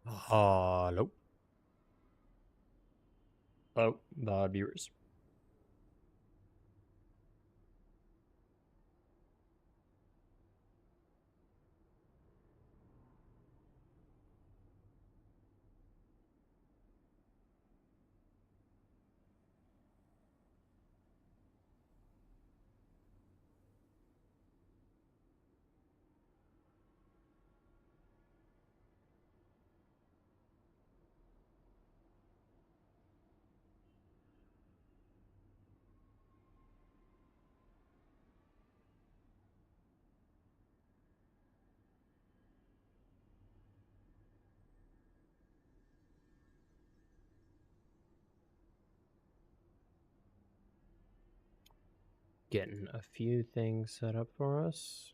Hello. Hello, the viewers. Getting a few things set up for us.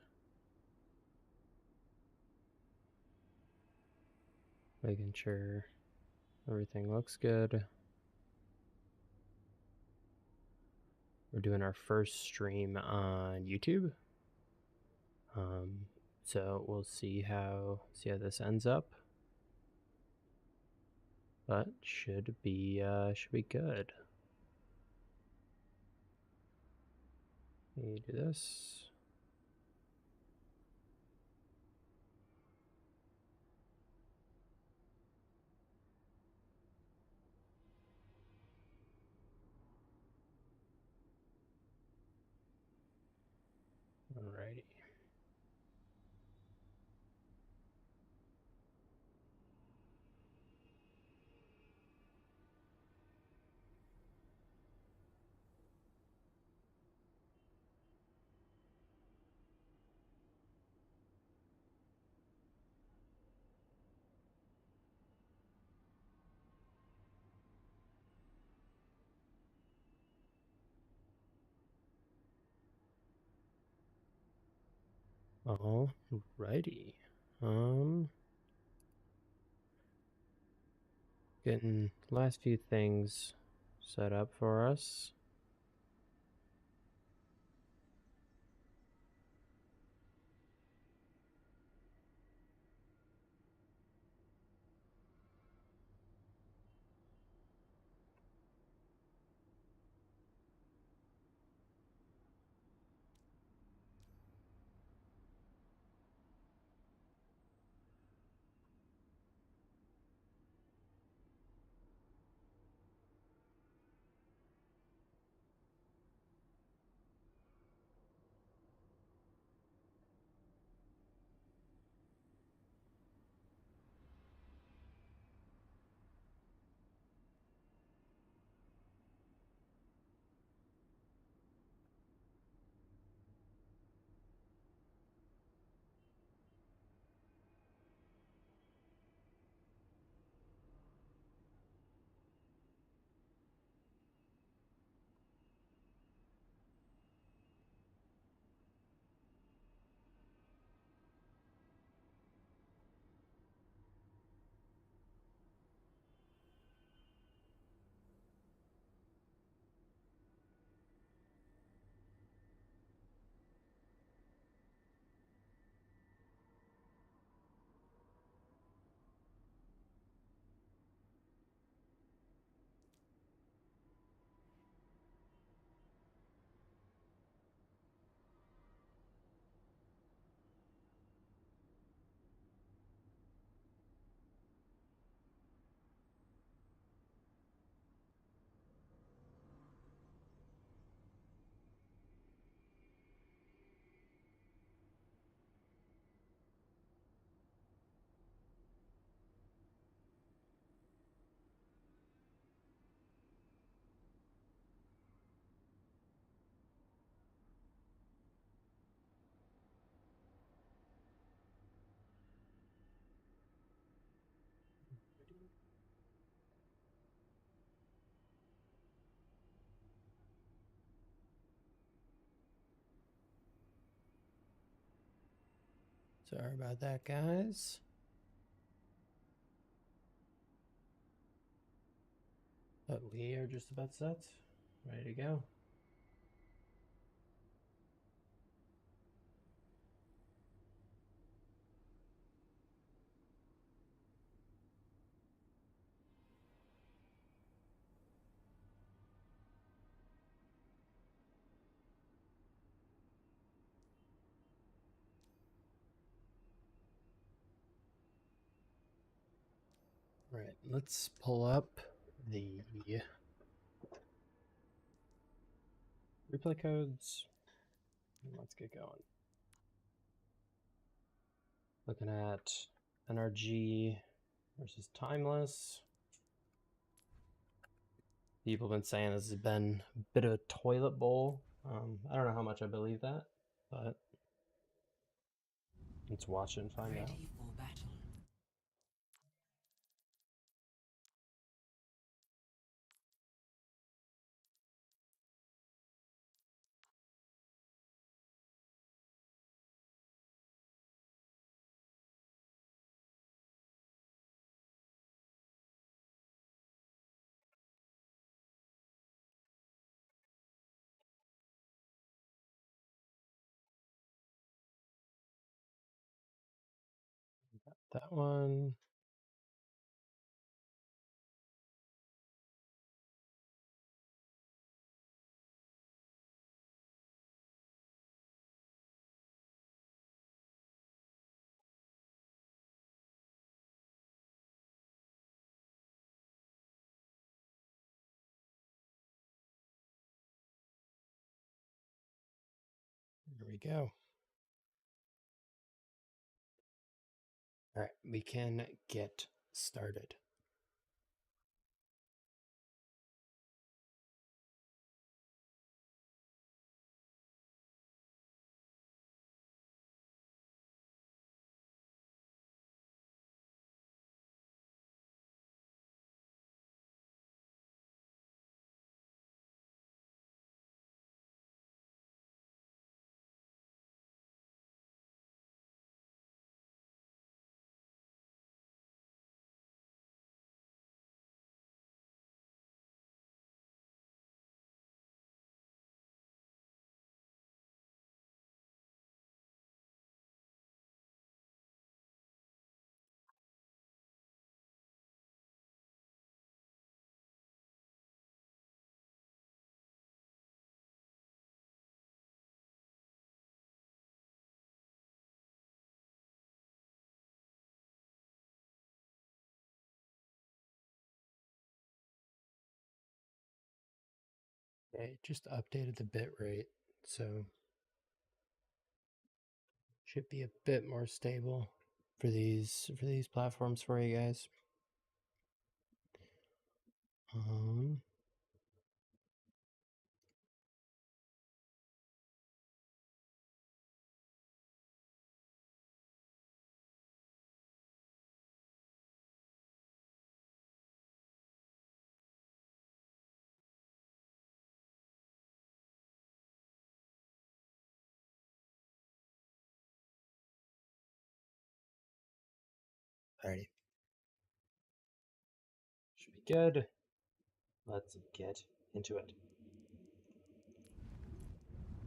Making sure everything looks good. We're doing our first stream on YouTube. So we'll see how this ends up. But should be good. You do this. Alrighty. Alrighty. Getting last few things set up for us. Sorry about that, guys. But we are just about set. Ready to go. Alright, let's pull up the replay codes. Let's get going. Looking at NRG versus Timeless. People have been saying this has been a bit of a toilet bowl. I don't know how much I believe that, but let's watch it and find out. Ready for battle. That one. Here we go. All right, we can get started. Okay, just updated the bit rate, so should be a bit more stable for these platforms for you guys. Alrighty, should be good. Let's get into it.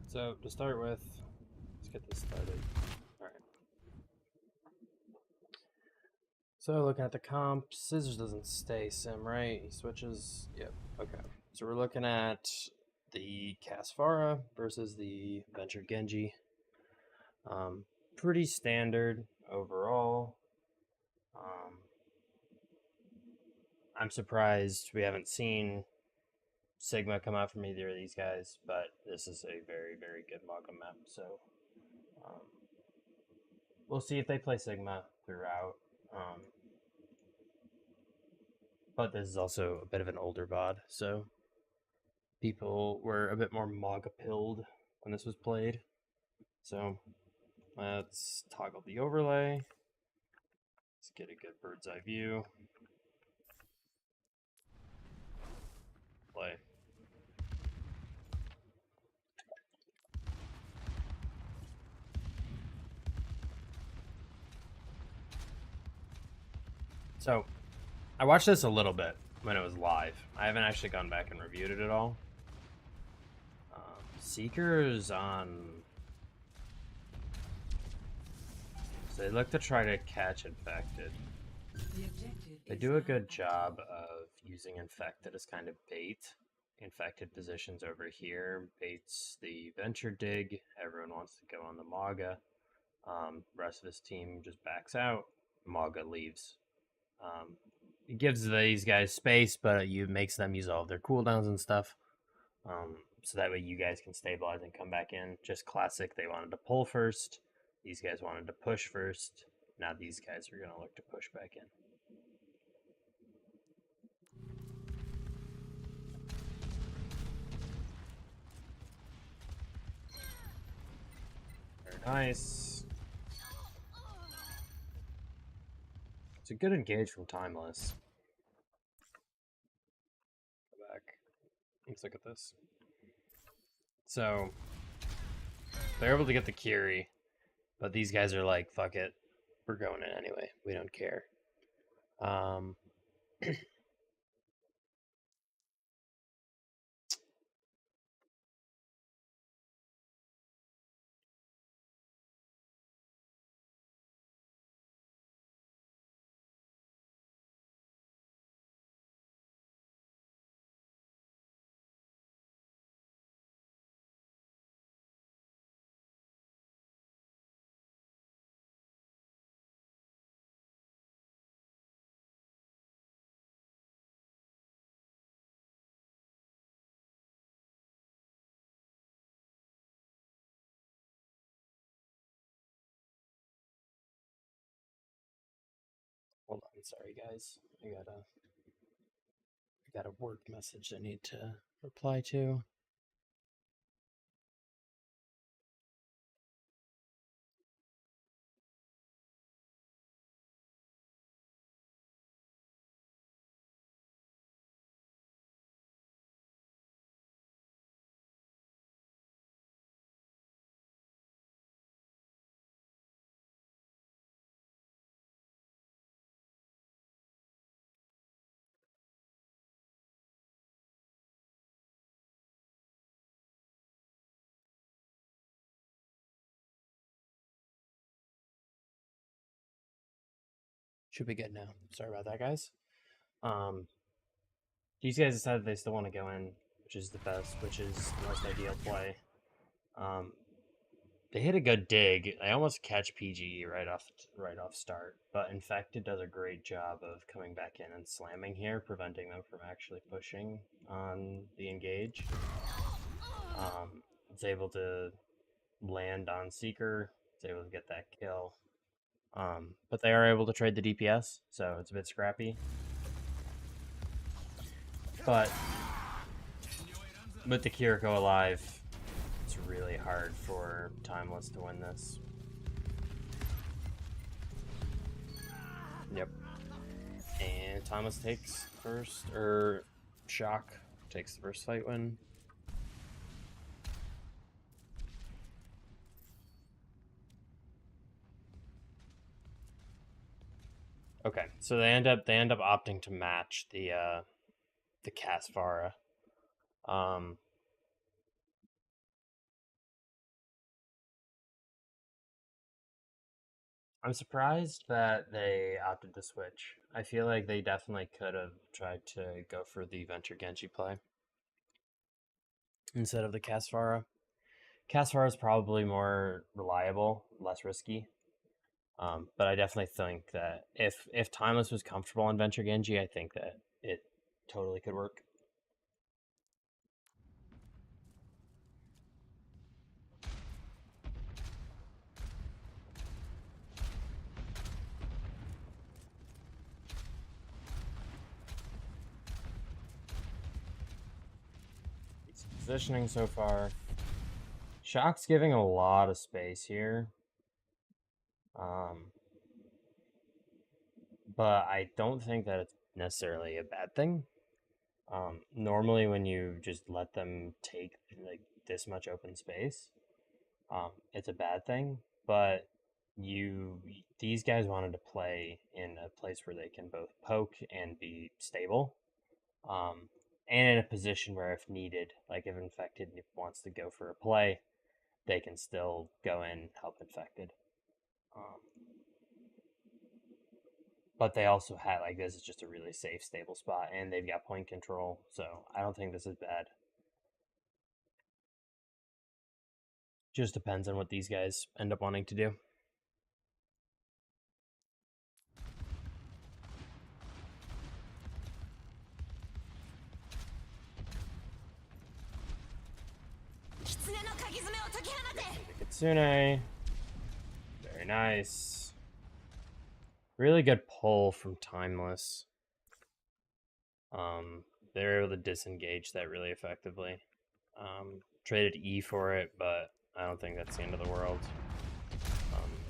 So to start with, let's get this started. All right. So looking at the comp, Scissors doesn't stay sim, right? He switches. Yep. Okay. So we're looking at the Casfara versus the Venture Genji. Pretty standard overall. I'm surprised we haven't seen Sigma come out from either of these guys, but this is a very, very good Maga map. So we'll see if they play Sigma throughout. But this is also a bit of an older VOD, so people were a bit more Maga pilled when this was played. So let's toggle the overlay. Let's get a good bird's eye view. Play. So I watched this a little bit when it was live. I haven't actually gone back and reviewed it at all. Seekers on... So they look to try to catch Infected. They do a good job of using Infected as kind of bait. Infected positions over here, baits the Venture Dig. Everyone wants to go on the Maga. Rest of his team just backs out. Maga leaves. it gives these guys space, but it makes them use all of their cooldowns and stuff. So that way you guys can stabilize and come back in. Just classic. They wanted to pull first. These guys wanted to push first. Now these guys are going to look to push back in. Very nice. It's a good engage from Timeless. Go back. Let's look at this. So, they're able to get the Kiri, but these guys are like, fuck it. We're going in anyway. We don't care. Hold on, sorry guys. I got a work message I need to reply to. Should be good now. Sorry about that, guys. These guys decided they still want to go in, which is the best, which is the most ideal play. They hit a good dig. I almost catch PGE right off start, but Infected does a great job of coming back in and slamming here, preventing them from actually pushing on the engage. It's able to land on Seeker. It's able to get that kill. But they are able to trade the DPS, so it's a bit scrappy. But with the Kiriko alive, it's really hard for Timeless to win this. Yep. And Timeless takes first, or Shock takes the first fight win. Okay, so they end up opting to match the Casvara. I'm surprised that they opted to switch. I feel like they definitely could have tried to go for the Venture Genji play instead of the Casvara. Casvara is probably more reliable, less risky. But I definitely think that if Timeless was comfortable on Venture Genji, I think that it totally could work. Positioning so far. Shock's giving a lot of space here. But I don't think that it's necessarily a bad thing. Normally when you just let them take like this much open space, it's a bad thing. But these guys wanted to play in a place where they can both poke and be stable. And in a position where if needed, like if Infected wants to go for a play, they can still go in, help Infected. But they also had, like, this is just a really safe, stable spot, and they've got point control, so I don't think this is bad. Just depends on what these guys end up wanting to do. The Kitsune. Very nice. Really good pull from Timeless. They're able to disengage that really effectively. Traded E for it, but I don't think that's the end of the world.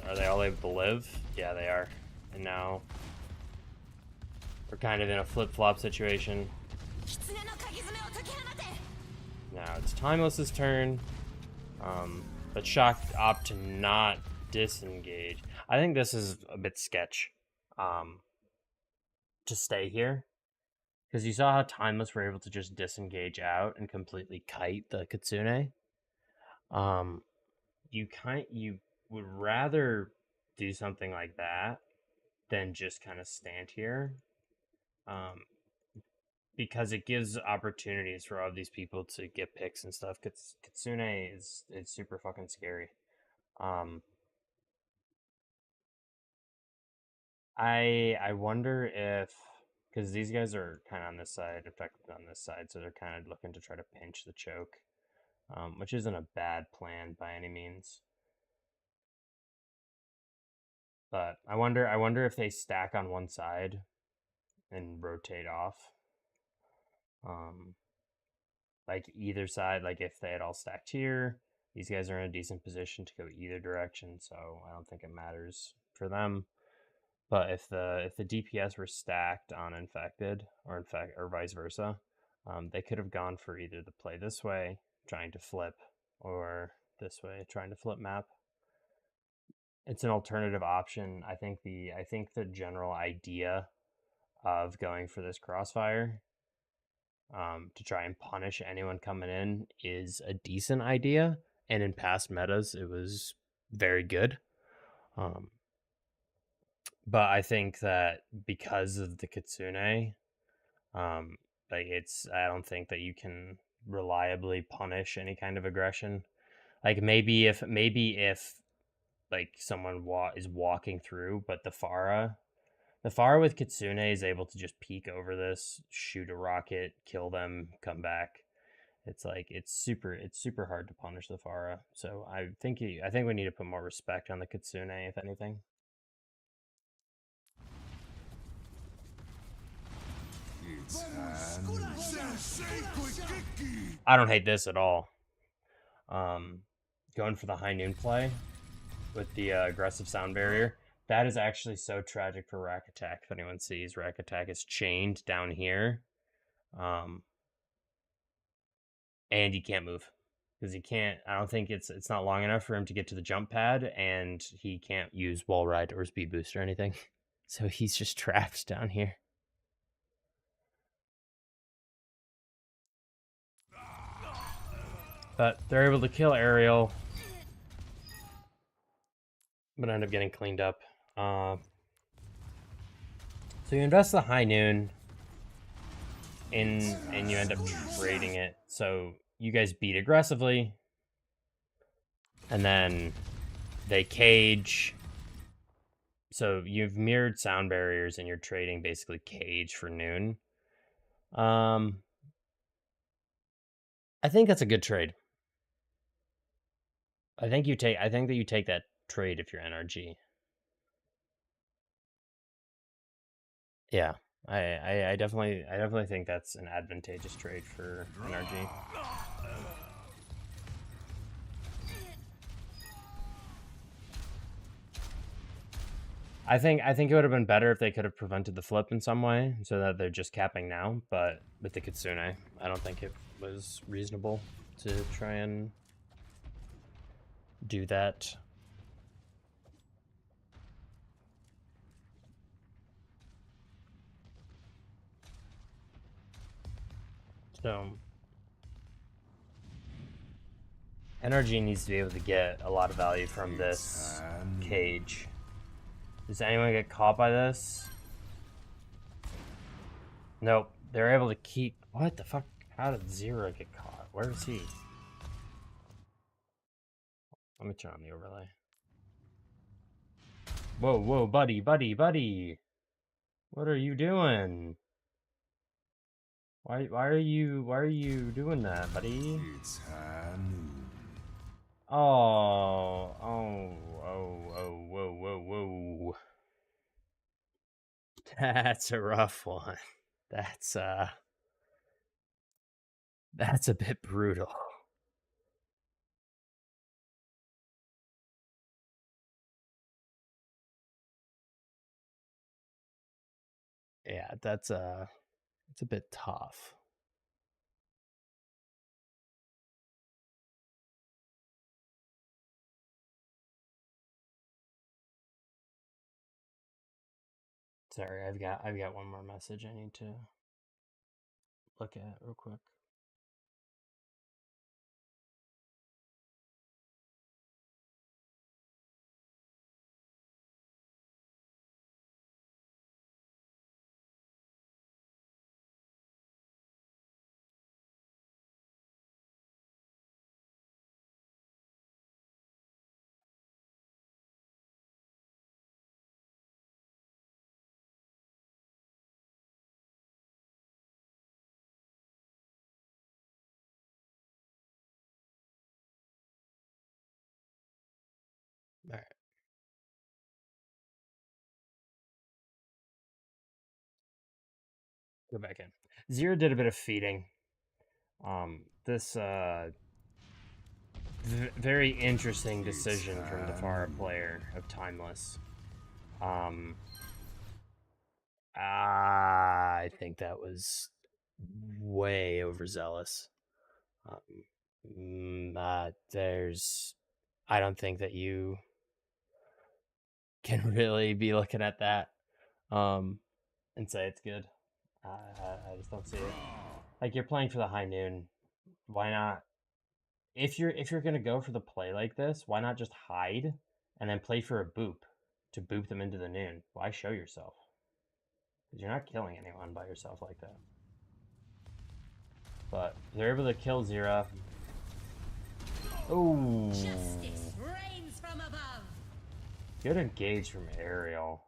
Are they all able to live? Yeah, they are. And now we're kind of in a flip-flop situation. Now it's Timeless's turn, but Shock opt to not disengage. I think this is a bit sketch to stay here, because you saw how Timeless were able to just disengage out and completely kite the Kitsune. You would rather do something like that than just kind of stand here, because it gives opportunities for all of these people to get picks and stuff. Kitsune is super fucking scary. I wonder if, because these guys are kind of on this side, affected on this side, so they're kind of looking to try to pinch the choke, which isn't a bad plan by any means. But I wonder if they stack on one side and rotate off. Like either side, like if they had all stacked here, these guys are in a decent position to go either direction, so I don't think it matters for them. But if the DPS were stacked on infected or vice versa, they could have gone for either the play this way, trying to flip, or this way, trying to flip map. It's an alternative option. I think the general idea of going for this crossfire to try and punish anyone coming in is a decent idea, and in past metas it was very good. But I think that because of the Kitsune, like I don't think that you can reliably punish any kind of aggression. Like maybe if like someone is walking through, but the Pharah with Kitsune is able to just peek over this, shoot a rocket, kill them, come back. It's like it's super hard to punish the Pharah. So I think we need to put more respect on the Kitsune, if anything. I don't hate this at all. Going for the high noon play with the aggressive sound barrier. That is actually so tragic for Rack Attack. If anyone sees, Rack Attack is chained down here. And he can't move. Because he can't, I don't think it's not long enough for him to get to the jump pad, and he can't use wall ride or speed boost or anything. So he's just trapped down here. But they're able to kill Ariel, but end up getting cleaned up. So you invest the high noon, and you end up trading it. So you guys beat aggressively, and then they cage. So you've mirrored sound barriers, and you're trading basically cage for noon. I think that's a good trade. I think that you take that trade if you're NRG. Yeah, I definitely think that's an advantageous trade for NRG. I think it would have been better if they could have prevented the flip in some way, so that they're just capping now. But with the Kitsune, I don't think it was reasonable to try and do that. So NRG needs to be able to get a lot of value from this cage. Does anyone get caught by this? Nope. They're able to keep... What the fuck? How did Zero get caught? Where is he? Let me turn on the overlay. Whoa, buddy. What are you doing? Why are you doing that, buddy? Whoa. That's a rough one. That's a bit brutal. Yeah, it's a bit tough. Sorry, I've got one more message I need to look at real quick. All right, go back in. Zero did a bit of feeding. This very interesting decision from the Pharah player of Timeless. I think that was way overzealous. There's, I don't think that you can really be looking at that and say it's good. I just don't see it. Like, you're playing for the high noon. Why not? If you're gonna go for the play like this, why not just hide and then play for a boop to boop them into the noon? Why show yourself? Because you're not killing anyone by yourself like that. But they're able to kill Zira. Oh, good engage from Ariel.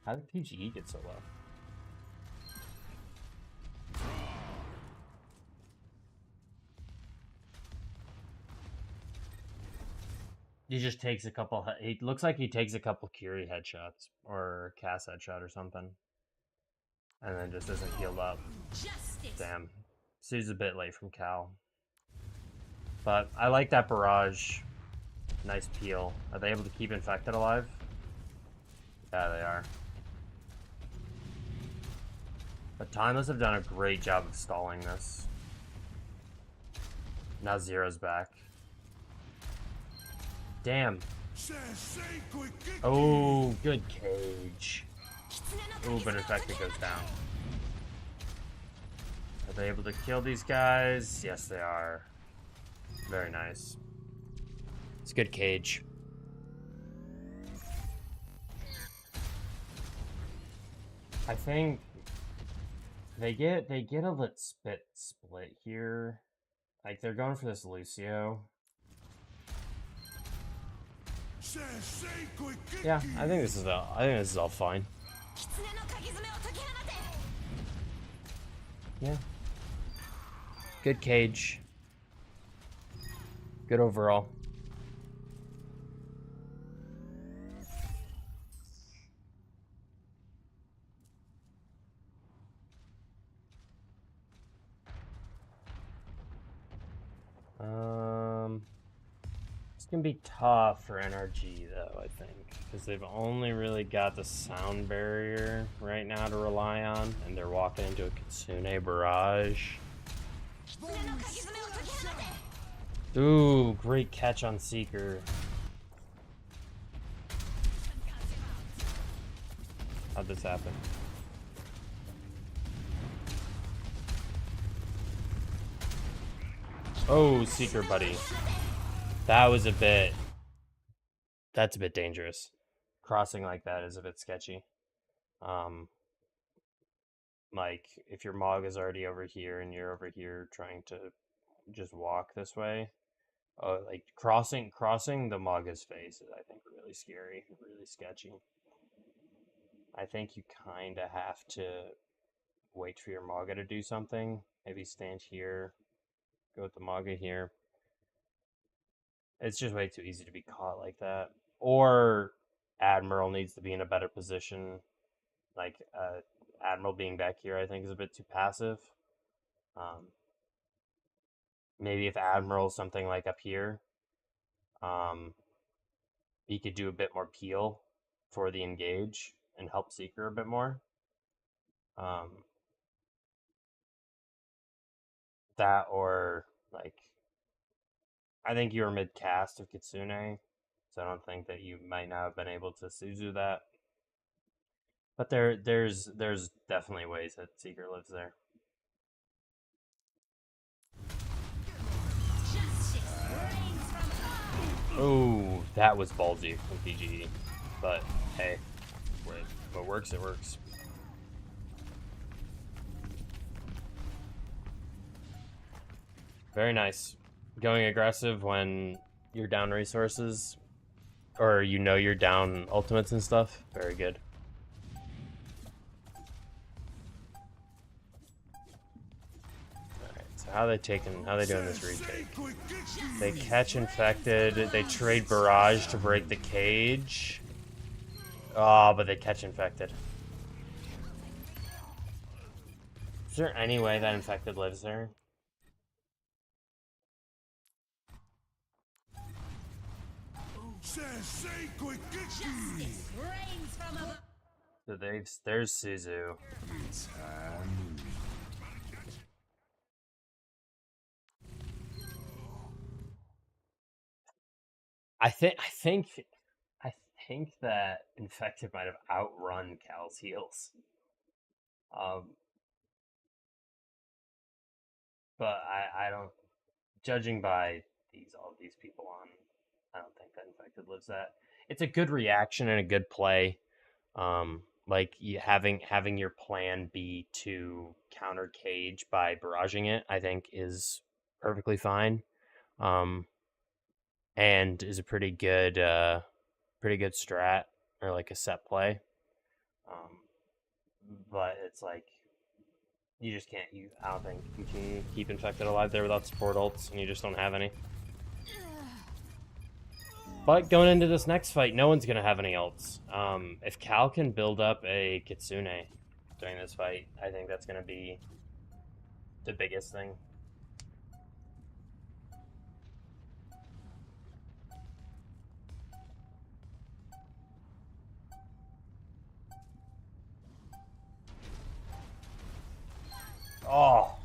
How did PGE get so low? He just takes a couple. He looks like he takes a couple Curie headshots or Cass headshot or something, and then just isn't healed up. Damn, Sue's a bit late from Cal, but I like that barrage. Nice peel. Are they able to keep Infected alive? Yeah, they are. But Timeless have done a great job of stalling this. Now Zero's back. Damn. Oh, good cage. Oh, but Infected goes down. Are they able to kill these guys? Yes, they are. Very nice. It's good cage. I think they get a lit split here. Like, they're going for this Lucio. Yeah, I think this is all fine. Yeah. Good cage. Good overall. It's gonna be tough for NRG though, I think, because they've only really got the sound barrier right now to rely on, and they're walking into a Kitsune barrage. Ooh, great catch on Seeker. How'd this happen? Oh, Seeker buddy. That's a bit dangerous. Crossing like that is a bit sketchy. Like, if your Mog is already over here and you're over here trying to just walk this way, like crossing the Maga's face is, I think, really scary, really sketchy. I think you kind of have to wait for your Maga to do something. Maybe stand here, go with the Maga here, It's just way too easy to be caught like that. Or Admiral needs to be in a better position. Like, Admiral being back here, I think, is a bit too passive. Maybe if Admiral's something like up here, he could do a bit more peel for the engage and help Seeker a bit more. That or, like, I think you were mid cast of Kitsune, so I don't think that you might not have been able to Suzu that. But there's definitely ways that Seeker lives there. Oh, that was ballsy from PGE. But hey, what works, it works. Very nice. Going aggressive when you're down resources, or you know you're down ultimates and stuff. Very good. Alright, so how they doing this retake? They catch infected, they trade barrage to break the cage. Oh, but they catch infected. Is there any way that infected lives there? So there's Suzu. I think that infected might have outrun Cal's heals. But I don't, judging by all these people on, I don't think that infected lives that. It's a good reaction and a good play. Like having your plan be to counter cage by barraging it, I think is perfectly fine. And is a pretty good strat or like a set play. But it's like you just can't. I don't think you can keep infected alive there without support ults, and you just don't have any. But going into this next fight, no one's gonna have any ults. If Cal can build up a Kitsune during this fight, I think that's gonna be the biggest thing. Oh,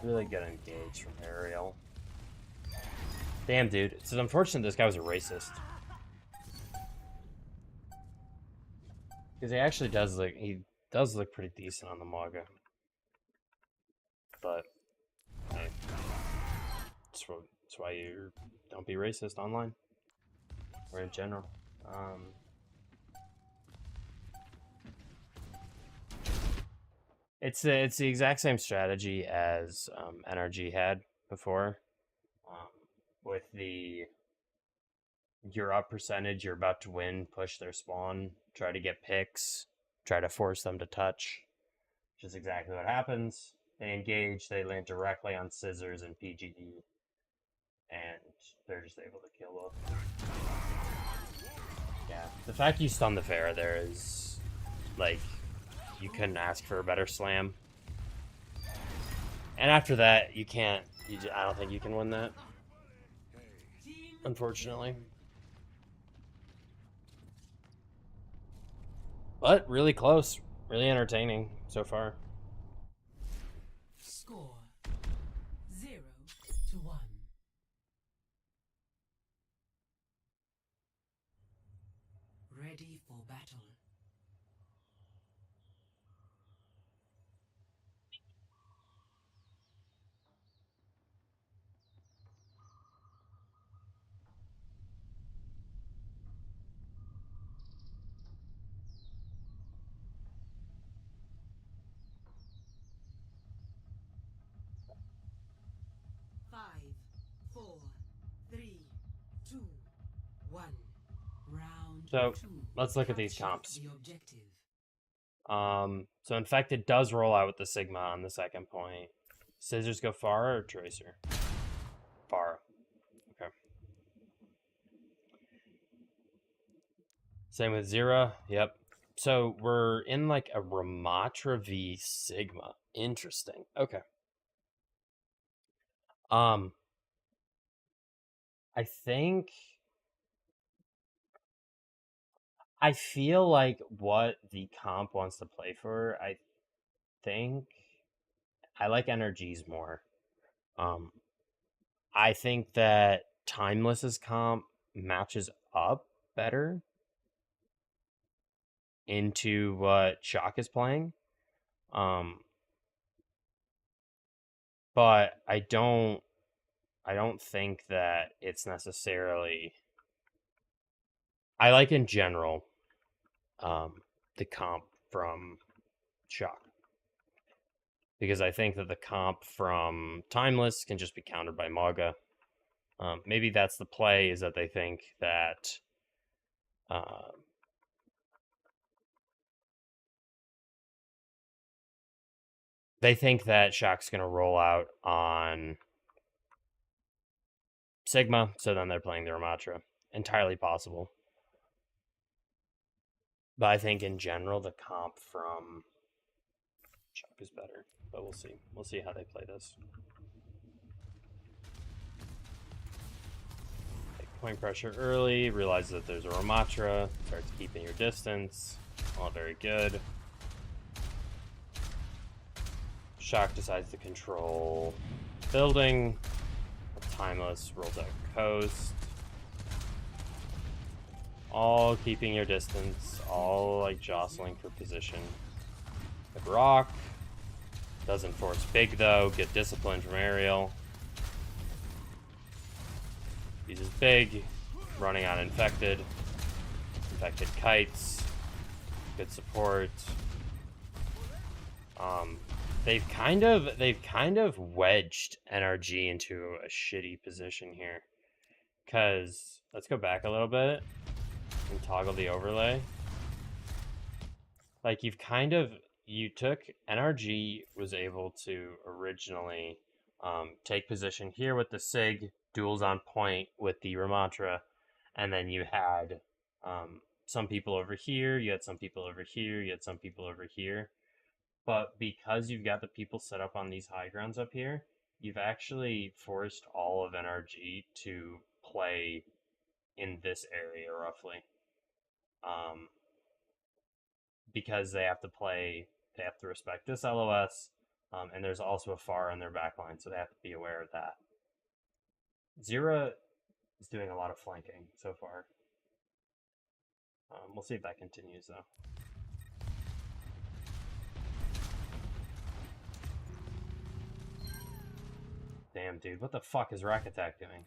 really good engage from Ariel. Damn, dude, it's unfortunate this guy was a racist. Because he actually does look pretty decent on the manga. But hey, that's why you don't be racist online or in general. It's the exact same strategy as NRG had before, with the you're up percentage, you're about to win, push their spawn, try to get picks, try to force them to touch, which is exactly what happens. They engage, they land directly on Scissors and PGE, and they're just able to kill both. Yeah, the fact you stun the Pharah there is, like, you couldn't ask for a better slam. And after that, you can't, I don't think you can win that, unfortunately. But really close, really entertaining so far. Score 0-1. Ready for battle. Five, 4, 3, 2, 1. Round So two. let's look at these comps. The objective. So Infected does roll out with the Sigma on the second point. Scissors go Pharah or Tracer? Pharah. Okay. Same with Zira. Yep. So we're in like a Ramatra v Sigma. Interesting. Okay. I think I feel like what the comp wants to play for, I think I like NRGs more. I think that Timeless's comp matches up better into what Shock is playing. But I don't think that it's necessarily I like in general the comp from Shock. Because I think that the comp from Timeless can just be countered by Maga. Maybe that's the play, is that they think that Shock's going to roll out on Sigma, so then they're playing the Ramatra. Entirely possible. But I think in general, the comp from Shock is better. But we'll see. We'll see how they play this. Take point pressure early, realize that there's a Ramatra, starts keeping your distance. All very good. Shock decides to control building. Timeless rolls out coast. All keeping your distance, all like jostling for position. Good rock. Doesn't force big though, get discipline from Ariel. Uses big, running on infected. Infected kites. Good support. They've kind of wedged NRG into a shitty position here. Cause let's go back a little bit and toggle the overlay. Like you took NRG was able to originally take position here with the Sig, duels on point with the Ramatra, and then you had some people over here, you had some people over here, you had some people over here. But because you've got the people set up on these high grounds up here, you've actually forced all of NRG to play in this area roughly. Because they have to respect this LOS, and there's also a Pharah in their backline, so they have to be aware of that. Zira is doing a lot of flanking so far. We'll see if that continues though. Damn, dude, what the fuck is Rack Attack doing?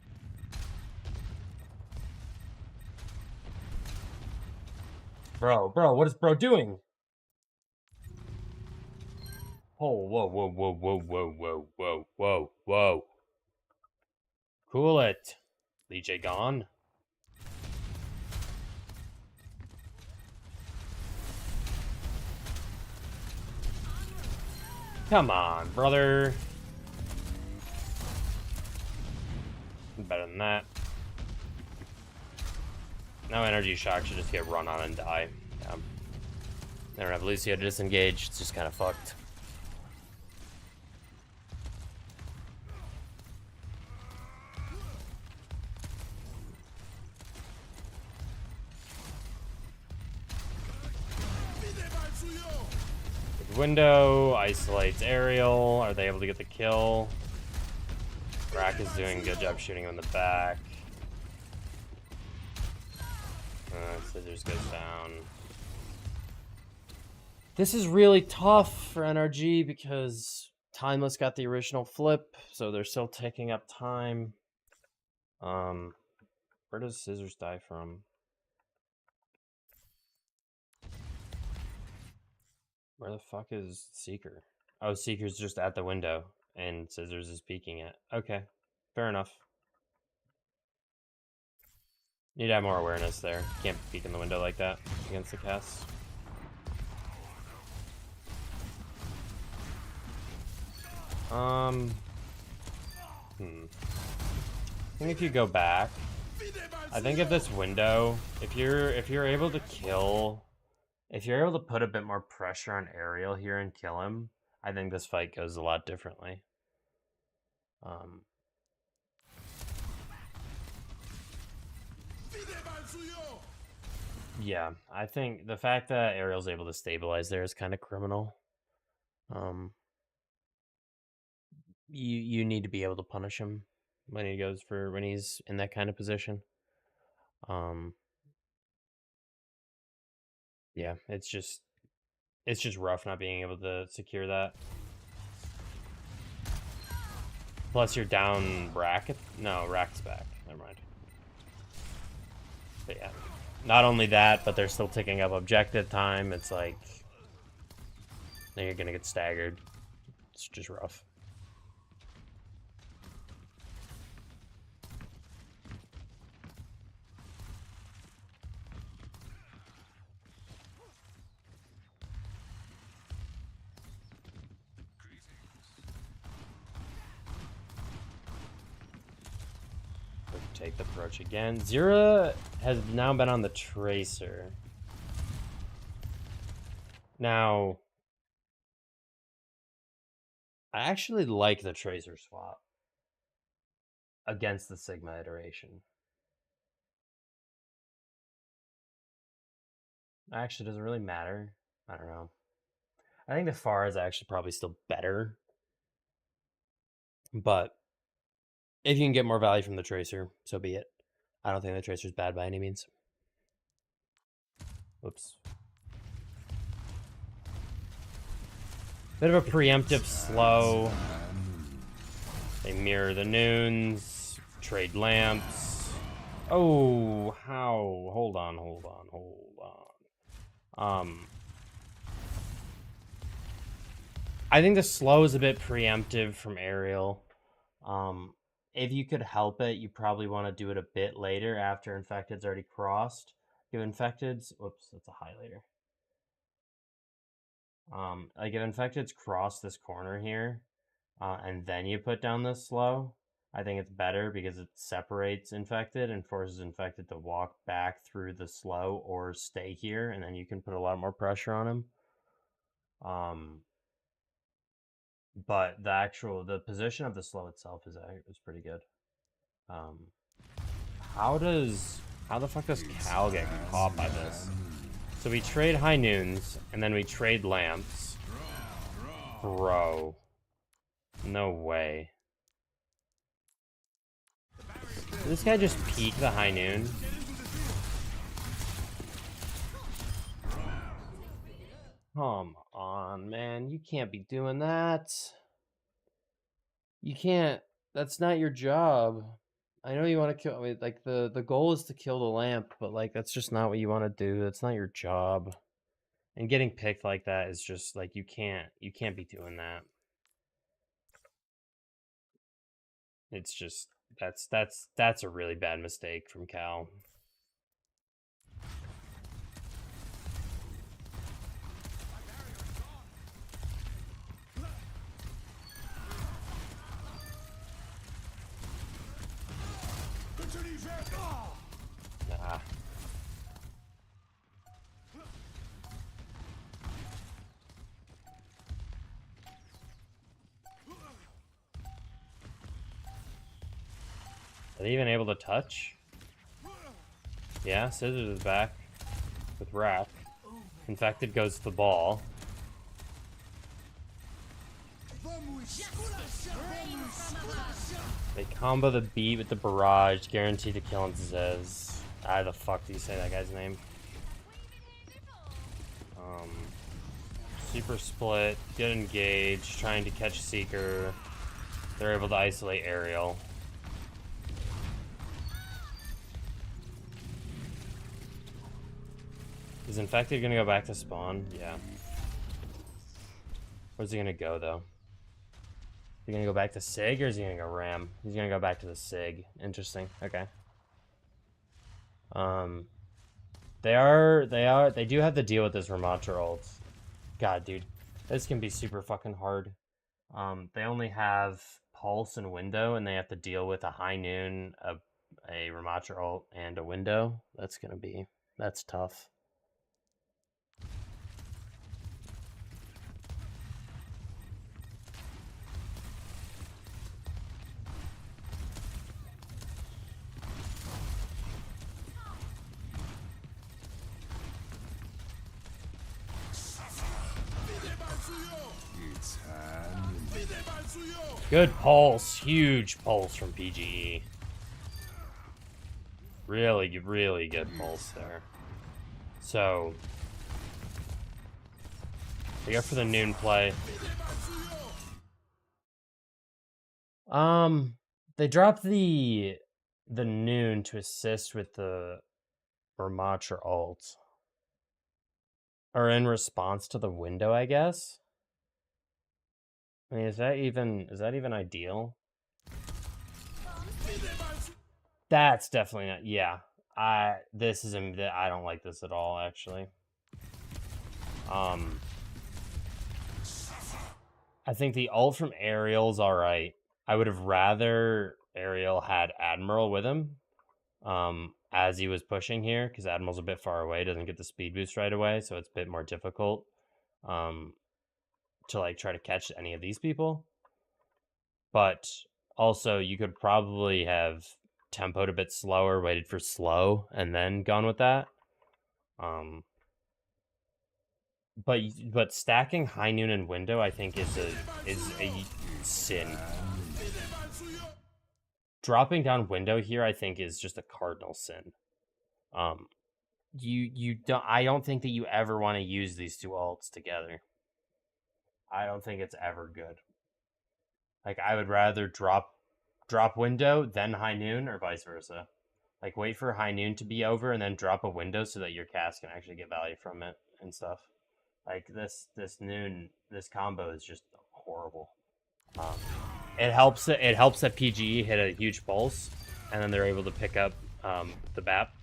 Bro, what is bro doing? Oh, whoa. Cool it. Lee J gone. Come on, brother. Better than that. Now NRG Shock should just get run on and die. Yeah. They don't have Lucio to disengage. It's just kind of fucked. Good window. Isolates Ariel. Are they able to get the kill? Rack is doing a good job shooting him in the back. Scissors goes down. This is really tough for NRG because Timeless got the original flip, so they're still taking up time. Where does Scissors die from? Where the fuck is Seeker? Oh, Seeker's just at the window, and Scissors is peeking it. Okay, fair enough. Need to have more awareness there. Can't peek in the window like that against the cast. I think if you go back, I think if this window, if you're able to kill, if you're able to put a bit more pressure on Ariel here and kill him, I think this fight goes a lot differently. Yeah, I think the fact that Ariel's able to stabilize there is kind of criminal. You need to be able to punish him when he's in that kind of position. Yeah, it's just rough not being able to secure that. Plus you're down Bracket. No, Rack's back. Never mind. But yeah. Not only that, but they're still ticking up objective time. It's like then you're gonna get staggered. It's just rough. Take the approach again. Zira has now been on the Tracer. Now, I actually like the Tracer swap against the Sigma iteration. Actually, does it really matter? I don't know. I think the Pharah is actually probably still better. But if you can get more value from the Tracer, so be it. I don't think the Tracer's bad by any means. Whoops. Bit of a preemptive slow. They mirror the noons, trade lamps. Oh, how? Hold on. I think the slow is a bit preemptive from Ariel. If you could help it, you probably want to do it a bit later after Infected's already crossed. If Infected's, whoops, that's a highlighter. Like if Infected's crossed this corner here, and then you put down this slow, I think it's better because it separates Infected and forces Infected to walk back through the slow or stay here, and then you can put a lot more pressure on him. But the position of the slow itself is pretty good. How the fuck does Cal get caught by this? So we trade high noons, and then we trade lamps. Bro. No way. Did this guy just peek the high noon? Come on, man. You can't be doing that. You can't. That's not your job. I know you want to kill. I mean, like the goal is to kill the lamp, but like that's just not what you want to do. That's not your job. And getting picked like that is just like you can't be doing that. It's just that's a really bad mistake from Cal. Nah. Are they even able to touch? Yeah, Scissors is back with Wrath. Infected goes to the ball. They combo the beat with the barrage, guaranteed to kill on Zez. How the fuck do you say that guy's name? Super split, good engage, trying to catch Seeker. They're able to isolate Ariel. Is Infected gonna go back to spawn? Yeah. Where's he gonna go though? Is he gonna go back to Sig or is he gonna go Ram? He's gonna go back to the Sig. Interesting. Okay. They do have to deal with this Ramatra ult. God, dude. This can be super fucking hard. They only have pulse and window, and they have to deal with a high noon, a Ramatra ult, and a window. That's tough. Good pulse, huge pulse from PGE. Really, really good pulse there. So, they go for the noon play. They drop the noon to assist with the Ramatra ult. Or in response to the window, I guess. I mean, is that even ideal? That's definitely not. Yeah, I don't like this at all, actually. I think the ult from Ariel's all right. I would have rather Ariel had Admiral with him, as he was pushing here, because Admiral's a bit far away, doesn't get the speed boost right away, so it's a bit more difficult, to like try to catch any of these people. But also, you could probably have tempoed a bit slower, waited for slow, and then gone with that. But stacking high noon and window, I think, is a sin. Dropping down window here, I think, is just a cardinal sin. I don't think that you ever want to use these two ults together. I don't think it's ever good. Like, I would rather drop window, then high noon, or vice versa. Like, wait for high noon to be over, and then drop a window so that your cast can actually get value from it and stuff. Like, this combo is just horrible. It helps that PGE hit a huge pulse, and then they're able to pick up the BAP,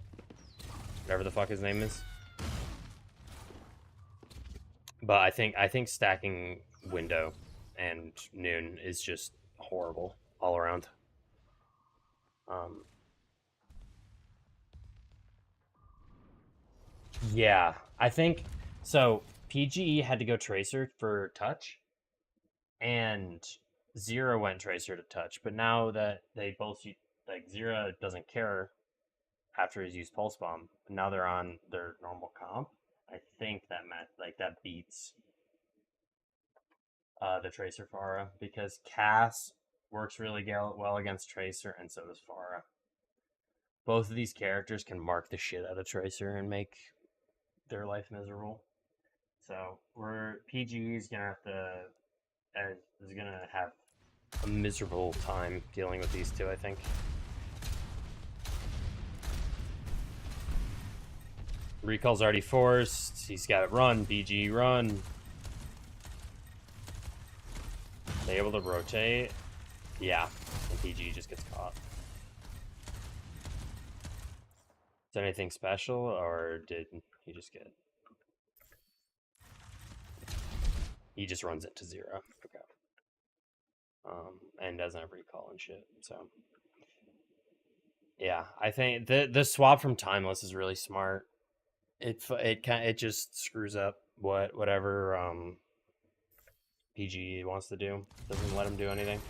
whatever the fuck his name is. But I think stacking window and noon is just horrible all around. Yeah, I think so. PGE had to go Tracer for touch, and Zero went Tracer to touch. But now that they both like Zero doesn't care after he's used Pulse Bomb, now they're on their normal comp. I think that beats the Tracer Pharah, because Cass works really well against Tracer, and so does Pharah. Both of these characters can mark the shit out of Tracer and make their life miserable. So PGE is gonna have a miserable time dealing with these two, I think. Recall's already forced. He's got it run. BG run. They able to rotate? Yeah. And PG just gets caught. Is there anything special, or did he just get... He just runs into Zero. Okay. And doesn't have recall and shit, so... Yeah, I think the swap from Timeless is really smart. It just screws up whatever PGE wants to do. Doesn't let him do anything.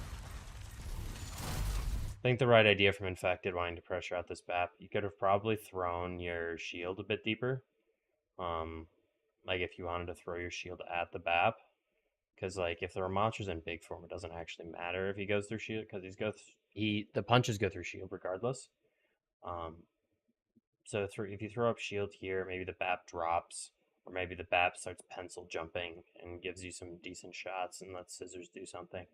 I think the right idea from Infected wanting to pressure out this BAP, you could have probably thrown your shield a bit deeper. Like if you wanted to throw your shield at the BAP, because like if the Ramontra's in big form, it doesn't actually matter if he goes through shield, because the punches go through shield regardless. So if you throw up shield here, maybe the BAP drops, or maybe the BAP starts pencil jumping and gives you some decent shots and lets Scissors do something.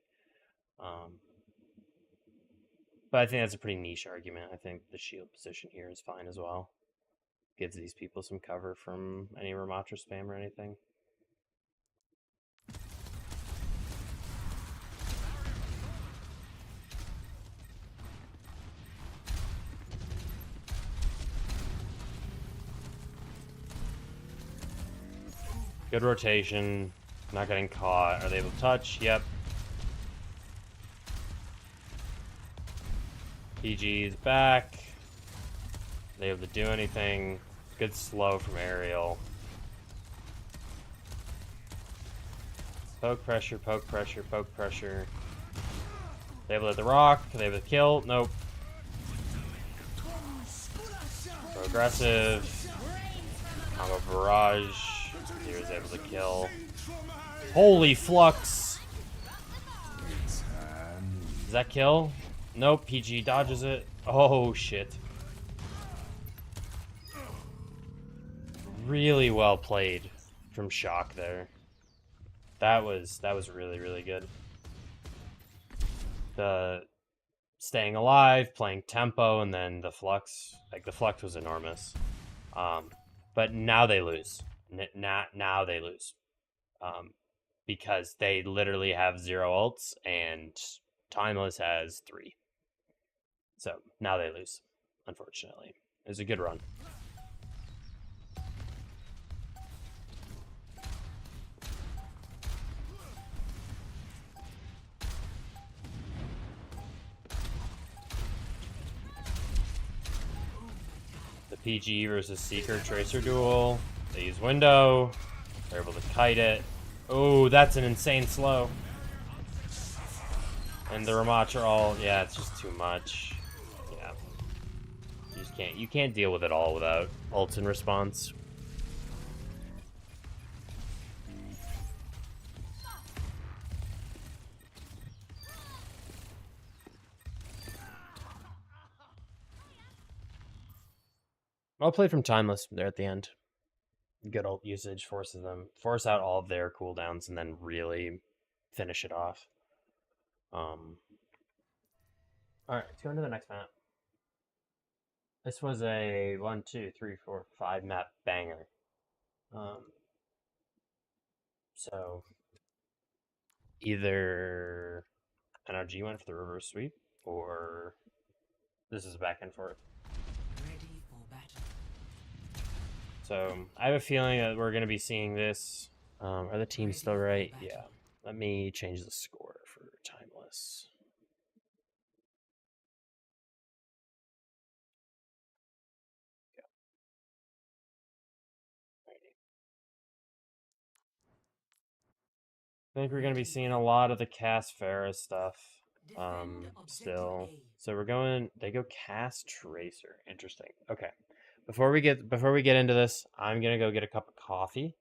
But I think that's a pretty niche argument. I think the shield position here is fine as well. Gives these people some cover from any Ramatra spam or anything. Good rotation. Not getting caught. Are they able to touch? Yep. PG is back. They able to do anything. Good slow from Ariel. Poke pressure, poke pressure, poke pressure. They able to hit the rock. They able to kill. Nope. So aggressive. Combo barrage. He was able to kill. Holy flux! Does that kill? Nope. PG dodges it. Oh shit. Really well played from Shock there. That was really, really good. The staying alive, playing tempo, and then the flux. Like the flux was enormous. But now they lose. Now they lose. Because they literally have 0 ults and Timeless has 3. So now they lose, unfortunately. It was a good run. The PG versus Seeker Tracer duel. They use Window. They're able to kite it. Oh, that's an insane slow. And the Ramach are all, yeah, it's just too much. Yeah. You can't deal with it all without ult and response. I'll play from Timeless there at the end. Good ult usage force out all of their cooldowns and then really finish it off. Alright, let's go into the next map. This was a 1, 2, 3, 4, 5 map banger. So either NRG went for the reverse sweep, or this is back and forth. Ready for battle. So I have a feeling that we're going to be seeing this. Are the teams still right? Yeah. Let me change the score for Timeless. I think we're going to be seeing a lot of the Cast Pharah stuff still. So we're going, they go Cast Tracer. Interesting. Okay. Before we get into this, I'm going to go get a cup of coffee.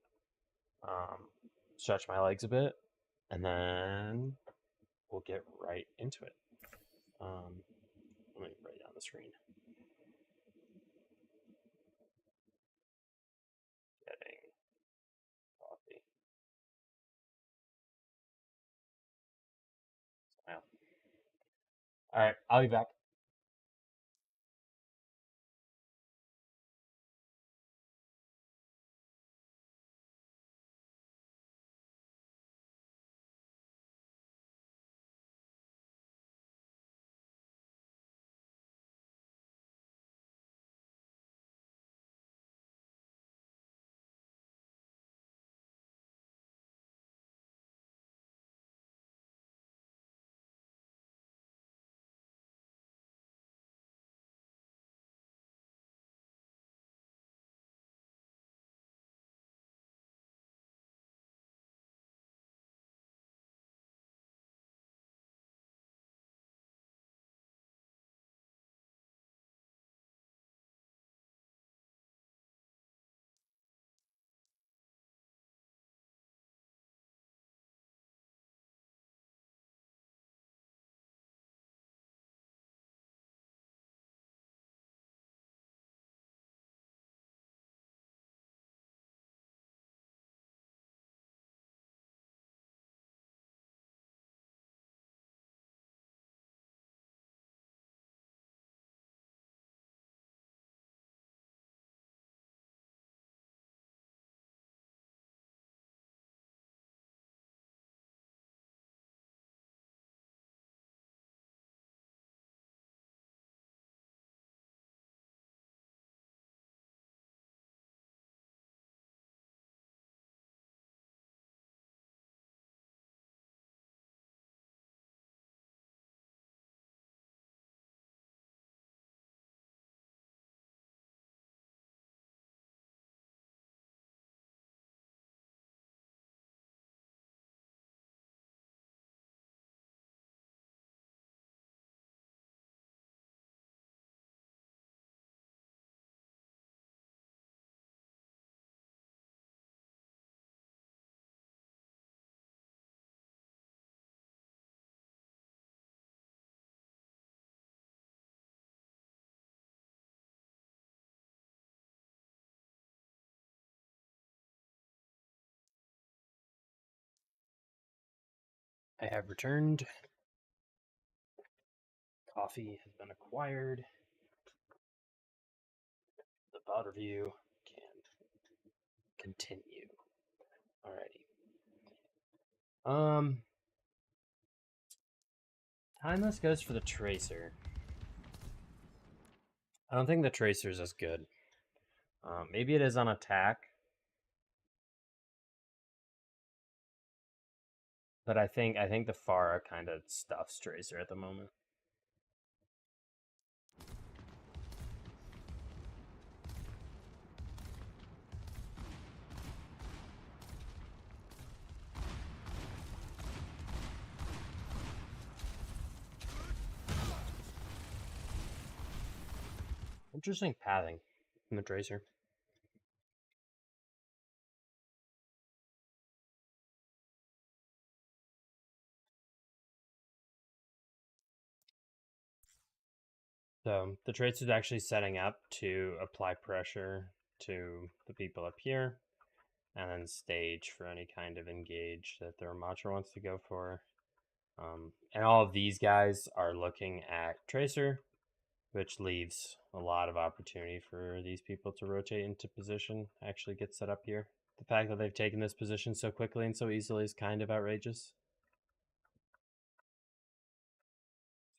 Stretch my legs a bit, and then we'll get right into it. Let me write down the screen. Getting coffee. Wow. All right, I'll be back. I have returned. Coffee has been acquired. The VOD review can continue. Alrighty. Timeless goes for the Tracer. I don't think the Tracer is as good. Maybe it is on attack. But I think the Pharah kind of stuffs Tracer at the moment. Interesting pathing from the Tracer. So the Tracer is actually setting up to apply pressure to the people up here, and then stage for any kind of engage that the Ramatra wants to go for. And all of these guys are looking at Tracer, which leaves a lot of opportunity for these people to rotate into position, actually get set up here. The fact that they've taken this position so quickly and so easily is kind of outrageous.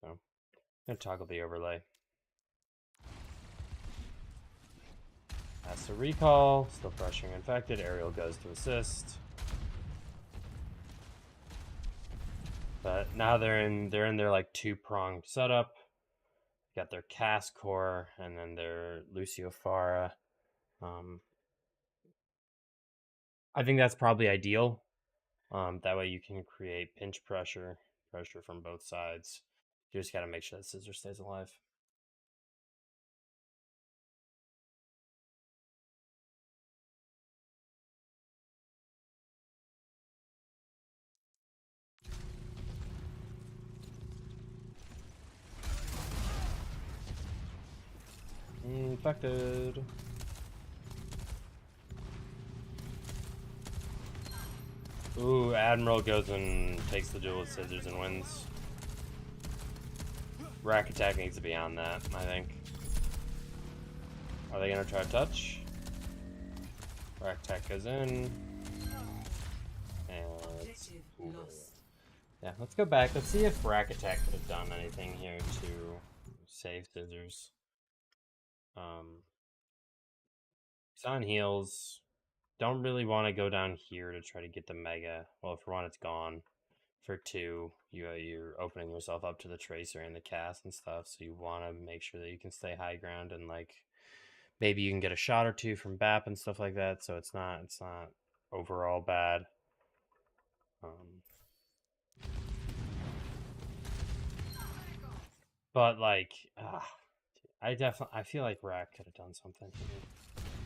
So I'm going to toggle the overlay. Has to recall, still pressuring infected. Aerial goes to assist. But now they're in their like two-pronged setup. Got their cast core and then their Lucio Pharah. I think that's probably ideal. That way you can create pinch pressure from both sides. You just got to make sure that Scissor stays alive. Infected. Ooh, Admiral goes and takes the duel with Scissors and wins. Rack attack needs to be on that, I think. Are they going to try to touch? Rack attack goes in. And let's, yeah, let's go back. Let's see if Rack attack could have done anything here to save Scissors. He's on heals. Don't really want to go down here to try to get the Mega. Well, for one, it's gone. For two, you're opening yourself up to the Tracer and the cast and stuff, so you want to make sure that you can stay high ground and like maybe you can get a shot or two from BAP and stuff like that, so it's not overall bad. But like, I feel like Rack could have done something here.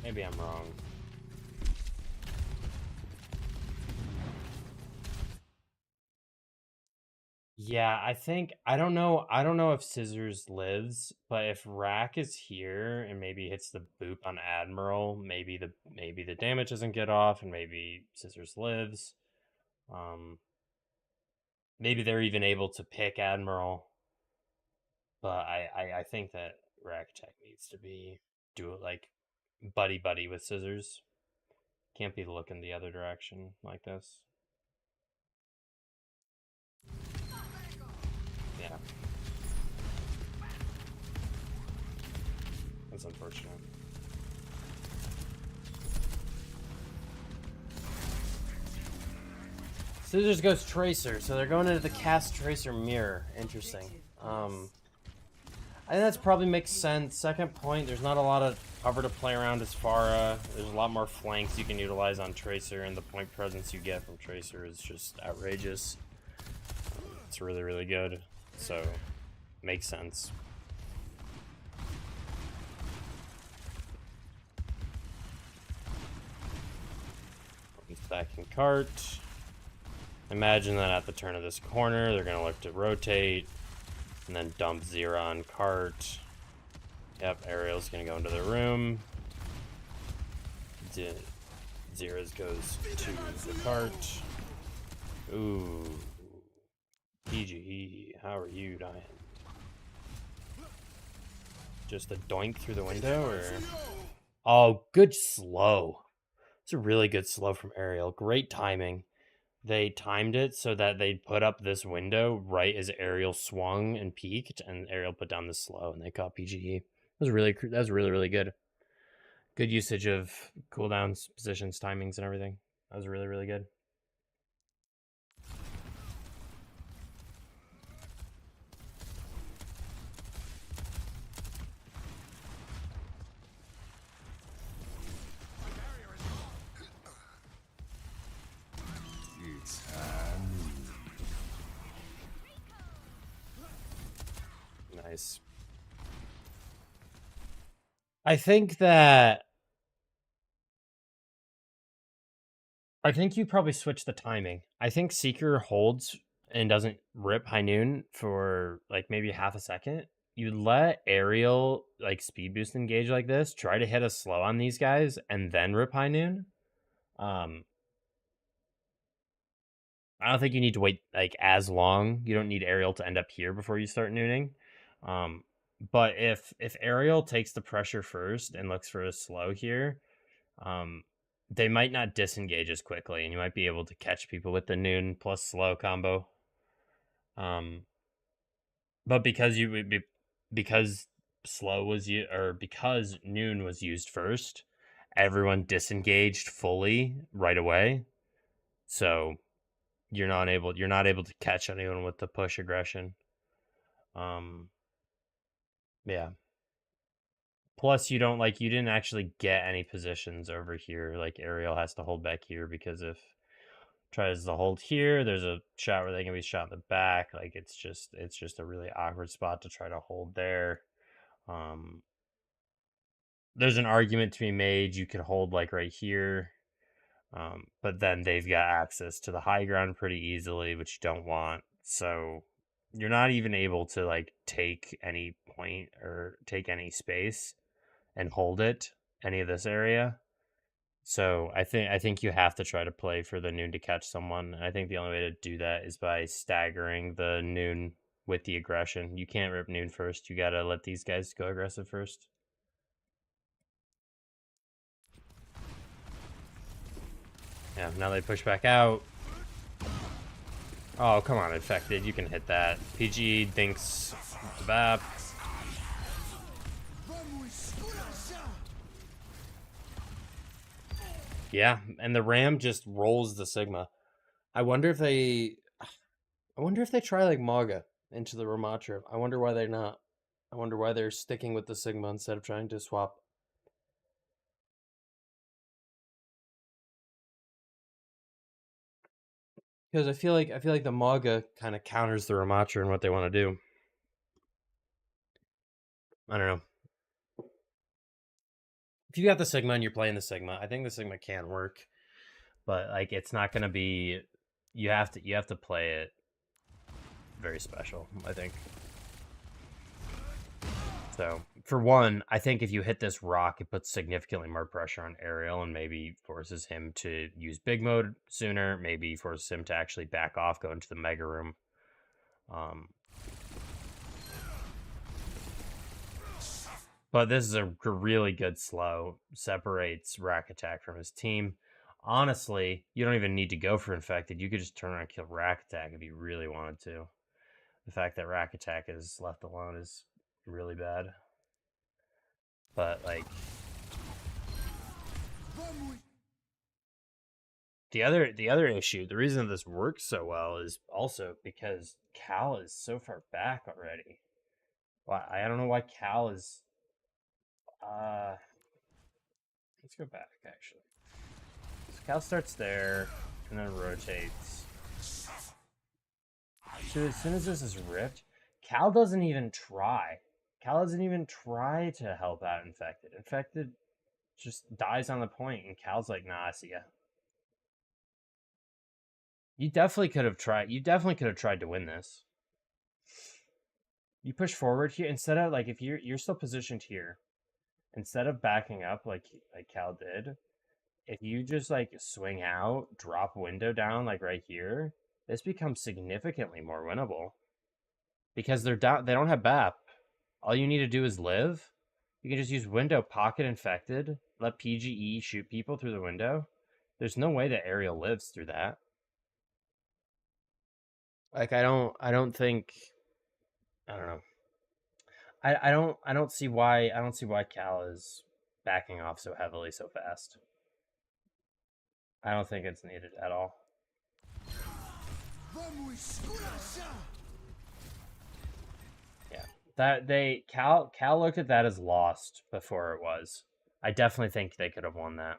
Maybe I'm wrong. Yeah, I don't know if Scissors lives, but if Rack is here and maybe hits the boop on Admiral, maybe the damage doesn't get off and maybe Scissors lives. Maybe they're even able to pick Admiral. But I think that Rack Tech needs to do it like buddy with Scissors. Can't be looking the other direction like this. Yeah. That's unfortunate. Scissors goes Tracer, so they're going into the cast Tracer mirror. Interesting. I think that's probably makes sense. Second point, there's not a lot of cover to play around as Pharah. There's a lot more flanks you can utilize on Tracer, and the point presence you get from Tracer is just outrageous. It's really, really good. So, makes sense. It's back in cart. Imagine that at the turn of this corner, they're going to look to rotate, and then dump Zera on cart. Yep, Ariel's going to go into the room. Zera's goes to the cart. Ooh. PG, how are you dying? Just a doink through the window, or? Oh, good slow. It's a really good slow from Ariel. Great timing. They timed it so that they put up this window right as Ariel swung and peaked, and Ariel put down the slow, and they caught PGE. That was really good. Good usage of cooldowns, positions, timings, and everything. That was really good. Nice. I think you probably switch the timing. I think Seeker holds and doesn't rip High Noon for like maybe half a second. You let Ariel like speed boost engage like this, try to hit a slow on these guys, and then rip High Noon. I don't think you need to wait like as long. You don't need Ariel to end up here before you start nooning. Um, but if Ariel takes the pressure first and looks for a slow here, they might not disengage as quickly, and you might be able to catch people with the noon plus slow combo. But because slow was because noon was used first, everyone disengaged fully right away. So you're not able to catch anyone with the push aggression. Yeah. Plus, you didn't actually get any positions over here. Like Ariel has to hold back here because if tries to hold here, there's a shot where they can be shot in the back. Like it's just a really awkward spot to try to hold there. Um, there's an argument to be made. You could hold like right here, but then they've got access to the high ground pretty easily, which you don't want. So you're not even able to like take any point or take any space and hold it any of this area. So I think you have to try to play for the noon to catch someone. And I think the only way to do that is by staggering the noon with the aggression. You can't rip noon first. You gotta let these guys go aggressive first. Yeah, now they push back out. Oh, come on, Infected. You can hit that. PG thinks the BAP. Yeah, and the Ram just rolls the Sigma. I wonder if they try like Maga into the Ramatra. I wonder why they're not. I wonder why they're sticking with the Sigma instead of trying to swap. Because I feel like the Maga kind of counters the Ramatra and what they want to do. I don't know. If you got the Sigma and you're playing the Sigma, I think the Sigma can work, but like it's not going to be. You have to play it very special, I think. So for one, I think if you hit this rock, it puts significantly more pressure on Ariel and maybe forces him to use big mode sooner. Maybe forces him to actually back off, go into the mega room. But this is a really good slow. Separates Rack Attack from his team. Honestly, you don't even need to go for Infected. You could just turn around and kill Rack Attack if you really wanted to. The fact that Rack Attack is left alone is really bad. But, like... The other issue, the reason this works so well is also because Cal is so far back already. Why I don't know why Cal is let's go back actually. So Cal starts there and then rotates. So as soon as this is ripped, Cal doesn't even try. Cal doesn't even try to help out Infected. Infected just dies on the point, and Cal's like, nah, I see ya. You definitely could have tried. You definitely could have tried to win this. You push forward here instead of like if you're still positioned here, instead of backing up like Cal did, if you just like swing out, drop window down like right here, this becomes significantly more winnable. Because they're down, they don't have BAP. All you need to do is live. You can just use window, pocket infected, let PGE shoot people through the window. There's no way that Ariel lives through that. Like I don't think, I don't know. I don't see why Cal is backing off so heavily so fast. I don't think it's needed at all. Yeah. Cal looked at that as lost before it was. I definitely think they could have won that.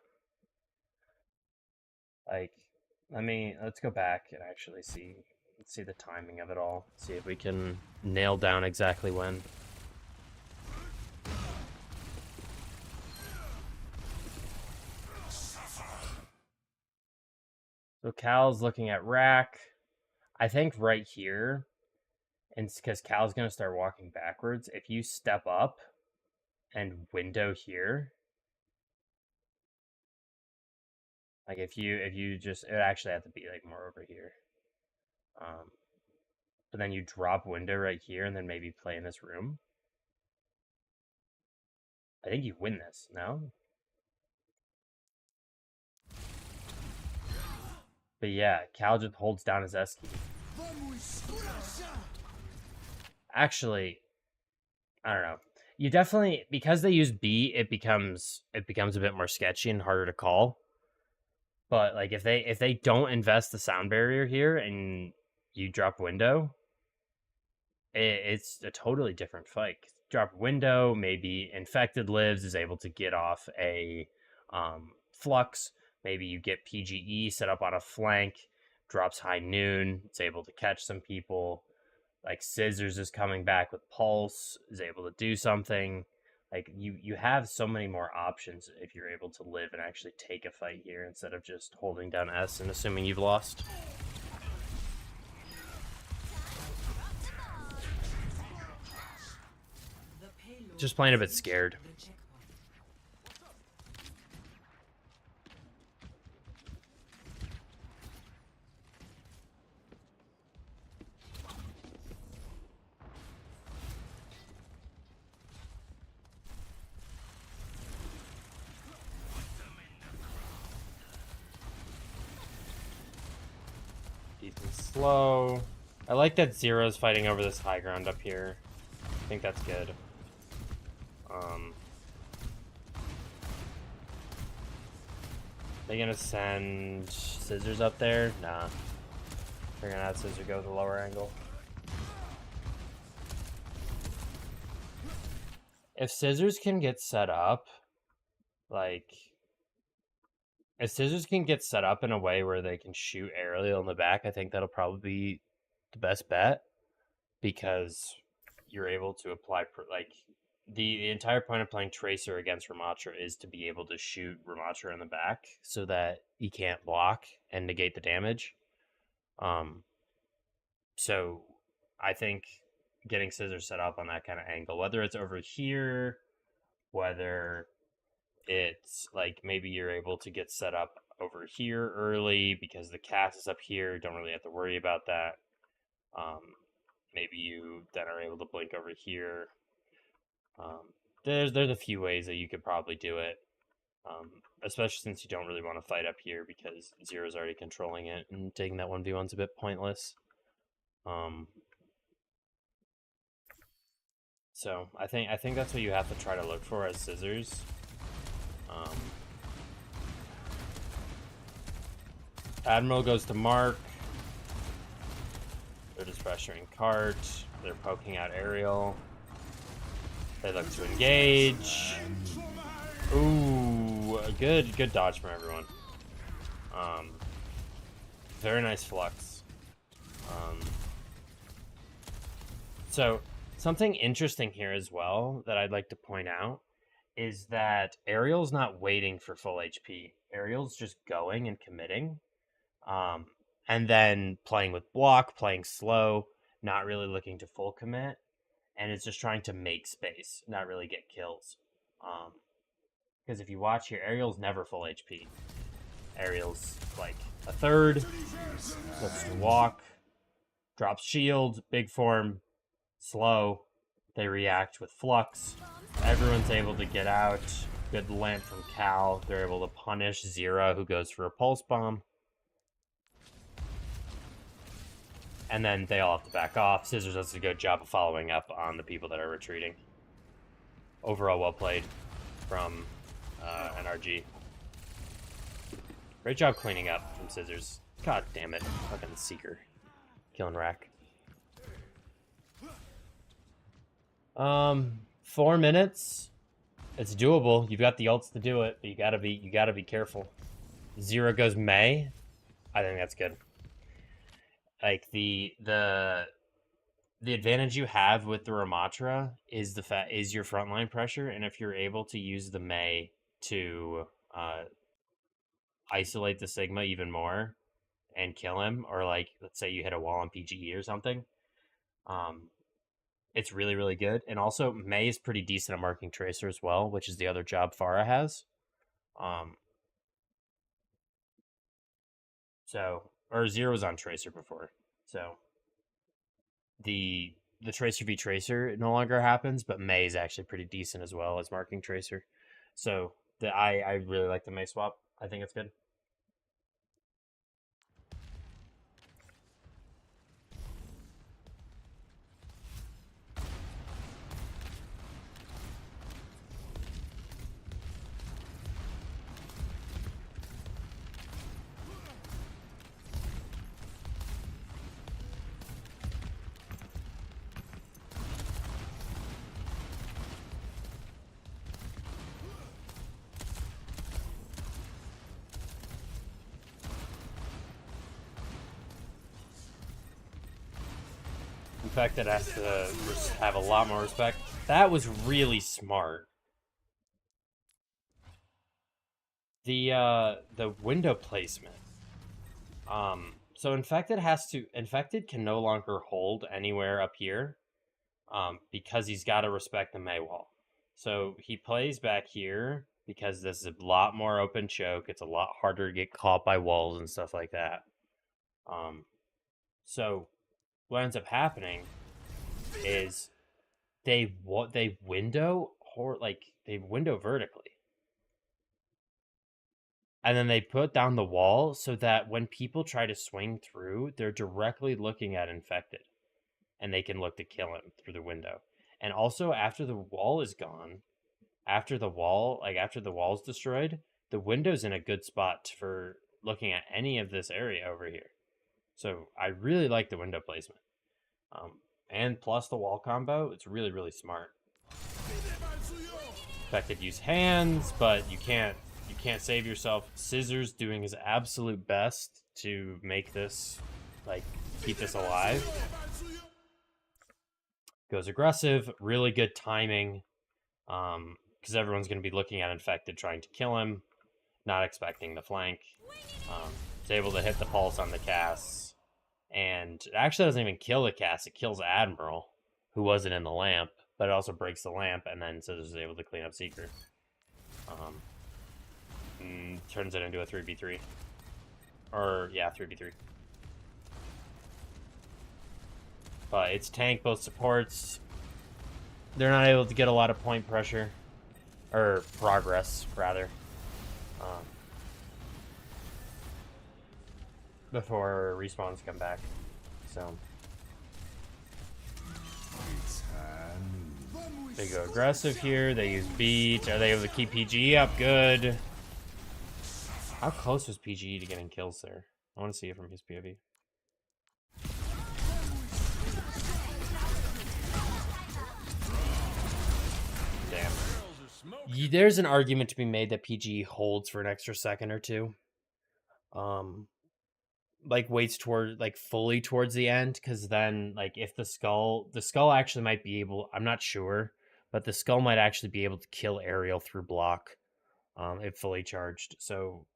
Like, let's go back and actually see the timing of it all. See if we can nail down exactly when. So Cal's looking at rack. I think right here, and because Cal's gonna start walking backwards, if you step up and window here, like if you just, it would actually have to be like more over here. But then you drop window right here and then maybe play in this room. I think you win this, no? But yeah, Cal just holds down his S key. Actually, I don't know. You definitely, because they use B, it becomes a bit more sketchy and harder to call. But like if they don't invest the sound barrier here and you drop window, it's a totally different fight. Drop window, maybe infected lives, is able to get off a flux. Maybe you get PGE set up on a flank, drops high noon, it's able to catch some people. Like Scissors is coming back with Pulse, is able to do something. Like you have so many more options if you're able to live and actually take a fight here instead of just holding down S and assuming you've lost. Just playing a bit scared. Deep and slow. I like that Zero's fighting over this high ground up here. I think that's good. They gonna send Scissors up there? Nah. They're gonna have Scissor go with a lower angle. If Scissors can get set up, like... If Scissors can get set up in a way where they can shoot Aerial in the back, I think that'll probably be the best bet. Because you're able to apply... The entire point of playing Tracer against Ramatra is to be able to shoot Ramatra in the back so that he can't block and negate the damage. So I think getting Scissors set up on that kind of angle, whether it's over here, whether it's like maybe you're able to get set up over here early because the cast is up here, don't really have to worry about that. Maybe you then are able to blink over here. There's a few ways that you could probably do it, especially since you don't really want to fight up here because Zero's already controlling it and taking that 1v1's a bit pointless. So I think that's what you have to try to look for as Scissors. Admiral goes to Mark. They're just pressuring Cart. They're poking out Aerial. They look to engage. Ooh, good dodge from everyone. Very nice flux. So something interesting here as well that I'd like to point out is that Aerial's not waiting for full HP. Aerial's just going and committing. And then playing with block, playing slow, not really looking to full commit. And it's just trying to make space, not really get kills. Because if you watch here, Aerial's never full HP. Ariel's like a third. Lets to walk. Drops shield. Big form. Slow. They react with flux. Everyone's able to get out. Good lamp from Cal. They're able to punish Zira, who goes for a pulse bomb. And then they all have to back off. Scissors does a good job of following up on the people that are retreating. Overall, well played from NRG. Great job cleaning up from Scissors. God damn it. Fucking Seeker. Killing Rack. 4 minutes. It's doable. You've got the ults to do it, but you gotta be careful. Zero goes May. I think that's good. Like the advantage you have with the Ramatra is is your frontline pressure, and if you're able to use the May to isolate the Sigma even more and kill him, or like let's say you hit a wall on PGE or something, it's really really good. And also May is pretty decent at marking Tracer as well, which is the other job Pharah has. Or Zero was on Tracer before, so the Tracer v Tracer no longer happens, but May is actually pretty decent as well as marking Tracer. So I really like the May swap. I think it's good. Infected has to have a lot more respect. That was really smart. The window placement. So Infected can no longer hold anywhere up here, because he's got to respect the May wall. So he plays back here because this is a lot more open choke. It's a lot harder to get caught by walls and stuff like that. So what ends up happening is they window vertically, and then they put down the wall so that when people try to swing through, they're directly looking at Infected, and they can look to kill him through the window. And also, after the wall is gone, after the wall's destroyed, the window's in a good spot for looking at any of this area over here. So I really like the window placement. And plus the wall combo, it's really, really smart. Infected use hands, but you can't save yourself. Scissors doing his absolute best to make this, like, keep this alive. Goes aggressive, really good timing, because everyone's going to be looking at Infected trying to kill him, not expecting the flank. He's able to hit the pulse on the casts, and it actually doesn't even kill the cast, it kills Admiral, who wasn't in the lamp, but it also breaks the lamp, and then Scissors is able to clean up Seeker. Turns it into a 3v3. Or, yeah, 3v3. But it's tank both supports. They're not able to get a lot of point pressure. Or progress, rather. Before respawns come back. So. They go aggressive here. They use beat. Are they able to keep PGE up? Good. How close was PGE to getting kills there? I want to see it from his POV. Damn. There's an argument to be made that PGE holds for an extra second or two. Like waits toward, like, fully towards the end, because then, like, if the skull actually might be able, I'm not sure, but the skull might actually be able to kill Ariel through block, if fully charged. So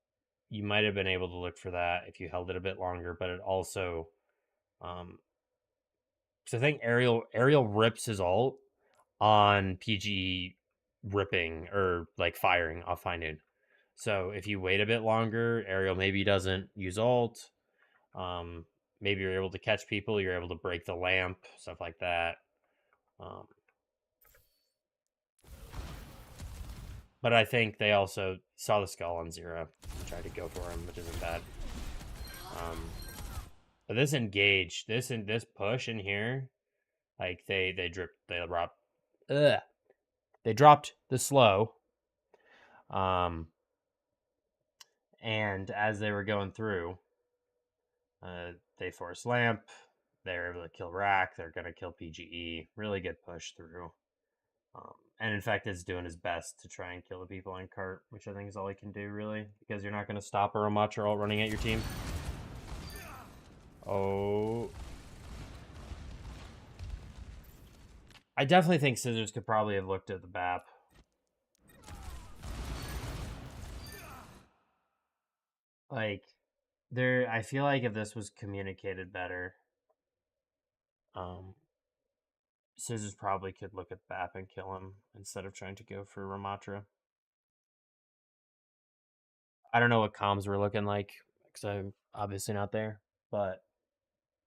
you might have been able to look for that if you held it a bit longer, but it also, so I think Ariel rips his ult on PGE ripping, or like firing off High Noon. So if you wait a bit longer, Ariel maybe doesn't use ult. Maybe you're able to catch people. You're able to break the lamp, stuff like that. Um, but I think they also saw the skull on Zero, tried to go for him, which isn't bad. But this engage, this push in here, like they dropped the slow. And as they were going through, they forced lamp. They're able to kill Rack. They're gonna kill PGE. Really good push through. And in fact, it's doing his best to try and kill the people on cart, which I think is all he can do, really, because you're not going to stop a Ramatra ult running at your team. Oh. I definitely think Scissors could probably have looked at the BAP. Like, I feel like if this was communicated better, Scissors probably could look at BAP and kill him instead of trying to go for Ramatra. I don't know what comms were looking like, because I'm obviously not there, but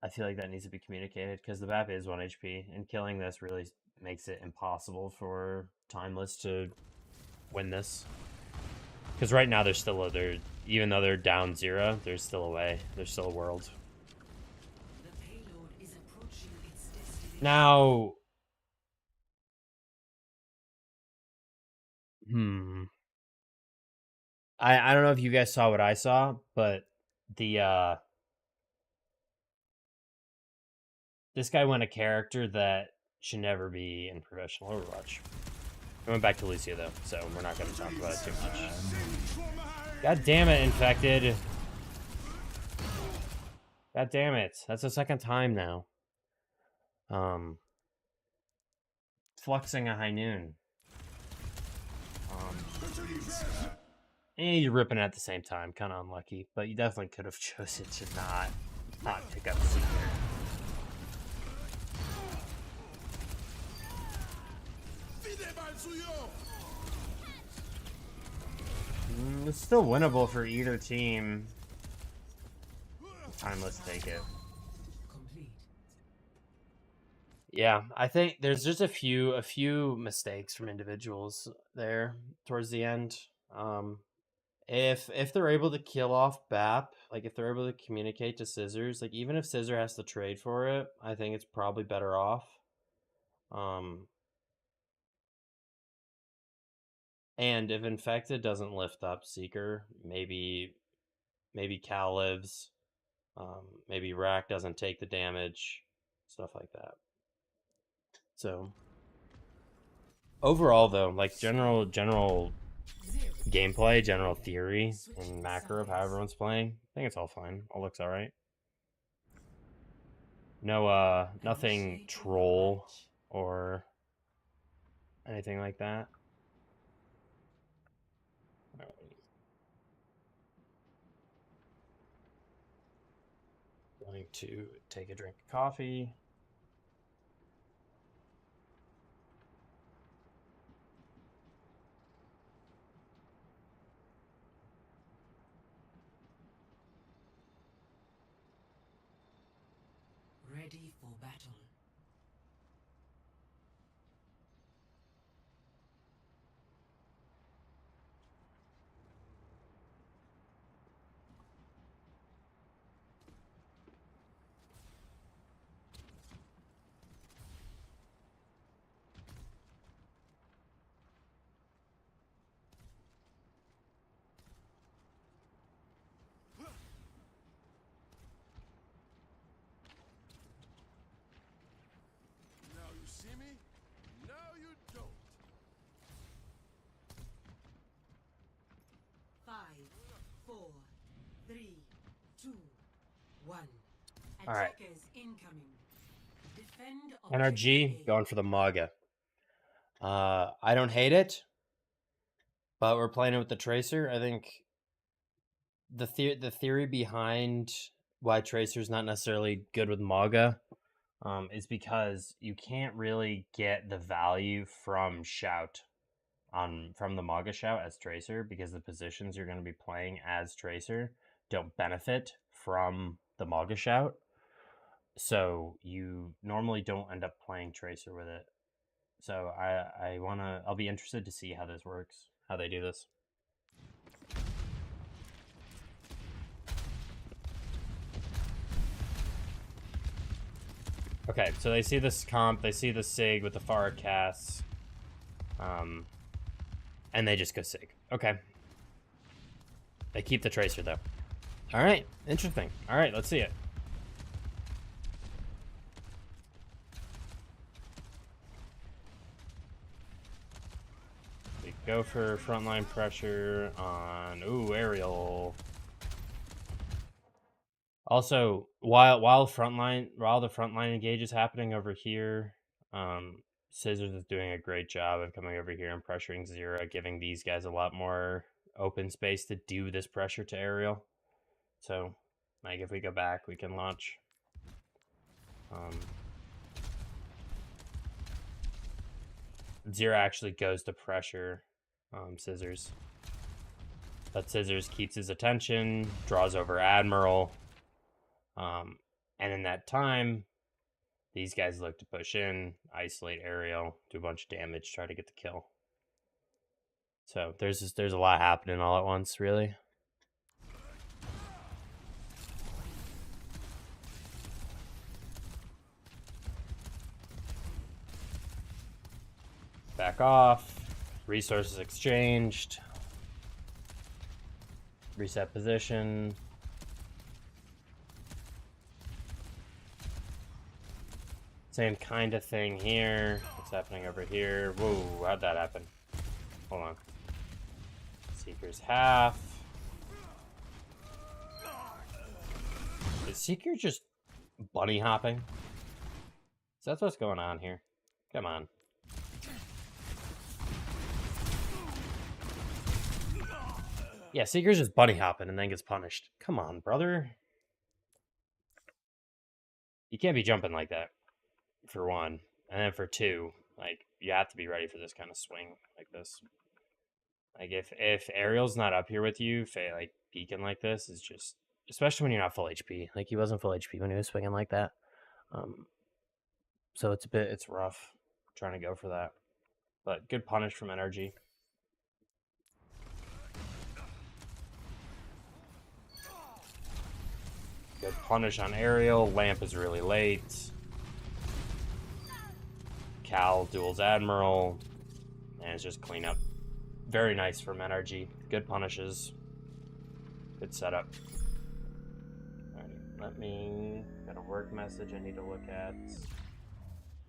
I feel like that needs to be communicated, because the BAP is 1 HP, and killing this really makes it impossible for Timeless to win this. Because right now even though they're down 0, there's still a way. There's still a world. The payload is approaching its destination. Now, I don't know if you guys saw what I saw, but this guy went a character that should never be in professional Overwatch. I went back to Lucio though, so we're not going to talk about it too much. God damn it, Infected. God damn it. That's the second time now. Fluxing a high noon. You're ripping at the same time. Kind of unlucky, but you definitely could have chosen to not pick up Seeker. It's still winnable for either team. Let's take it. Complete. Yeah, I think there's just a few mistakes from individuals there towards the end. If they're able to kill off BAP, like if they're able to communicate to Scissors, like even if Scissor has to trade for it, I think it's probably better off. And if Infected doesn't lift up Seeker, maybe Cal lives. Maybe Rack doesn't take the damage, stuff like that. So overall, though, like general gameplay, general theory, and macro of how everyone's playing, I think it's all fine. All looks all right. No, nothing troll or anything like that. Going to take a drink of coffee. Ready for battle. Now you see me? Now you don't. 5, 4, 3, 2, 1. All right. Attackers incoming. Defend NRG going for the Maga. I don't hate it, but we're playing it with the Tracer. I think the theory behind why Tracer's not necessarily good with Maga is because you can't really get the value from Shout. from the Maga Shout as Tracer, because the positions you're going to be playing as Tracer don't benefit from the Maga Shout. So you normally don't end up playing Tracer with it. So I'll be interested to see how this works, how they do this. Okay, so they see this comp, they see the Sig with the Farah casts, and they just go Sig. Okay. They keep the Tracer, though. All right, interesting. All right, let's see it. We go for frontline pressure on, aerial. Also, while the frontline engage is happening over here, Scissors is doing a great job of coming over here and pressuring Zera, giving these guys a lot more open space to do this pressure to aerial. So, like, if we go back, we can launch. Zera actually goes to pressure Scissors. But Scissors keeps his attention, draws over Admiral. And in that time, these guys look to push in, isolate aerial, do a bunch of damage, try to get the kill. So there's a lot happening all at once, really. Back off. Resources exchanged. Reset position. Same kind of thing here. What's happening over here? Whoa, how'd that happen? Hold on. Seeker's half. Is Seeker just bunny hopping? So that's what's going on here. Come on. Yeah, Seeker's just bunny hopping and then gets punished. Come on, brother. You can't be jumping like that, for one. And then for two, like, you have to be ready for this kind of swing like this. Like, if Ariel's not up here with you, like, peeking like this is just... Especially when you're not full HP. Like, he wasn't full HP when he was swinging like that. So it's rough trying to go for that. But good punish from NRG. Good punish on Aerial. Lamp is really late. Cal duels Admiral. And it's just clean up. Very nice from NRG. Good punishes. Good setup. Alright, let me... Got a work message I need to look at.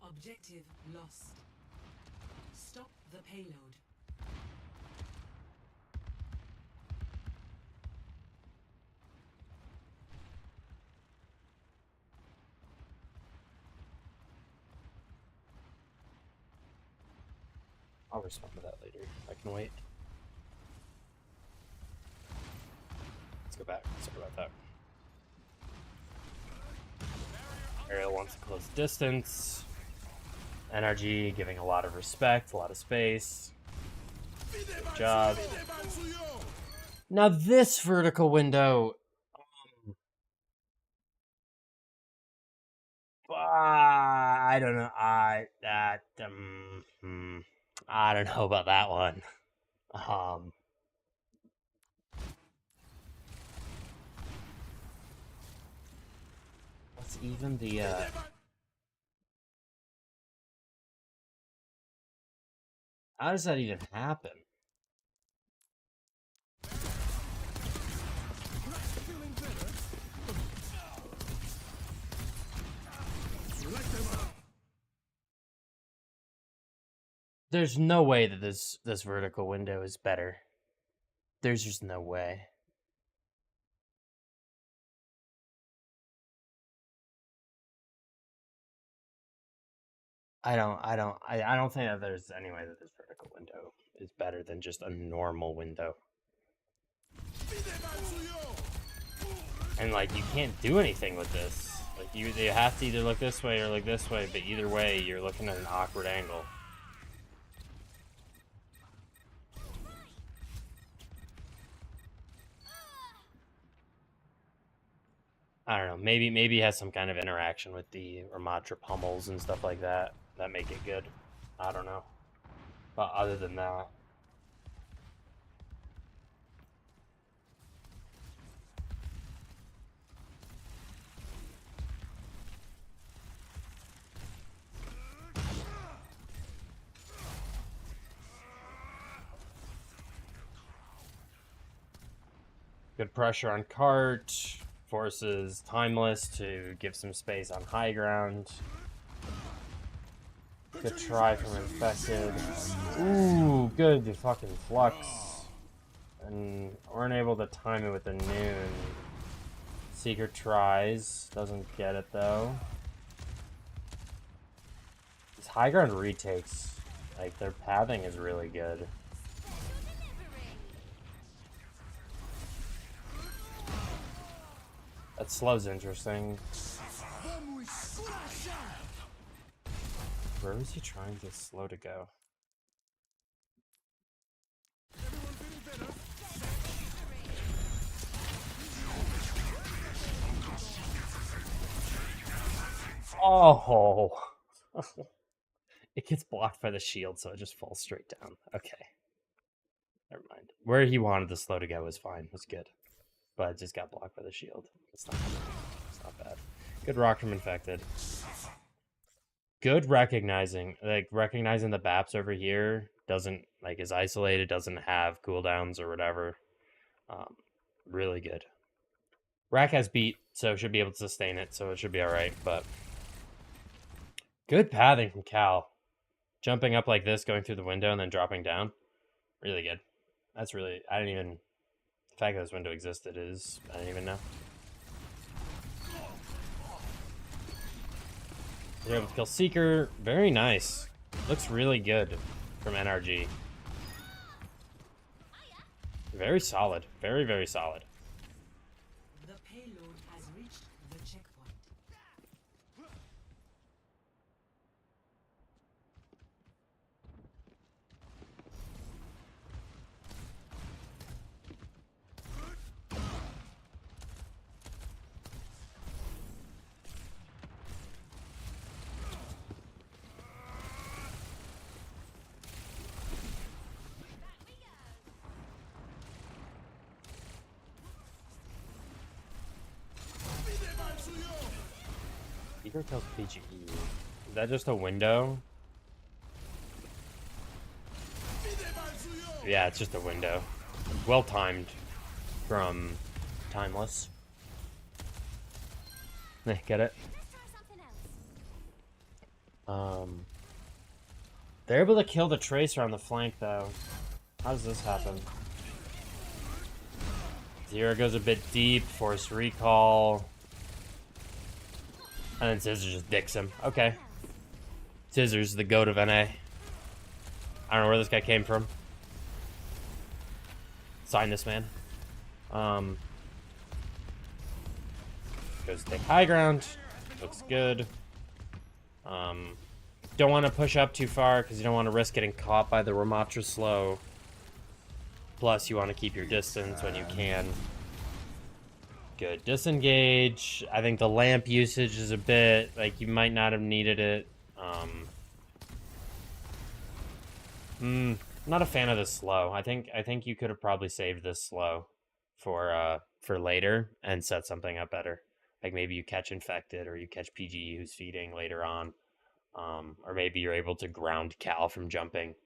Objective lost. Stop the payload. I'll respond to that later. I can wait. Let's go back. Let's talk about that. Ariel wants to close distance. NRG giving a lot of respect, a lot of space. Good job. Now this vertical window... I don't know. I don't know about that one. What's even the how does that even happen? There's no way that this vertical window is better. There's just no way. I don't think that there's any way that this vertical window is better than just a normal window. And like, you can't do anything with this. Like, you have to either look this way or look this way, but either way, you're looking at an awkward angle. I don't know. Maybe it has some kind of interaction with the Ramatra pummels and stuff like that that make it good. I don't know. But other than that, good pressure on cart, forces Timeless to give some space on high ground. Good try from Infected. Ooh, good fucking Flux. And weren't able to time it with the noon. Seeker tries, doesn't get it though. These high ground retakes, like their pathing is really good. That slow's interesting. Where was he trying to slow to go? Oh! It gets blocked by the shield, so it just falls straight down. Okay. Never mind. Where he wanted the slow to go was fine. Was good. But it just got blocked by the shield. It's not bad. Good rock from Infected. Good recognizing. Like, recognizing the Baps over here doesn't, like, is isolated, doesn't have cooldowns or whatever. Really good. Rack has beat, so should be able to sustain it, so it should be alright, but... Good pathing from Cal. Jumping up like this, going through the window, and then dropping down. Really good. That's really... I didn't even... The fact that this window existed is... I didn't even know. You're able to kill Seeker. Very nice. Looks really good from NRG. Very solid. Very, very solid. The payload has reached the checkpoint. Seeker kills PGE. Is that just a window? Yeah, it's just a window. Well timed from Timeless. Get it? They're able to kill the Tracer on the flank though. How does this happen? Zero goes a bit deep, forced recall. And then Scissors just dicks him. Okay. Scissors, the goat of NA. I don't know where this guy came from. Sign this man. Goes to take high ground. Looks good. Don't want to push up too far because you don't want to risk getting caught by the Ramatra slow. Plus, you want to keep your distance when you can. Good disengage. I think the lamp usage is a bit like you might not have needed it. Not a fan of this slow. I think you could have probably saved this slow for later and set something up better. Like maybe you catch Infected or you catch PGE who's feeding later on, or maybe you're able to ground Cal from jumping,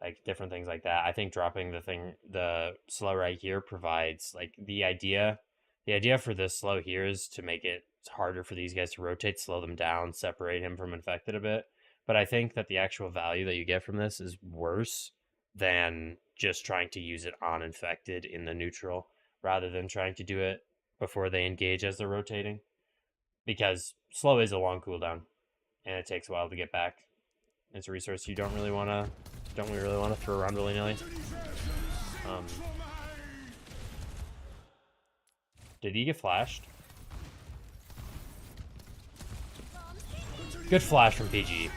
like different things like that. I think dropping the slow right here provides like the idea. The idea for this slow here is to make it harder for these guys to rotate, slow them down, separate him from Infected a bit. But I think that the actual value that you get from this is worse than just trying to use it on Infected in the neutral, rather than trying to do it before they engage as they're rotating. Because slow is a long cooldown, and it takes a while to get back. It's a resource you don't really want to throw around willy-nilly. Did he get flashed? Good flash from PG.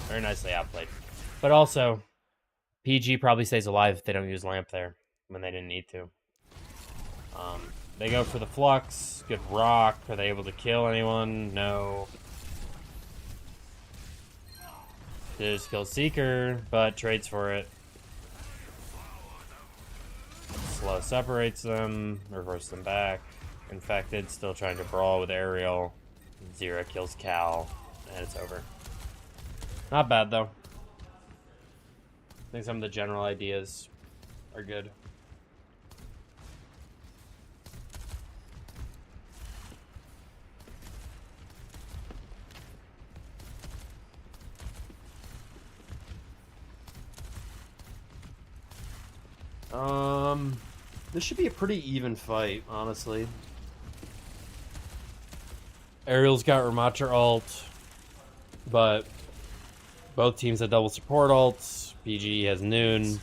Very nicely outplayed. But also, PG probably stays alive if they don't use lamp there when they didn't need to. They go for the flux. Good rock. Are they able to kill anyone? No. They just kill Seeker, but trades for it. Slow separates them, reverse them back. Infected, still trying to brawl with Aerial. Zera kills Cal, and it's over. Not bad, though. I think some of the general ideas are good. This should be a pretty even fight, honestly. Ariel's got Ramatra ult, but both teams have double support ults. PG has Noon.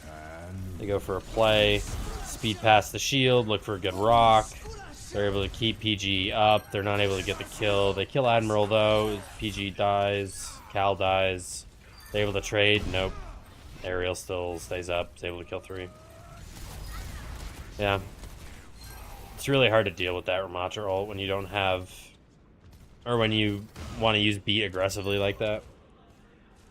They go for a play. Speed past the shield, look for a good rock. They're able to keep PG up. They're not able to get the kill. They kill Admiral, though. PG dies. Cal dies. They're able to trade. Nope. Ariel still stays up. Is able to kill 3. Yeah. It's really hard to deal with that Ramatra ult when you don't have... Or when you want to use beat aggressively like that.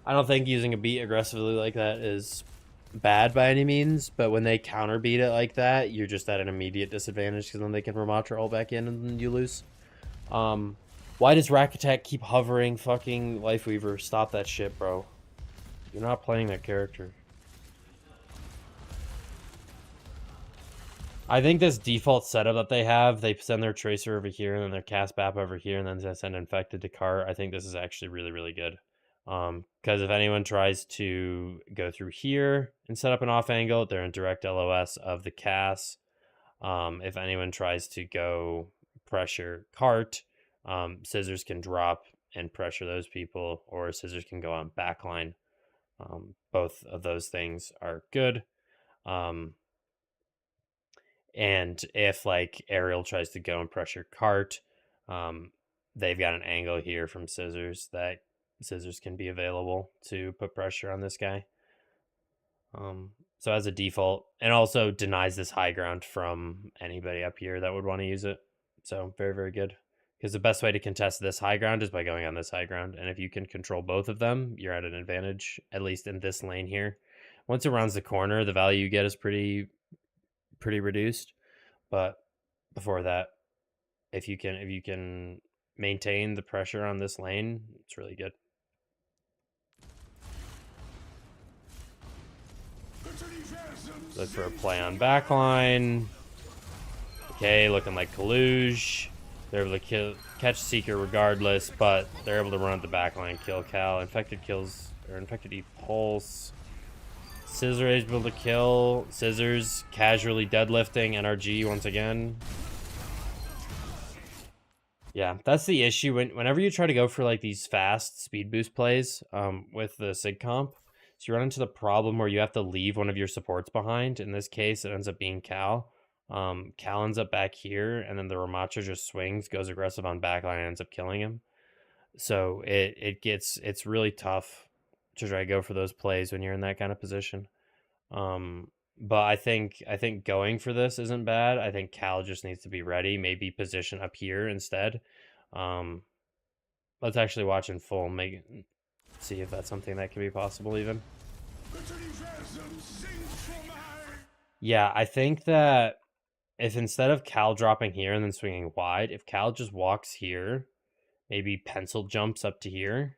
I don't think using a beat aggressively like that is bad by any means, but when they counter beat it like that, you're just at an immediate disadvantage because then they can Ramatra ult back in and then you lose. Why does Rack Attack keep hovering? Fucking Lifeweaver, stop that shit, bro. You're not playing that character. I think this default setup that they have, they send their Tracer over here, and then their Cast Bap over here, and then they send Infected to cart. I think this is actually really, really good. Because if anyone tries to go through here and set up an off angle, they're in direct LOS of the Cass. If anyone tries to go pressure cart, Scissors can drop and pressure those people, or Scissors can go on backline. Both of those things are good. And if like Ariel tries to go and pressure cart, they've got an angle here from Scissors that Scissors can be available to put pressure on this guy. So as a default, and also denies this high ground from anybody up here that would want to use it. So very, very good. Because the best way to contest this high ground is by going on this high ground. And if you can control both of them, you're at an advantage, at least in this lane here. Once it rounds the corner, the value you get is pretty reduced, but before that, if you can maintain the pressure on this lane, it's really good. Look for a play on backline. Okay, looking like Kaluge. They're able to catch Seeker regardless, but they're able to run at the backline, kill Cal. Infected kills, or Infected eat Pulse. Scissor is able to kill. Scissors casually deadlifting NRG once again. Yeah, that's the issue. Whenever you try to go for like these fast speed boost plays with the Sig comp, so you run into the problem where you have to leave one of your supports behind. In this case, it ends up being Cal. Cal ends up back here, and then the Ramatra just swings, goes aggressive on backline, and ends up killing him. So it's really tough to try to go for those plays when you're in that kind of position. But I think going for this isn't bad. I think Cal just needs to be ready, maybe position up here instead. Let's actually watch in full, see if that's something that can be possible even. Yeah, I think that if instead of Cal dropping here and then swinging wide, if Cal just walks here, maybe pencil jumps up to here,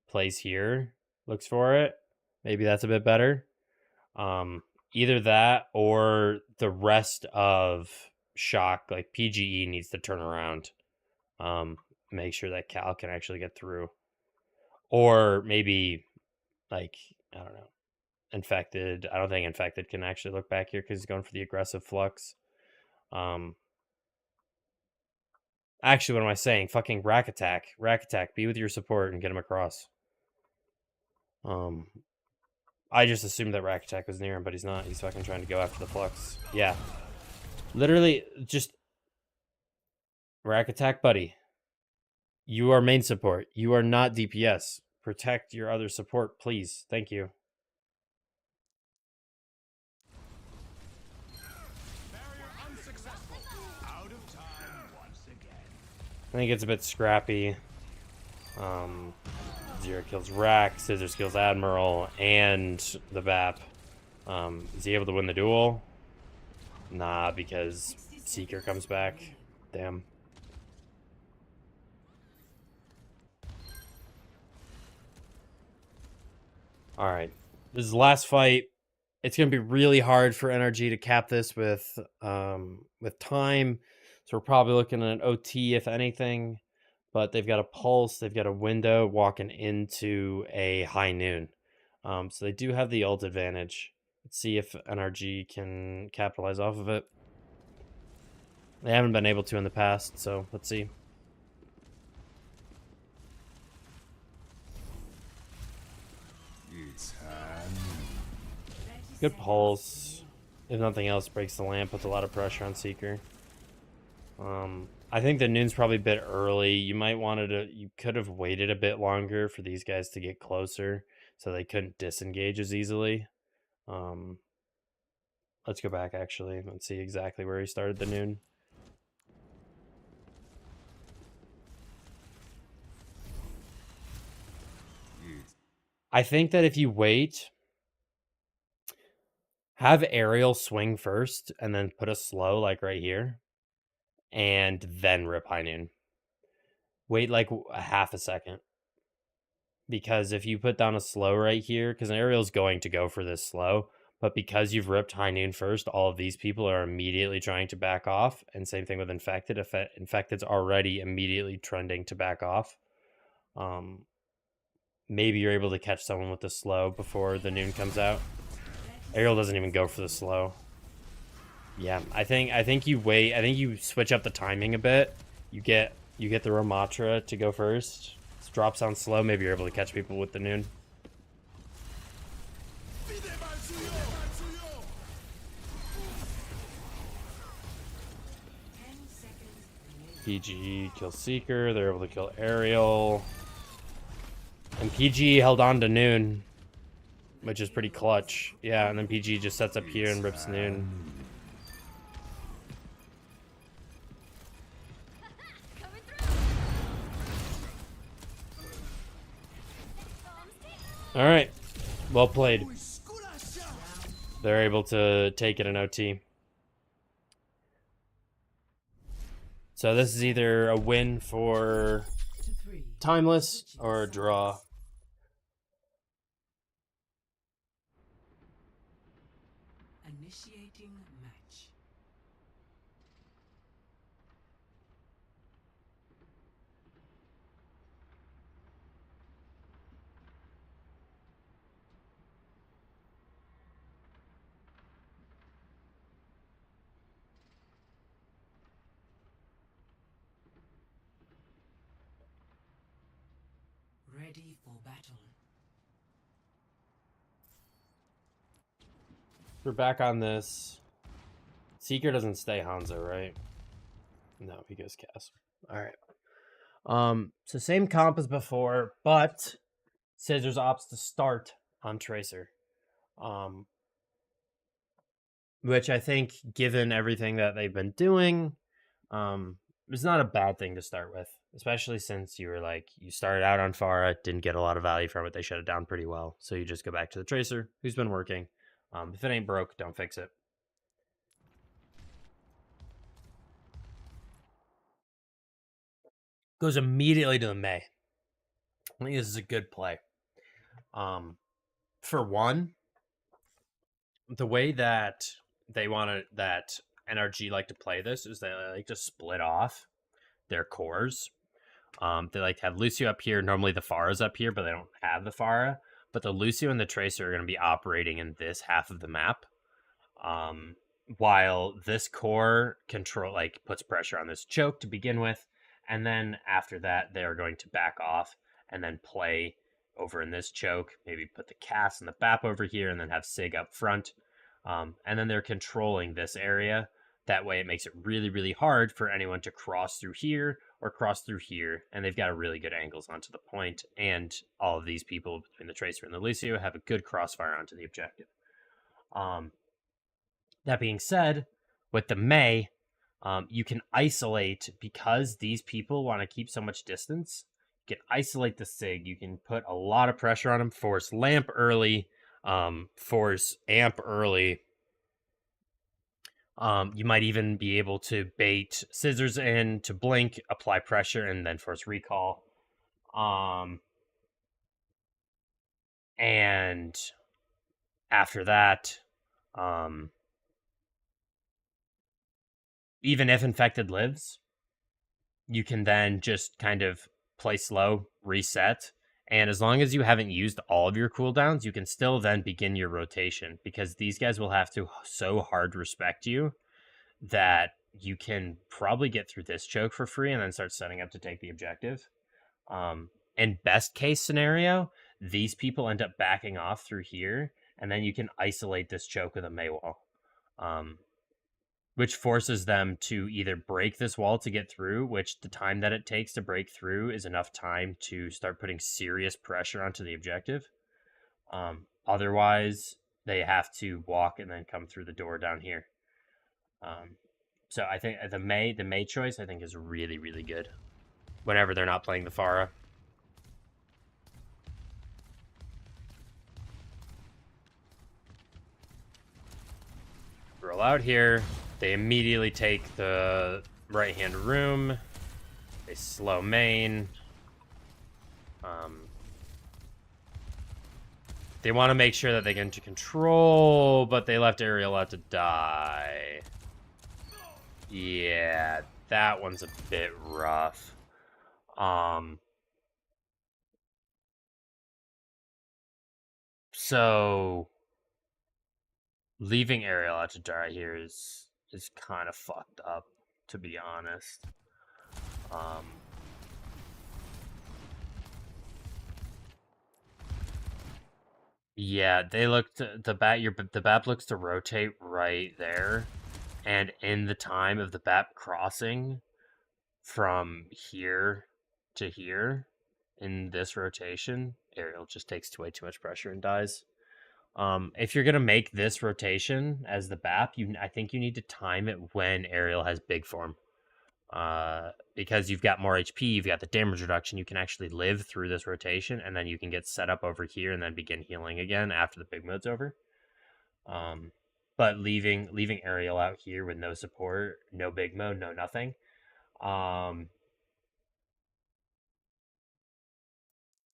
plays here, looks for it, maybe that's a bit better. Either that or the rest of Shock, like PGE needs to turn around. Make sure that Cal can actually get through. Or maybe, like, I don't know, Infected. I don't think Infected can actually look back here because he's going for the aggressive flux. Actually, what am I saying? Fucking Rack Attack. Rack Attack. Be with your support and get him across. I just assumed that Rack Attack was near him, but he's not. He's fucking trying to go after the flux. Yeah. Literally, just... Rack Attack, buddy. You are main support. You are not DPS. Protect your other support, please. Thank you. think it's a bit scrappy. Zero kills Rack, Scissors kills Admiral, and the VAP. Is he able to win the duel? Nah, because Seeker comes back. Damn. Alright. This is the last fight. It's going to be really hard for NRG to cap this with time. So we're probably looking at an OT, if anything. But they've got a pulse. They've got a window walking into a high noon. So they do have the ult advantage. Let's see if NRG can capitalize off of it. They haven't been able to in the past, so let's see. Good pulse. If nothing else, breaks the lamp, puts a lot of pressure on Seeker. I think the noon's probably a bit early. You could have waited a bit longer for these guys to get closer so they couldn't disengage as easily. Let's go back actually and see exactly where he started the noon. I think that if you wait, have Aerial swing first and then put a slow like right here, and then rip high noon. Wait like a half a second. Because if you put down a slow right here, because an Aerial's going to go for this slow, but because you've ripped high noon first, all of these people are immediately trying to back off. And same thing with Infected. If Infected's already immediately trending to back off. Maybe you're able to catch someone with the slow before the noon comes out. Aerial doesn't even go for the slow. Yeah, I think you wait. I think you switch up the timing a bit. You get the Ramatra to go first. Drops on slow. Maybe you're able to catch people with the noon. PG kills Seeker. They're able to kill Aerial. And PG held on to noon, which is pretty clutch. Yeah, and then PG just sets up here and rips noon. All right, well played. They're able to take it in OT. So this is either a win for Timeless or a draw. Initiating match. Ready for battle. We're back on this. Seeker doesn't stay Hanzo, right? No, he goes Cass. All right. So same comp as before, but Scissors opts to start on Tracer. Which I think, given everything that they've been doing, it's not a bad thing to start with, especially since you started out on Pharah, didn't get a lot of value from it. They shut it down pretty well. So you just go back to the Tracer, who's been working. If it ain't broke, don't fix it. Goes immediately to the Mei. I think this is a good play. For one, the way that that NRG like to play this is they like to split off their cores. They like to have Lucio up here. Normally the Pharah's up here, but they don't have the Pharah. But the Lucio and the Tracer are going to be operating in this half of the map. While this core puts pressure on this choke to begin with. And then after that, they are going to back off and then play over in this choke. Maybe put the Cass and the BAP over here and then have Sig up front. And then they're controlling this area. That way it makes it really, really hard for anyone to cross through here or cross through here. And they've got a really good angles onto the point. And all of these people between the Tracer and the Lucio have a good crossfire onto the objective. That being said, with the Mei, You can isolate, because these people want to keep so much distance. You can isolate the Sig. You can put a lot of pressure on them. Force Lamp early. Force Amp early. You might even be able to bait Scissors in to blink, apply pressure, and then force Recall. And after that, even if Infected lives, you can then just kind of play slow, reset, and as long as you haven't used all of your cooldowns, you can still then begin your rotation, because these guys will have to so hard respect you that you can probably get through this choke for free and then start setting up to take the objective. In best case scenario, these people end up backing off through here, and then you can isolate this choke with a May wall. Which forces them to either break this wall to get through, which the time that it takes to break through is enough time to start putting serious pressure onto the objective. Otherwise, they have to walk and then come through the door down here. So I think the May choice I think is really, really good whenever they're not playing the Pharah. Roll out here. They immediately take the right-hand room. They slow main. They want to make sure that they get into control, but they left Ariel out to die. Yeah, that one's a bit rough. So leaving Ariel out to die here is kind of fucked up, to be honest. Yeah, they look to, the BAP looks to rotate right there, and in the time of the BAP crossing from here to here in this rotation, Ariel just takes way too much pressure and dies. If you're gonna make this rotation as the BAP, I think you need to time it when Ariel has big form. Because you've got more HP, you've got the damage reduction, you can actually live through this rotation, and then you can get set up over here and then begin healing again after the big mode's over. But leaving Ariel out here with no support, no big mode, no nothing.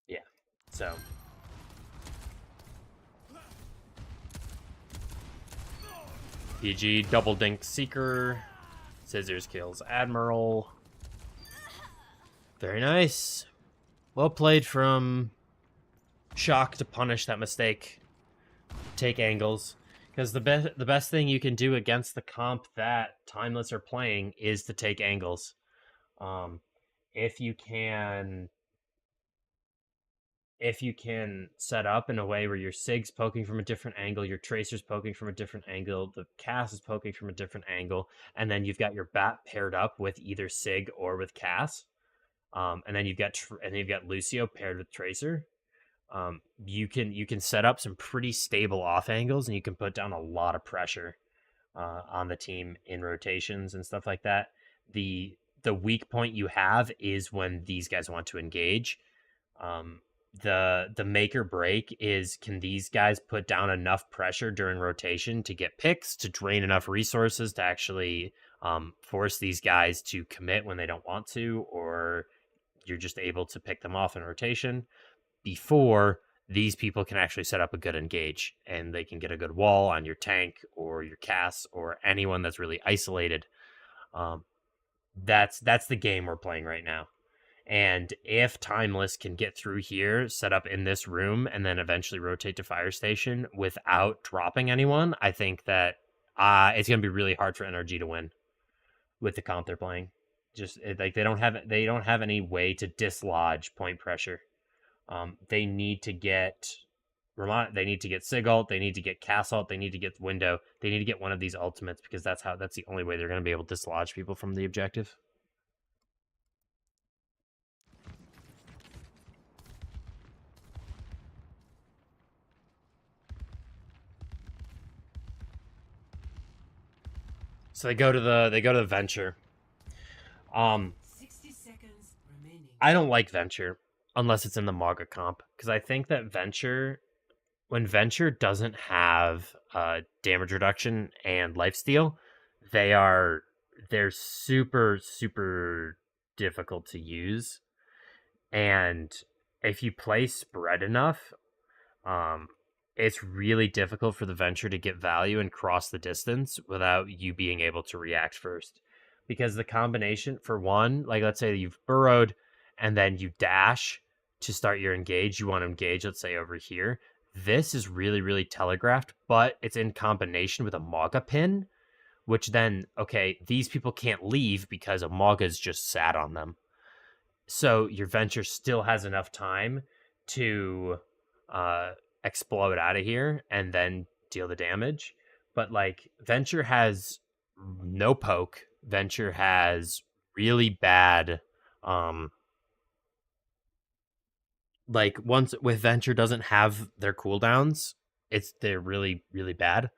Yeah. So PG double dink Seeker. Scissors kills Admiral. Very nice. Well played from Shock to punish that mistake. Take angles. Because the best thing you can do against the comp that Timeless are playing is to take angles. If you can set up in a way where your Sig's poking from a different angle, your Tracer's poking from a different angle, the Cass is poking from a different angle, and then you've got your BAT paired up with either Sig or with Cass, and then you've got Lucio paired with Tracer. You can set up some pretty stable off angles, and you can put down a lot of pressure on the team in rotations and stuff like that. The weak point you have is when these guys want to engage. The make or break is, can these guys put down enough pressure during rotation to get picks, to drain enough resources to actually force these guys to commit when they don't want to, or you're just able to pick them off in rotation before these people can actually set up a good engage, and they can get a good wall on your tank or your Cass or anyone that's really isolated. That's the game we're playing right now. And if Timeless can get through here, set up in this room, and then eventually rotate to Fire Station without dropping anyone, I think that it's going to be really hard for NRG to win with the comp they're playing. Just like they don't have any way to dislodge point pressure. They need to get they need to get Sigalt, they need to get Cassalt, they need to get Window, they need to get one of these ultimates, because that's the only way they're going to be able to dislodge people from the objective. So they go to the venture. 60 seconds remaining. I don't like venture unless it's in the Maga comp because I think that when venture doesn't have damage reduction and lifesteal, they're super difficult to use, and if you play spread enough, um, it's really difficult for the venture to get value and cross the distance without you being able to react first. Because the combination, for one, like let's say you've burrowed and then you dash to start your engage, you want to engage, let's say over here. This is really telegraphed, but it's in combination with a Maga pin, which then, okay, these people can't leave because a Maga's just sat on them. So your venture still has enough time to uh, explode out of here and then deal the damage. But like venture has no poke. Venture has really bad. Like once with venture doesn't have their cooldowns, they're really bad.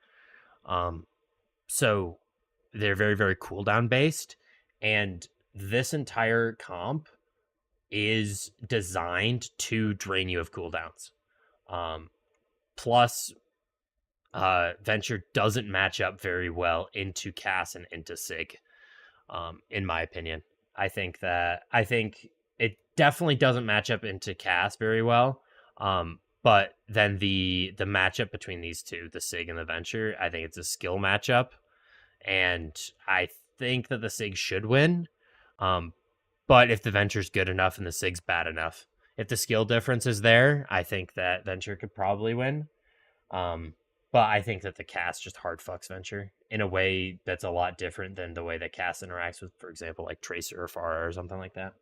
So they're very cooldown based, and this entire comp is designed to drain you of cooldowns. Plus, Venture doesn't match up very well into Cass and into Sig, in my opinion. I think it definitely doesn't match up into Cass very well. But then the matchup between these two, the Sig and the Venture, I think it's a skill matchup, and I think that the Sig should win. But if the Venture's good enough and the Sig's bad enough, if the skill difference is there, I think that Venture could probably win. But I think that the Cass just hard fucks Venture in a way that's a lot different than the way that Cass interacts with, for example, like Tracer or Pharah or something like that.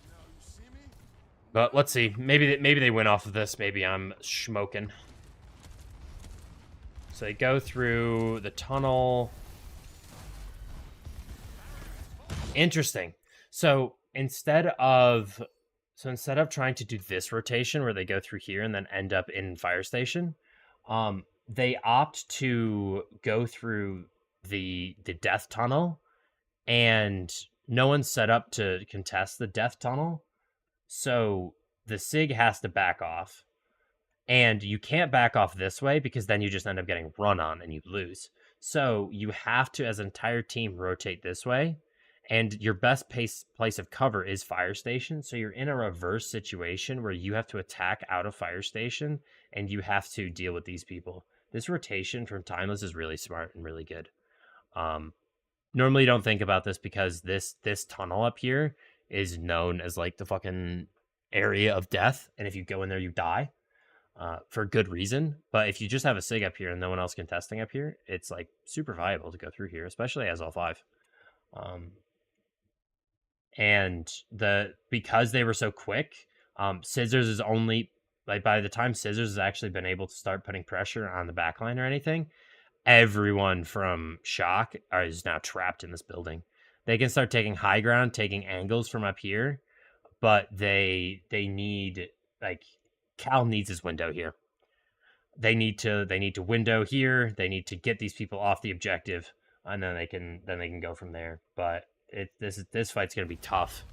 Now you see me? But let's see. Maybe they win off of this. Maybe I'm schmoking. So they go through the tunnel. Interesting. So instead of trying to do this rotation where they go through here and then end up in Fire Station, they opt to go through the death tunnel, and no one's set up to contest the death tunnel. So the Sig has to back off. And you can't back off this way because then you just end up getting run on and you lose. So you have to, as an entire team, rotate this way. And your best place of cover is Fire Station. So you're in a reverse situation where you have to attack out of Fire Station and you have to deal with these people. This rotation from Timeless is really smart and really good. Normally you don't think about this because this tunnel up here is known as like the fucking area of death. And if you go in there, you die. For good reason. But if you just have a Sig up here and no one else contesting up here, it's like super viable to go through here, especially as L5. And because they were so quick, Scissors is only like by the time Scissors has actually been able to start putting pressure on the backline or anything, everyone from Shock is now trapped in this building. They can start taking high ground, taking angles from up here, but they need like Cal needs his window here. They need to window here. They need to get these people off the objective, and then they can go from there. But this fight's gonna be tough,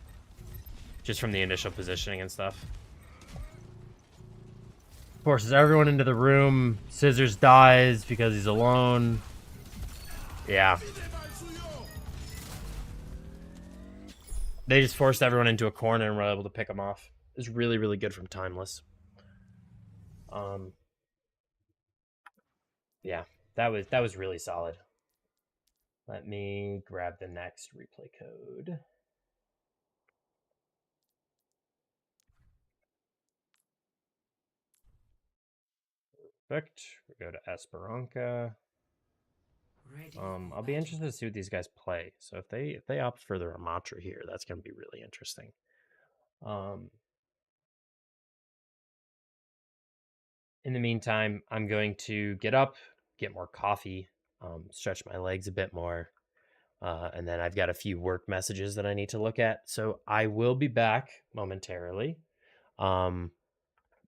just from the initial positioning and stuff. Forces everyone into the room. Scissors dies because he's alone. Yeah. They just forced everyone into a corner and were able to pick them off. It was really good from Timeless. Yeah, that was really solid. Let me grab the next replay code. Perfect. We go to Esperanca. I'll be interested to see what these guys play. So if they opt for the Ramatra here, that's gonna be really interesting. In the meantime, I'm going to get up, get more coffee, stretch my legs a bit more, and then I've got a few work messages that I need to look at. So I will be back momentarily.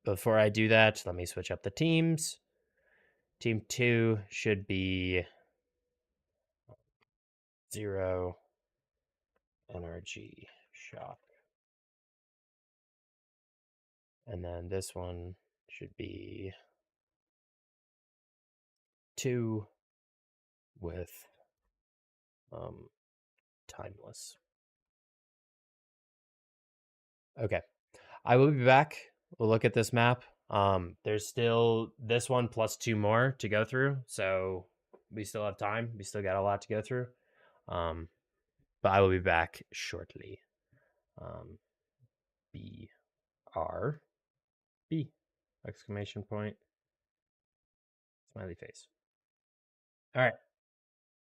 Before I do that, let me switch up the teams. Team 2 should be 0 NRG shock. And then this one should be 2 with timeless. Okay, I will be back. We'll look at this map. There's still this one plus 2 more to go through, so we still have time. We still got a lot to go through. But I will be back shortly. BRB exclamation point smiley face. All right,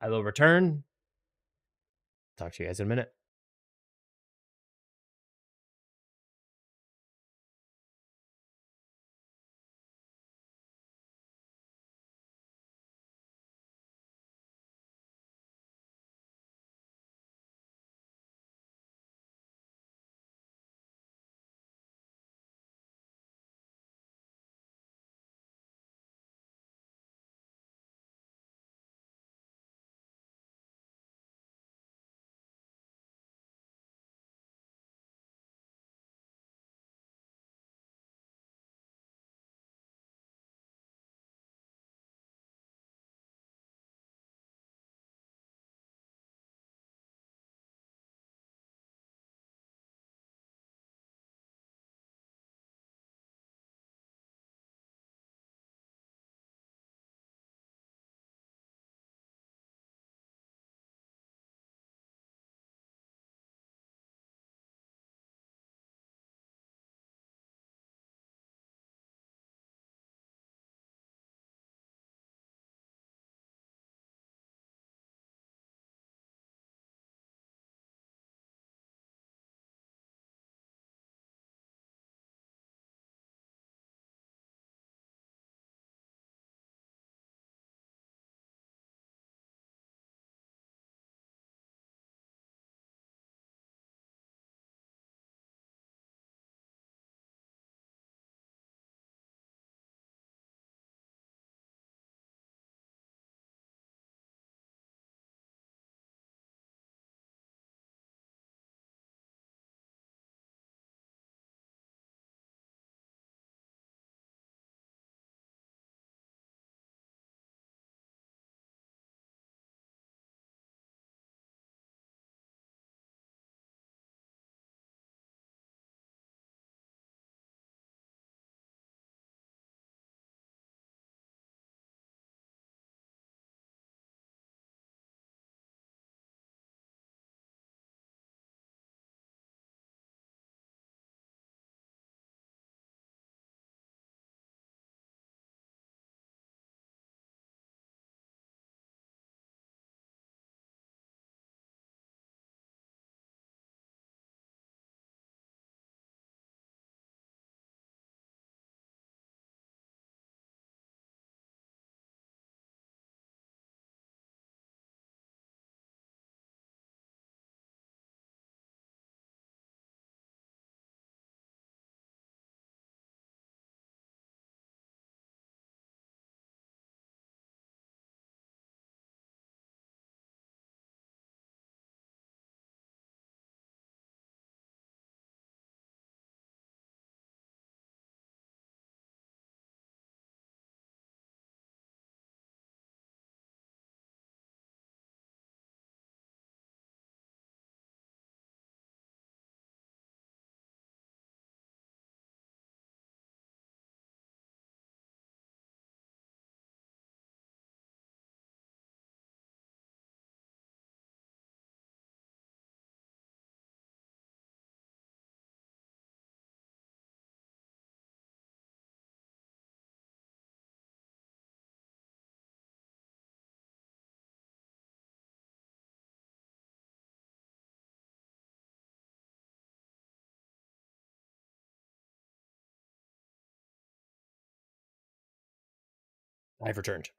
I will return. Talk to you guys in a minute. I've returned.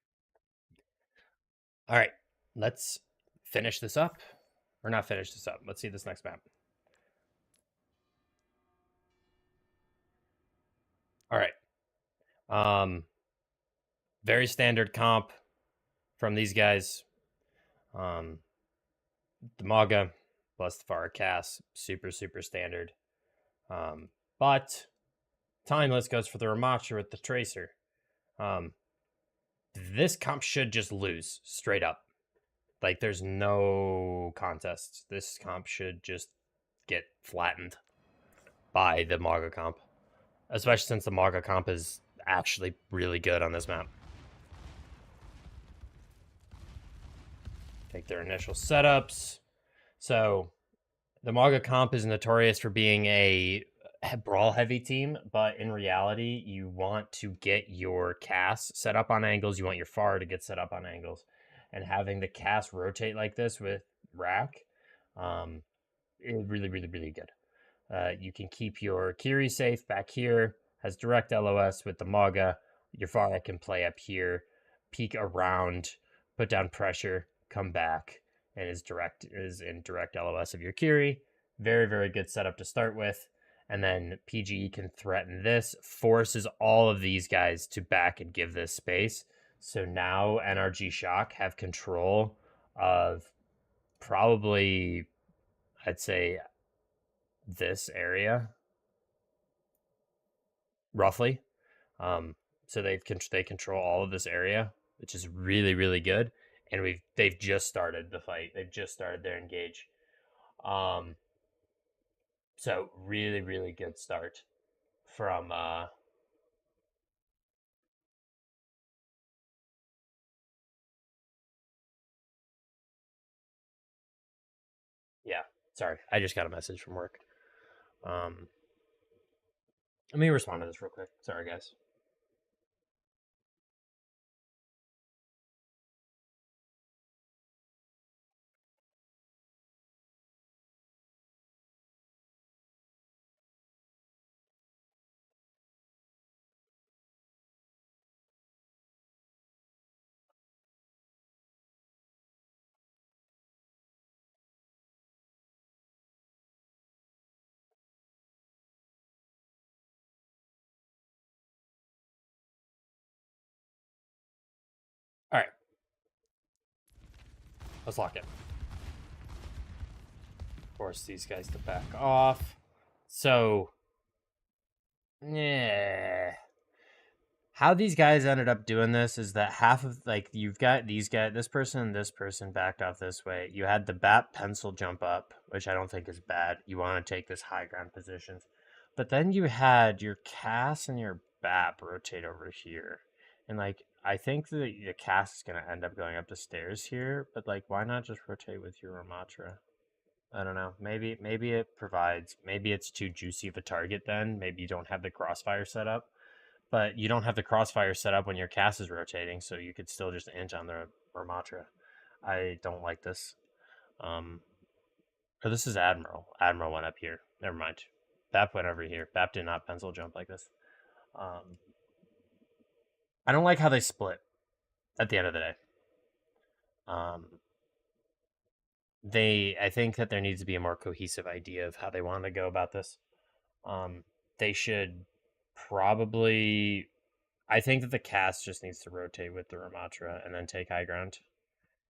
All right, let's finish this up. Or not finish this up. Let's see this next map. All right. Very standard comp from these guys. the Maga plus the Fara cast, super standard. But Timeless goes for the Ramatra with the Tracer. This comp should just lose straight up. Like, there's no contest. This comp should just get flattened by the Maga comp, especially since the Maga comp is actually really good on this map. Take their initial setups. So the Maga comp is notorious for being a brawl heavy team, but in reality, you want to get your cast set up on angles. You want your Far to get set up on angles, and having the cast rotate like this with Rack is really good. You can keep your Kiri safe back here, has direct LOS with the Maga. Your Farah can play up here, peek around, put down pressure, come back, and is in direct LOS of your Kiri. Very good setup to start with. And then PGE can threaten this, forces all of these guys to back and give this space. So now NRG Shock have control of probably, I'd say, this area roughly. So they control all of this area, which is really good. And they've just started the fight. They've just started their engage. So really good start from yeah, sorry. I just got a message from work. Let me respond to this real quick. Sorry, guys. All right. Let's lock in. Force these guys to back off. So, yeah. How these guys ended up doing this is that half of, like, you've got these guys, this person and this person backed off this way. You had the BAP pencil jump up, which I don't think is bad. You want to take this high ground positions. But then you had your Cass and your BAP rotate over here. And, like, I think that the Cass is going to end up going up the stairs here. But, like, why not just rotate with your Ramatra? I don't know. Maybe it provides, maybe it's too juicy of a target then. Maybe you don't have the crossfire set up. But you don't have the crossfire set up when your cast is rotating, so you could still just inch on the Ramatra. I don't like this. Or this is Admiral. Admiral went up here. Never mind. BAP went over here. BAP did not pencil jump like this. I don't like how they split at the end of the day. I think that there needs to be a more cohesive idea of how they want to go about this. They should probably, I think that the cast just needs to rotate with the Ramatra and then take high ground,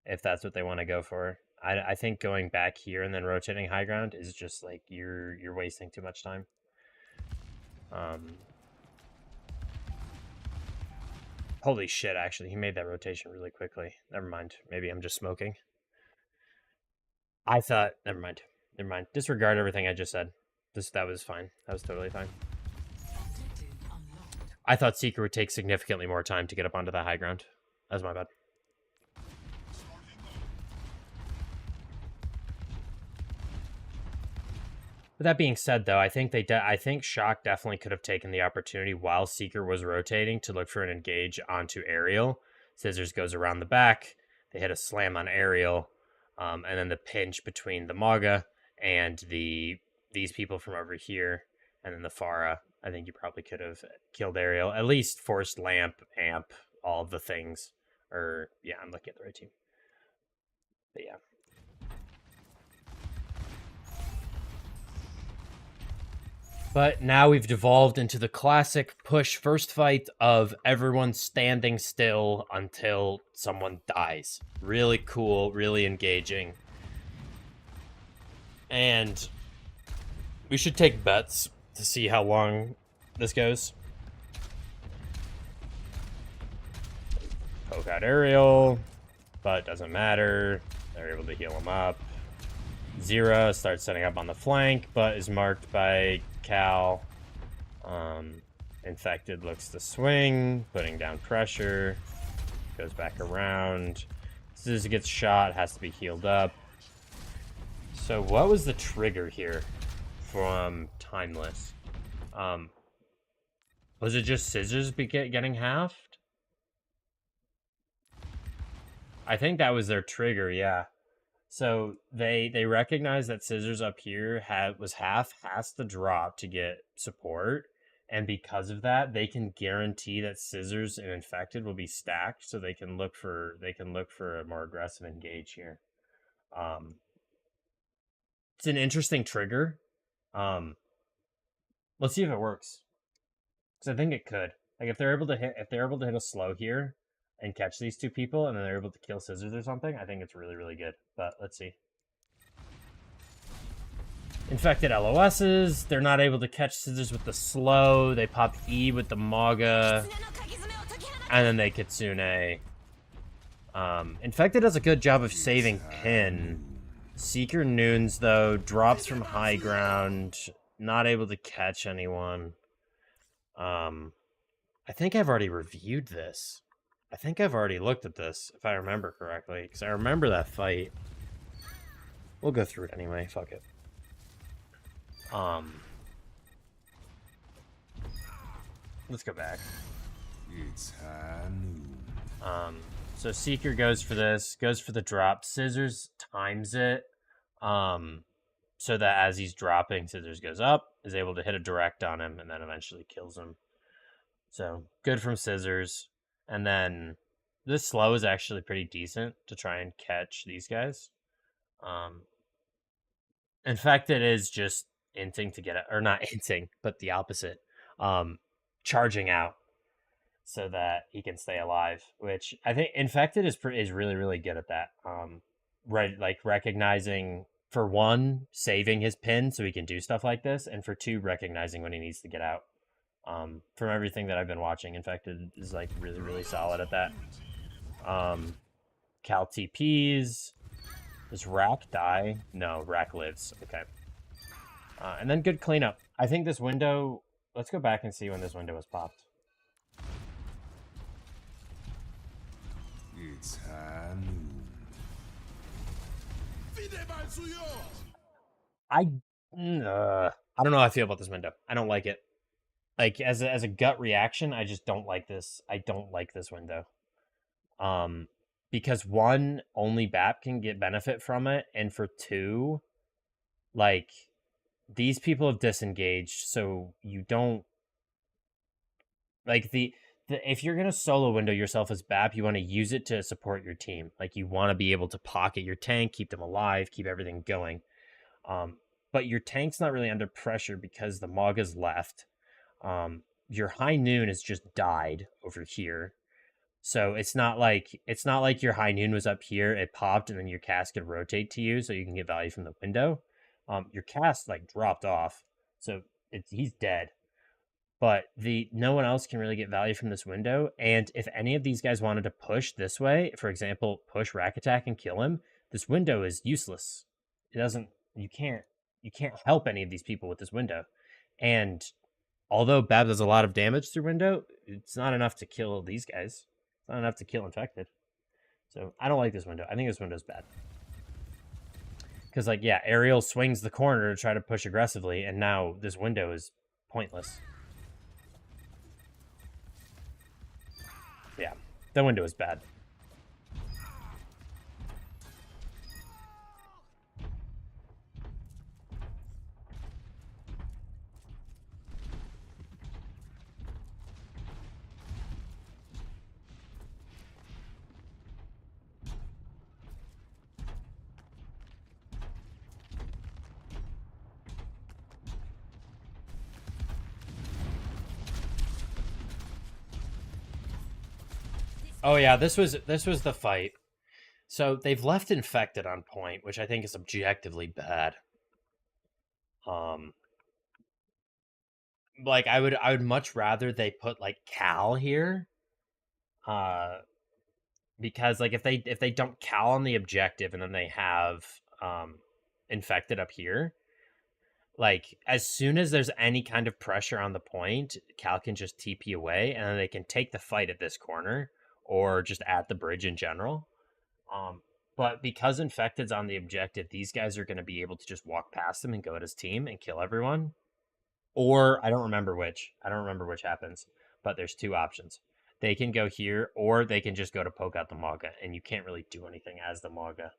if that's what they want to go for. I think going back here and then rotating high ground is just like you're wasting too much time. Holy shit, actually, he made that rotation really quickly. Never mind. Maybe I'm just smoking. I thought, never mind. Disregard everything I just said. That was fine. That was totally fine. I thought Seeker would take significantly more time to get up onto the high ground. That's my bad. With that being said, though, I think Shock definitely could have taken the opportunity while Seeker was rotating to look for an engage onto Aerial. Scissors goes around the back. They hit a slam on Aerial, and then the pinch between the Maga and these people from over here, and then the Farah. I think you probably could have killed Aerial, at least forced Lamp, Amp, all of the things. Or yeah, I'm looking at the right team. But yeah. But now we've devolved into the classic push first fight of everyone standing still until someone dies. Really cool, really engaging. And we should take bets to see how long this goes. Poke out Ariel, but it doesn't matter. They're able to heal him up. Zera starts setting up on the flank, but is marked by Cal. Infected looks to swing, putting down pressure. Goes back around. As soon as it gets shot, has to be healed up. So what was the trigger here from Timeless? Was it just Scissors getting halved? I think that was their trigger, yeah. So they recognize that Scissors up here has to drop to get support, and because of that, they can guarantee that Scissors and Infected will be stacked, so they can look for a more aggressive engage here. It's an interesting trigger. Let's see if it works, because I think it could. Like if they're able to hit a slow here and catch these two people, and then they're able to kill Scissors or something, I think it's really, really good. But let's see. Infected LOSs. They're not able to catch Scissors with the slow. They pop E with the Maga. And then they Kitsune. Infected does a good job of saving Pin. Seeker Noons, though, drops from high ground. Not able to catch anyone. I think I've already reviewed this. I think I've already looked at this, if I remember correctly, because I remember that fight. We'll go through it anyway, fuck it. Let's go back. It's high noon. So Seeker goes for this, goes for the drop. Scissors times it, so that as he's dropping, Scissors goes up, is able to hit a direct on him, and then eventually kills him. So, good from Scissors. And then, this slow is actually pretty decent to try and catch these guys. Infected is just inting to get it, or not inting, but the opposite. Charging out so that he can stay alive, which I think Infected is really, really good at that. Right, like recognizing, for one, saving his pin so he can do stuff like this, and for two, recognizing when he needs to get out. From everything that I've been watching, Infected is like really, really solid at that. Cal TPs. Does Rack die? No, Rack lives. Okay. And then good cleanup. I think this window... Let's go back and see when this window was popped. It's high noon. I don't know how I feel about this window. I don't like it. Like, as a gut reaction, I just don't like this. I don't like this window. Because one, only BAP can get benefit from it, and for two, like, these people have disengaged, so you don't... Like, if you're going to solo window yourself as BAP, you want to use it to support your team. Like, you want to be able to pocket your tank, keep them alive, keep everything going. But your tank's not really under pressure because the Maga's left. Your High Noon has just died over here. So it's not like your High Noon was up here, it popped, and then your cast could rotate to you so you can get value from the window. Your cast like dropped off, so he's dead. But no one else can really get value from this window. And if any of these guys wanted to push this way, for example, push Rack Attack and kill him, this window is useless. You can't help any of these people with this window. And although Bab does a lot of damage through window, it's not enough to kill these guys. It's not enough to kill Infected. So I don't like this window. I think this window's bad. Because, like, yeah, Ariel swings the corner to try to push aggressively, and now this window is pointless. Yeah, that window is bad. Oh yeah, this was the fight. So they've left Infected on point, which I think is objectively bad. Like I would much rather they put like Cal here, because like if they dump Cal on the objective and then they have infected up here, like as soon as there's any kind of pressure on the point, Cal can just TP away and then they can take the fight at this corner or just at the bridge in general. Um, but because Infected's on the objective, these guys are going to be able to just walk past him and go at his team and kill everyone. Or I don't remember which. I don't remember which happens. But there's two options. They can go here, or they can just go to poke out the Maga, and you can't really do anything as the Maga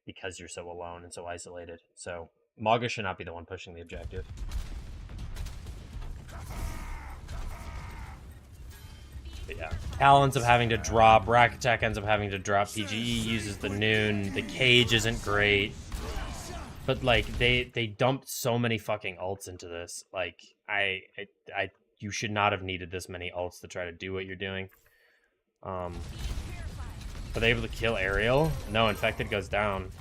because you're so alone and so isolated. So Maga should not be the one pushing the objective. But yeah, Cal ends up having to drop. Rack Attack ends up having to drop. PGE uses the Noon. The Cage isn't great. But like they dumped so many fucking ults into this. Like I you should not have needed this many ults to try to do what you're doing. Are they able to kill Ariel? No, Infected goes down.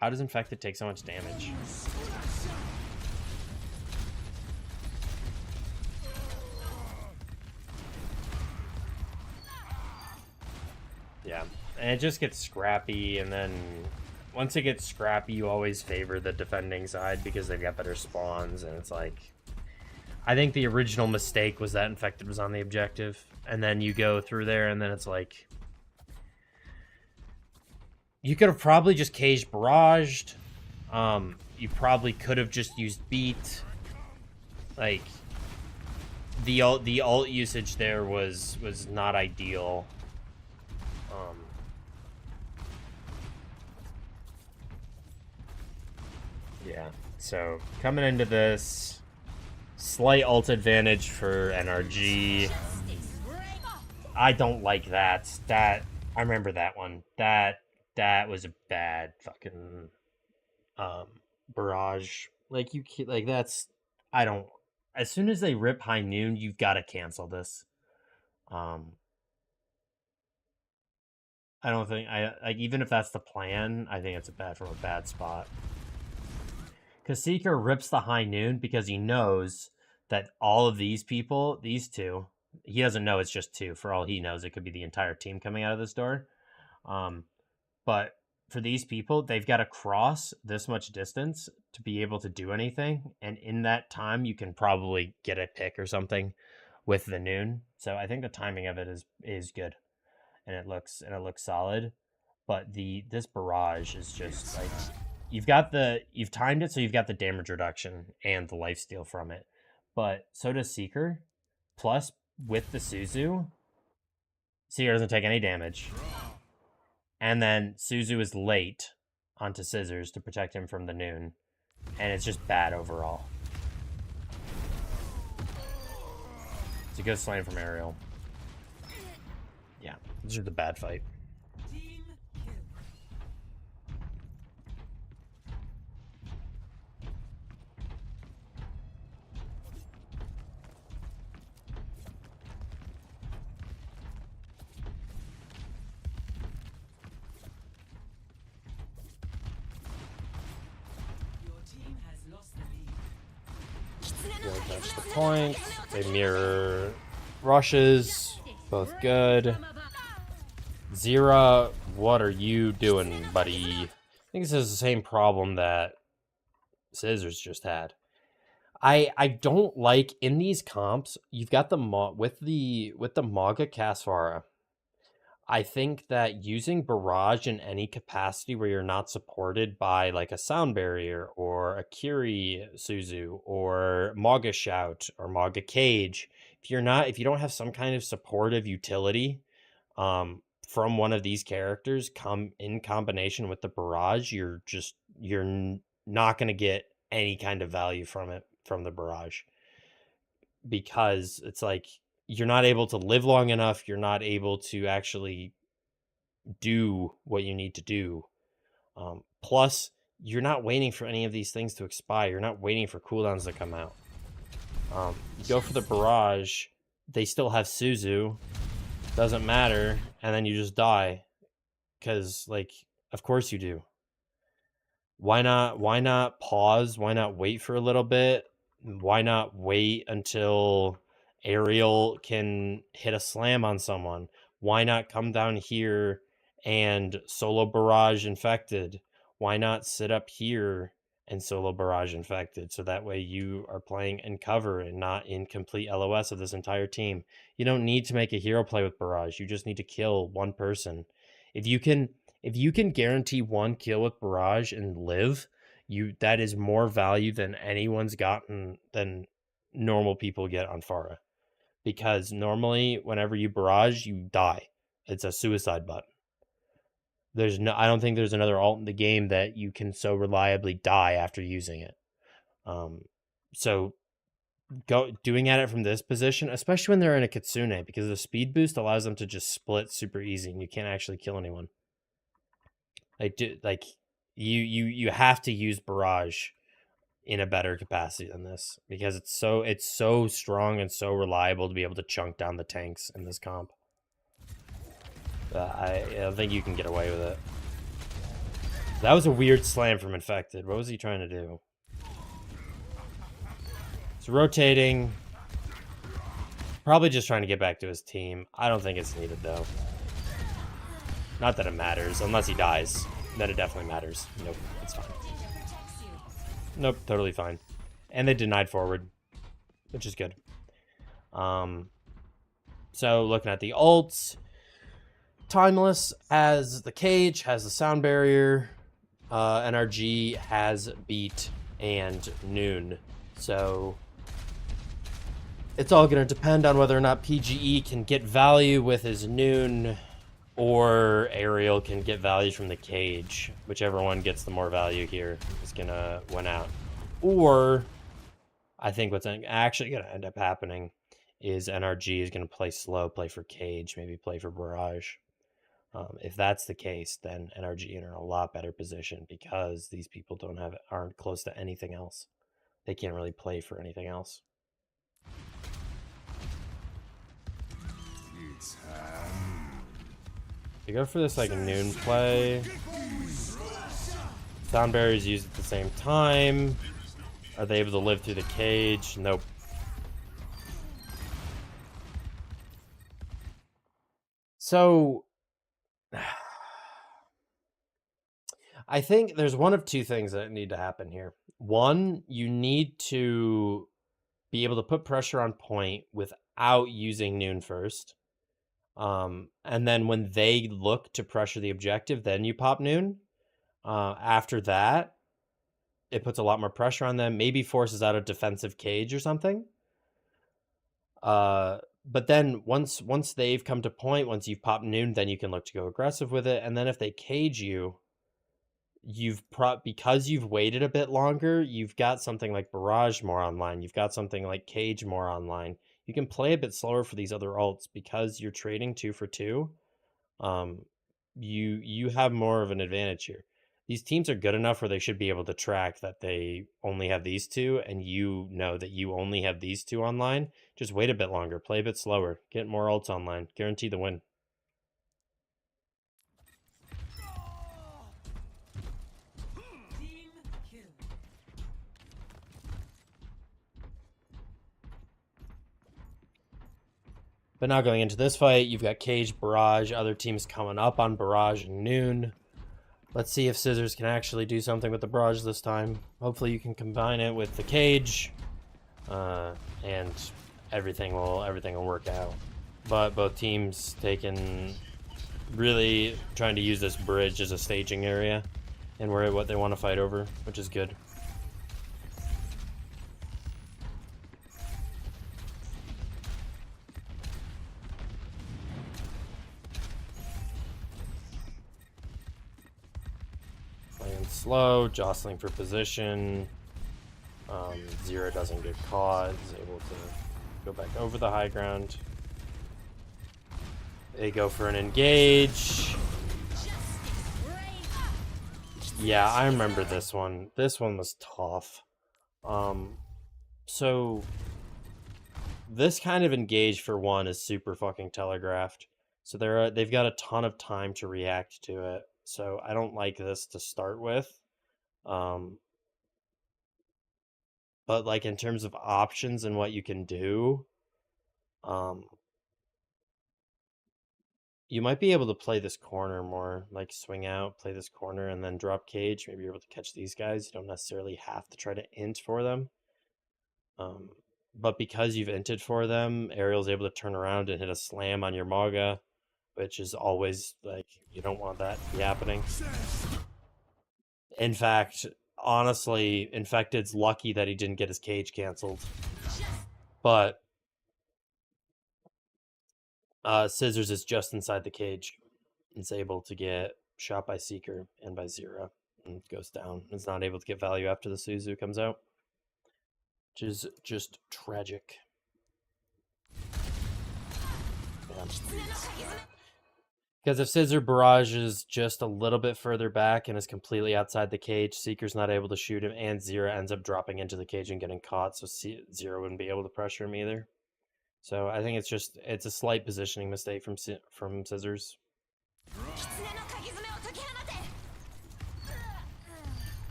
How does Infected take so much damage? Yeah, and it just gets scrappy, and then once it gets scrappy, you always favor the defending side because they've got better spawns, and it's like... I think the original mistake was that Infected was on the objective, and then you go through there, and then it's like... You could have probably just caged barraged. You probably could have just used beat. Like, the ult usage there was not ideal. Yeah, so coming into this, slight ult advantage for NRG. I don't like that. I remember that one. That was a bad fucking barrage. Like that's, I don't. As soon as they rip High Noon, you've got to cancel this. I don't think like even if that's the plan, I think it's from a bad spot. Because Seeker rips the High Noon because he knows that all of these people, these two, he doesn't know it's just two. For all he knows, it could be the entire team coming out of this door. But for these people, they've got to cross this much distance to be able to do anything. And in that time, you can probably get a pick or something with the Noon. So I think the timing of it is good. And it looks solid. But this barrage is just like... You've timed it so you've got the damage reduction and the lifesteal from it. But so does Seeker. Plus, with the Suzu, Seeker doesn't take any damage. And then Suzu is late onto Scissors to protect him from the Noon. And it's just bad overall. It's a good slam from Ariel. Yeah, this is the bad fight. That's the point. They mirror rushes. Both good. Zira, what are you doing, buddy? I think this is the same problem that Scissors just had. I don't like in these comps. You've got the with the Maga Casvara. I think that using Barrage in any capacity where you're not supported by like a Sound Barrier or a Kiri Suzu or Maga Shout or Maga Cage, if you don't have some kind of supportive utility from one of these characters in combination with the Barrage, you're not going to get any kind of value from the Barrage, because it's like you're not able to live long enough. You're not able to actually do what you need to do. Plus, you're not waiting for any of these things to expire. You're not waiting for cooldowns to come out. You go for the Barrage. They still have Suzu. Doesn't matter. And then you just die. Because, like, of course you do. Why not pause? Why not wait for a little bit? Why not wait until Ariel can hit a slam on someone? Why not come down here and solo barrage infected? Why not sit up here and solo barrage infected, so that way you are playing in cover and not in complete LOS of this entire team? You don't need to make a hero play with barrage. You just need to kill one person. If you can guarantee one kill with barrage and live, that is more value than anyone's gotten than normal people get on Pharah. Because normally whenever you barrage, you die. It's a suicide button. I don't think there's another ult in the game that you can so reliably die after using it. So doing at it from this position, especially when they're in a Kitsune, because the speed boost allows them to just split super easy and you can't actually kill anyone. You have to use barrage in a better capacity than this, because it's so strong and so reliable to be able to chunk down the tanks in this comp. I don't think you can get away with it. That was a weird slam from Infected. What was he trying to do? It's rotating. Probably just trying to get back to his team. I don't think it's needed, though. Not that it matters, unless he dies. Then it definitely matters. Nope, it's fine. Nope, totally fine. And they denied forward, which is good. So looking at the ults, Timeless has the cage, has the sound barrier. NRG has beat and noon. So it's all going to depend on whether or not PGE can get value with his noon, or Ariel can get value from the cage. Whichever one gets the more value here is going to win out. Or I think what's actually going to end up happening is NRG is going to play slow, play for cage, maybe play for barrage. If that's the case, then NRG are in a lot better position, because these people aren't close to anything else. They can't really play for anything else. You go for this like a noon play. Sound barriers used at the same time. Are they able to live through the cage? Nope. So I think there's one of two things that need to happen here. One, you need to be able to put pressure on point without using noon first. And then when they look to pressure the objective, then you pop noon. After that, it puts a lot more pressure on them, maybe forces out a defensive cage or something. But then once they've come to point, once you've popped noon, then you can look to go aggressive with it. And then if they cage you, because you've waited a bit longer, you've got something like Barrage more online. You've got something like Cage more online. You can play a bit slower for these other ults because you're trading 2 for 2. You have more of an advantage here. These teams are good enough where they should be able to track that they only have these two, and you know that you only have these two online. Just wait a bit longer, play a bit slower, get more ults online, guarantee the win. But now going into this fight, you've got Cage, Barrage, other teams coming up on Barrage and Noon. Let's see if Scissors can actually do something with the Barrage this time. Hopefully you can combine it with the Cage, and everything will work out. But both teams really trying to use this bridge as a staging area, and what they want to fight over, which is good. Playing slow, jostling for position. Zero doesn't get caught, is able to go back over the high ground. They go for an engage. Yeah, I remember this one. This one was tough. So this kind of engage for one is super fucking telegraphed. So they've got a ton of time to react to it. So I don't like this to start with. But like in terms of options and what you can do, you might be able to play this corner more, like swing out, play this corner, and then drop cage. Maybe you're able to catch these guys. You don't necessarily have to try to int for them. But because you've inted for them, Ariel's able to turn around and hit a slam on your Maga, which is always like, you don't want that to be happening. In fact, honestly, Infected's lucky that he didn't get his cage canceled. But Scissors is just inside the cage. It's able to get shot by Seeker and by Zera and goes down. It's not able to get value after the Suzu comes out, which is just tragic. Because if Scissor barrages just a little bit further back and is completely outside the cage, Seeker's not able to shoot him, and Zera ends up dropping into the cage and getting caught, so Zera wouldn't be able to pressure him either. So I think it's a slight positioning mistake from Scissors.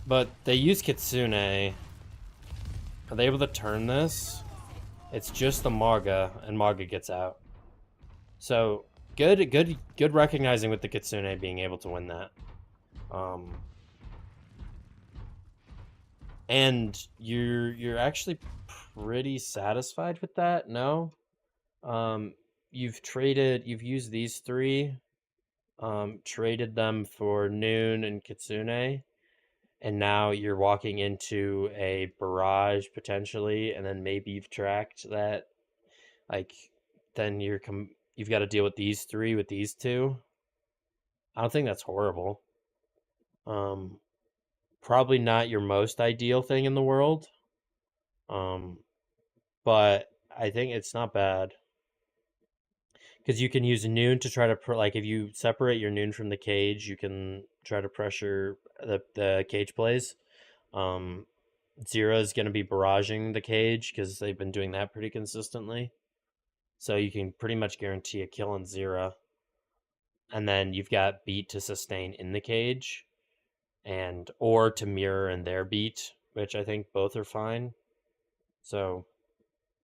But they use Kitsune. Are they able to turn this? It's just the Maga, and Maga gets out. So good recognizing with the Kitsune being able to win that. And you're actually pretty satisfied with that, no? You've used these three, traded them for Noon and Kitsune, and now you're walking into a barrage potentially, and then maybe you've tracked that, like, then you've got to deal with these three with these two. I don't think that's horrible. Probably not your most ideal thing in the world. But I think it's not bad. Because you can use Noon to try to, like, if you separate your Noon from the cage, you can try to pressure the cage plays. Zera is going to be barraging the cage because they've been doing that pretty consistently. So you can pretty much guarantee a kill on Zera. And then you've got beat to sustain in the cage, or to mirror in their beat, which I think both are fine. So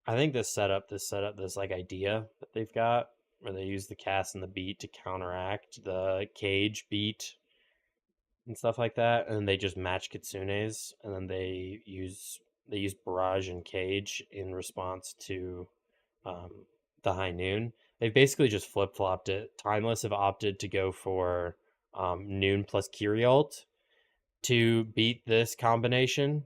I think this like idea that they've got, where they use the cast and the beat to counteract the cage beat and stuff like that, and then they just match Kitsune's, and then they use barrage and cage in response to the high noon. They've basically just flip flopped it. Timeless have opted to go for Noon plus Kyrialt to beat this combination.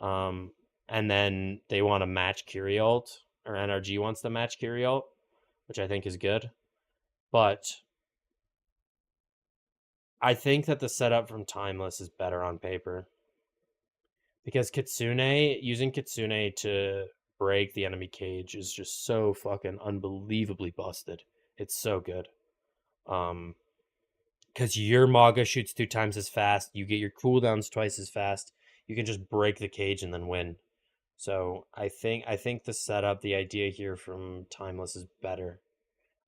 And then they want to match Kyrialt, or NRG wants to match Kyrialt, which I think is good. But I think that the setup from Timeless is better on paper. Because using Kitsune to break the enemy cage is just so fucking unbelievably busted. It's so good. Because your Maga shoots 2 times as fast, you get your cooldowns twice as fast, you can just break the cage and then win. So I think the setup, the idea here from Timeless is better.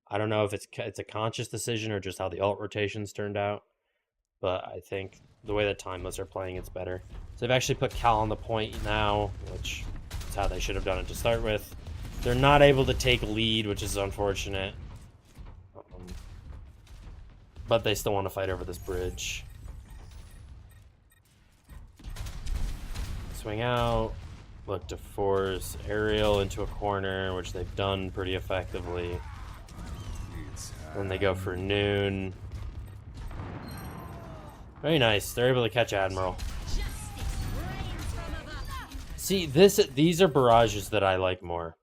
I don't know if it's a conscious decision or just how the alt rotations turned out, but I think the way that Timeless are playing, it's better. So they've actually put Cal on the point now, which is how they should have done it to start with. They're not able to take lead, which is unfortunate. But they still want to fight over this bridge. Swing out. Look to force Ariel into a corner, which they've done pretty effectively. Then they go for Noon. Very nice. They're able to catch Admiral. See, these are barrages that I like more.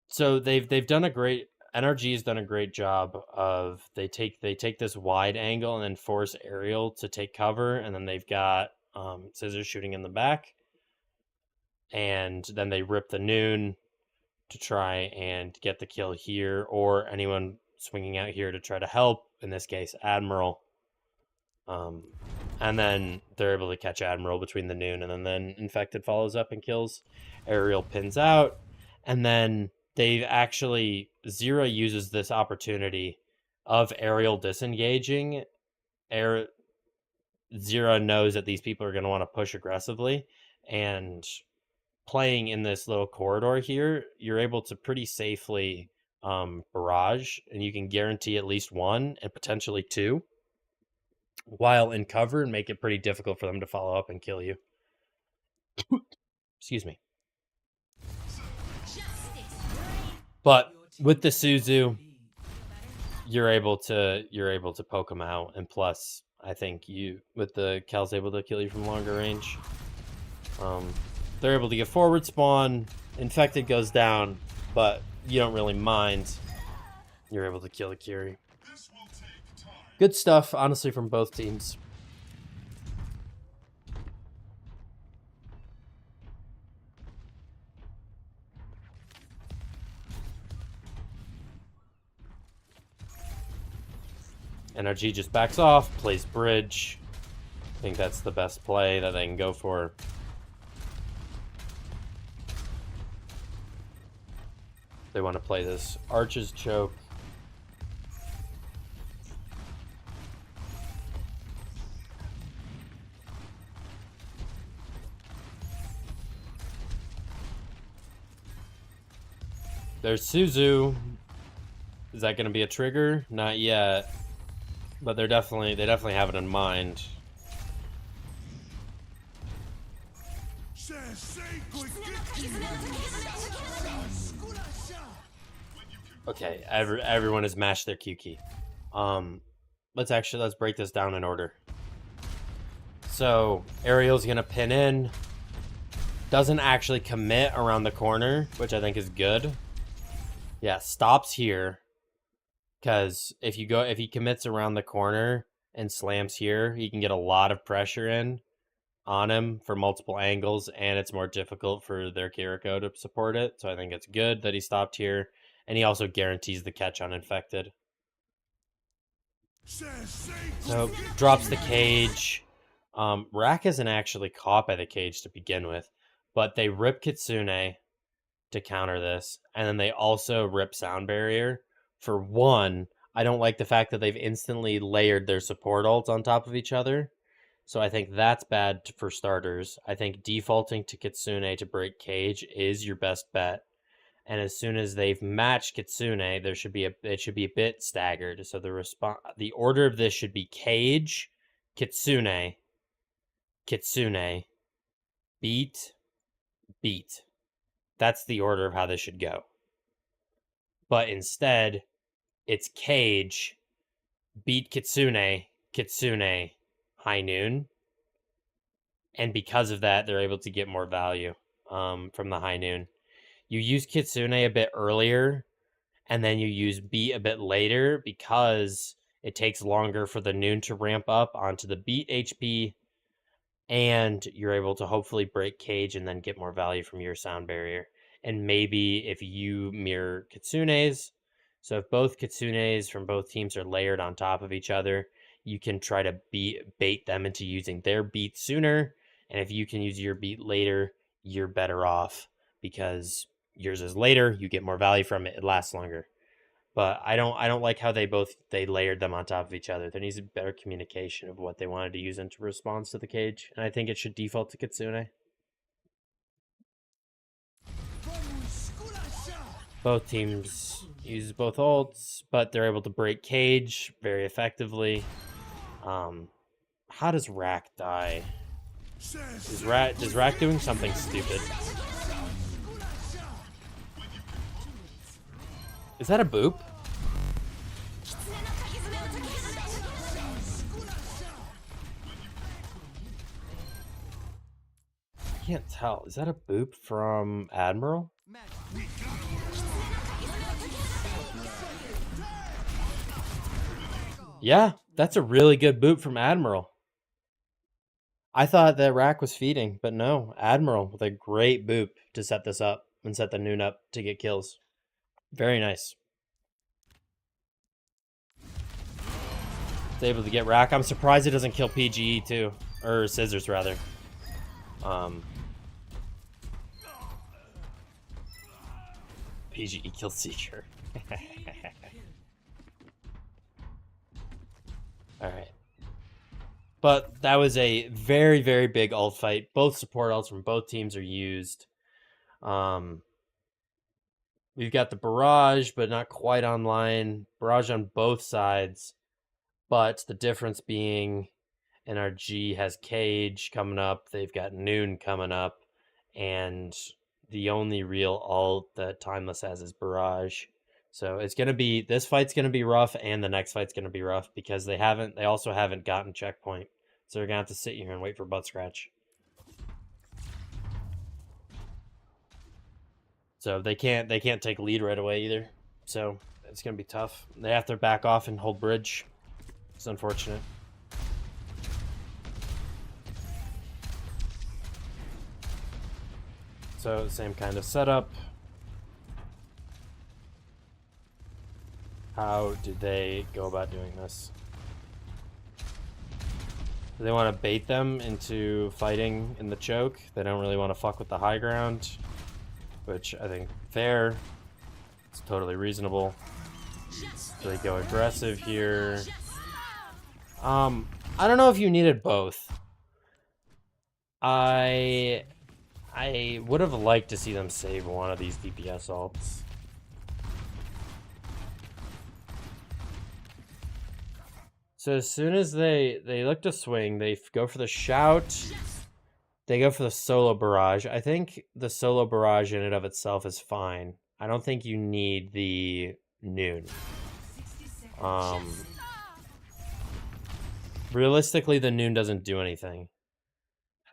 So they've done a great. NRG has done a great job of they take this wide angle and then force Ariel to take cover, and then they've got Scissors shooting in the back, and then they rip the Noon to try and get the kill here, or anyone swinging out here to try to help, in this case Admiral. And then they're able to catch Admiral between the Noon, and then Infected follows up and kills. Ariel pins out, and then Zera uses this opportunity of Ariel disengaging Zero knows that these people are going to want to push aggressively, and playing in this little corridor here, you're able to pretty safely barrage, and you can guarantee at least one and potentially two while in cover and make it pretty difficult for them to follow up and kill you. Excuse me. But with the Suzu, you're able to poke them out, and plus I think you with the Cal's able to kill you from longer range. They're able to get forward spawn, infected goes down, but you don't really mind. You're able to kill the Curie. Good stuff, honestly, from both teams. NRG just backs off, plays bridge. I think that's the best play that they can go for. They want to play this Archer's choke. There's Suzu. Is that going to be a trigger? Not yet. But they definitely have it in mind. Okay, everyone has mashed their Q key. Let's break this down in order. So Ariel's gonna pin in. Doesn't actually commit around the corner, which I think is good. Yeah, stops here. Because if he commits around the corner and slams here, he can get a lot of pressure in on him for multiple angles, and it's more difficult for their Kiriko to support it. So I think it's good that he stopped here, and he also guarantees the catch on infected. So drops the cage. Rack isn't actually caught by the cage to begin with, but they rip Kitsune to counter this, and then they also rip Sound Barrier. For one, I don't like the fact that they've instantly layered their support ults on top of each other. So I think that's bad for starters. I think defaulting to Kitsune to break cage is your best bet. And as soon as they've matched Kitsune, it should be a bit staggered. So the order of this should be cage, Kitsune, Kitsune, beat, beat. That's the order of how this should go. But instead, it's cage, beat Kitsune, Kitsune, high noon. And because of that, they're able to get more value from the high noon. You use Kitsune a bit earlier, and then you use beat a bit later because it takes longer for the noon to ramp up onto the beat HP, and you're able to hopefully break cage and then get more value from your Sound Barrier. And maybe if you mirror Kitsune's, so if both Kitsunes from both teams are layered on top of each other, you can try to bait them into using their beat sooner. And if you can use your beat later, you're better off because yours is later. You get more value from it. It lasts longer. But I don't like how they layered them on top of each other. There needs to be better communication of what they wanted to use into response to the cage. And I think it should default to Kitsune. Both teams use both ults, but they're able to break cage very effectively. How does Rack die? Is Rack doing something stupid? Is that a boop? I can't tell. Is that a boop from Admiral? Yeah, that's a really good boop from Admiral. I thought that Rack was feeding, but no. Admiral with a great boop to set this up and set the noon up to get kills. Very nice. It's able to get Rack. I'm surprised it doesn't kill PGE too. Or Scissors, rather. PGE kills Seeker. Alright. But that was a very, very big ult fight. Both support ults from both teams are used. We've got the barrage, but not quite online. Barrage on both sides, but the difference being NRG has Cage coming up. They've got Noon coming up, and the only real ult that Timeless has is Barrage. So it's gonna be this fight's gonna be rough, and the next fight's gonna be rough because they also haven't gotten checkpoint. So they're gonna have to sit here and wait for butt scratch. So they can't take lead right away either. So it's gonna be tough. They have to back off and hold bridge. It's unfortunate. So same kind of setup. How did they go about doing this? Do they want to bait them into fighting in the choke? They don't really want to fuck with the high ground, which I think fair. It's totally reasonable. So they go aggressive here. I don't know if you needed both. I would have liked to see them save one of these DPS ults. So as soon as they look to swing, they go for the shout. They go for the solo barrage. I think the solo barrage in and of itself is fine. I don't think you need the Noon. Realistically, the Noon doesn't do anything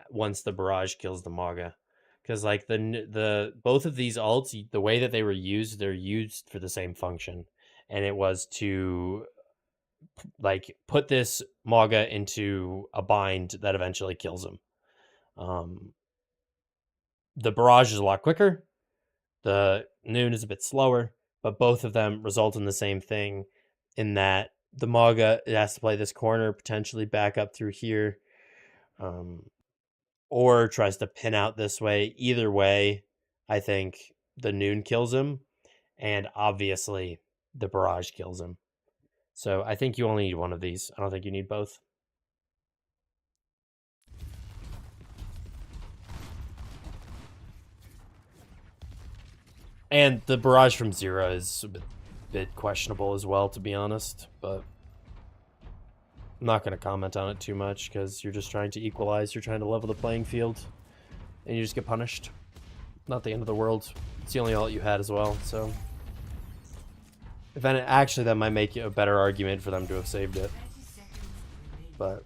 once the barrage kills the Maga. Because like the both of these ults, the way that they were used, they're used for the same function. And it was to like put this Maga into a bind that eventually kills him. The barrage is a lot quicker. The Noon is a bit slower, but both of them result in the same thing in that the Maga has to play this corner, potentially back up through here, or tries to pin out this way. Either way, I think the Noon kills him, and obviously the barrage kills him. So I think you only need one of these. I don't think you need both. And the barrage from Zero is a bit questionable as well, to be honest. But I'm not going to comment on it too much because you're just trying to equalize. You're trying to level the playing field. And you just get punished. Not the end of the world. It's the only ult you had as well, so... If any, actually, that might make it a better argument for them to have saved it. But...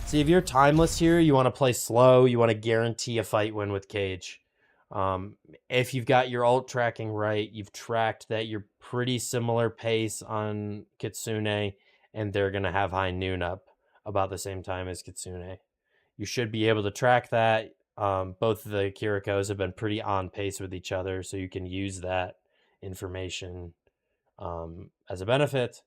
See, if you're timeless here, you want to play slow. You want to guarantee a fight win with Cage. If you've got your ult tracking right, you've tracked that you're pretty similar pace on Kitsune, and they're going to have high Noon up about the same time as Kitsune. You should be able to track that. Both of the Kirikos have been pretty on pace with each other, so you can use that information as a benefit.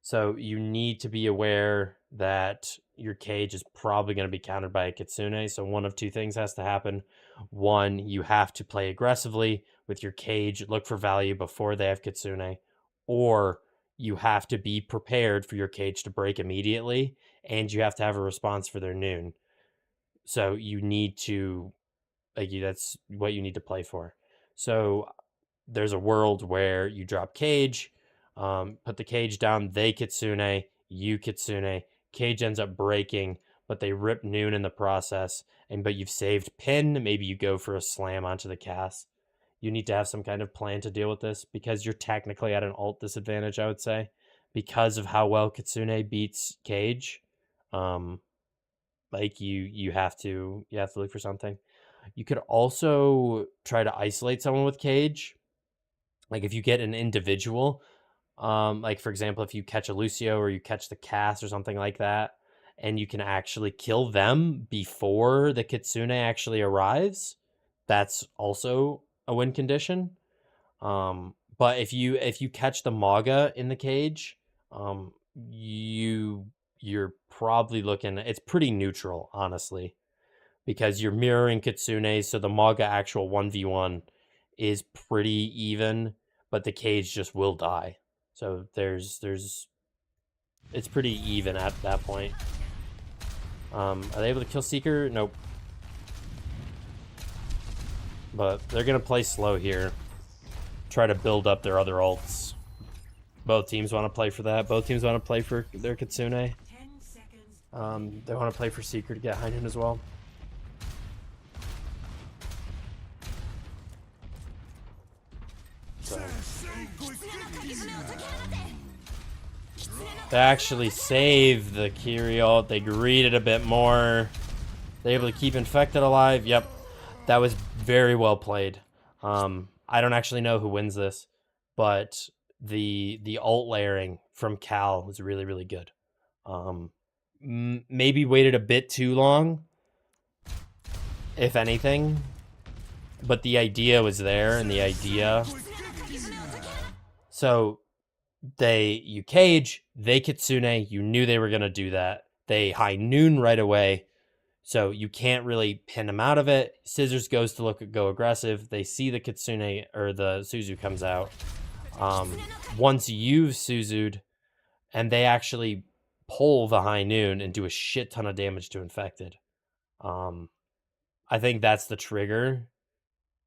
So you need to be aware that your Cage is probably going to be countered by a Kitsune. So one of two things has to happen. One, you have to play aggressively with your Cage, look for value before they have Kitsune, or you have to be prepared for your Cage to break immediately, and you have to have a response for their Noon. So you need to, that's what you need to play for. So there's a world where you drop Cage, put the Cage down, they Kitsune, you Kitsune, Cage ends up breaking, but they rip Noon in the process, but you've saved Pin, maybe you go for a slam onto the cast. You need to have some kind of plan to deal with this, because you're technically at an ult disadvantage, I would say, because of how well Kitsune beats Cage. Like you have to look for something. You could also try to isolate someone with Cage. Like if you get an individual, like for example, if you catch a Lucio or you catch the cast or something like that, and you can actually kill them before the Kitsune actually arrives, that's also a win condition. But if you catch the Maga in the Cage, you're probably looking, it's pretty neutral, honestly, because you're mirroring Kitsune, so the Maga actual 1v1 is pretty even, but the Cage just will die. So it's pretty even at that point. Are they able to kill Seeker? Nope. But they're going to play slow here. Try to build up their other ults. Both teams want to play for that. Both teams want to play for their Kitsune. 10 seconds. They want to play for Seeker to get high noon as well. So. They actually saved the Kiri ult. They greeted a bit more. They able to keep Infected alive. Yep. That was very well played. I don't actually know who wins this, but the ult layering from Cal was really, really good. Maybe waited a bit too long, if anything, but the idea was there, and the idea. So you cage, they Kitsune, you knew they were going to do that. They high noon right away, so you can't really pin them out of it. Scissors goes to go aggressive. They see the Kitsune, or the Suzu comes out. Once you've Suzu'd, and they actually pull the high noon and do a shit ton of damage to Infected. I think that's the trigger.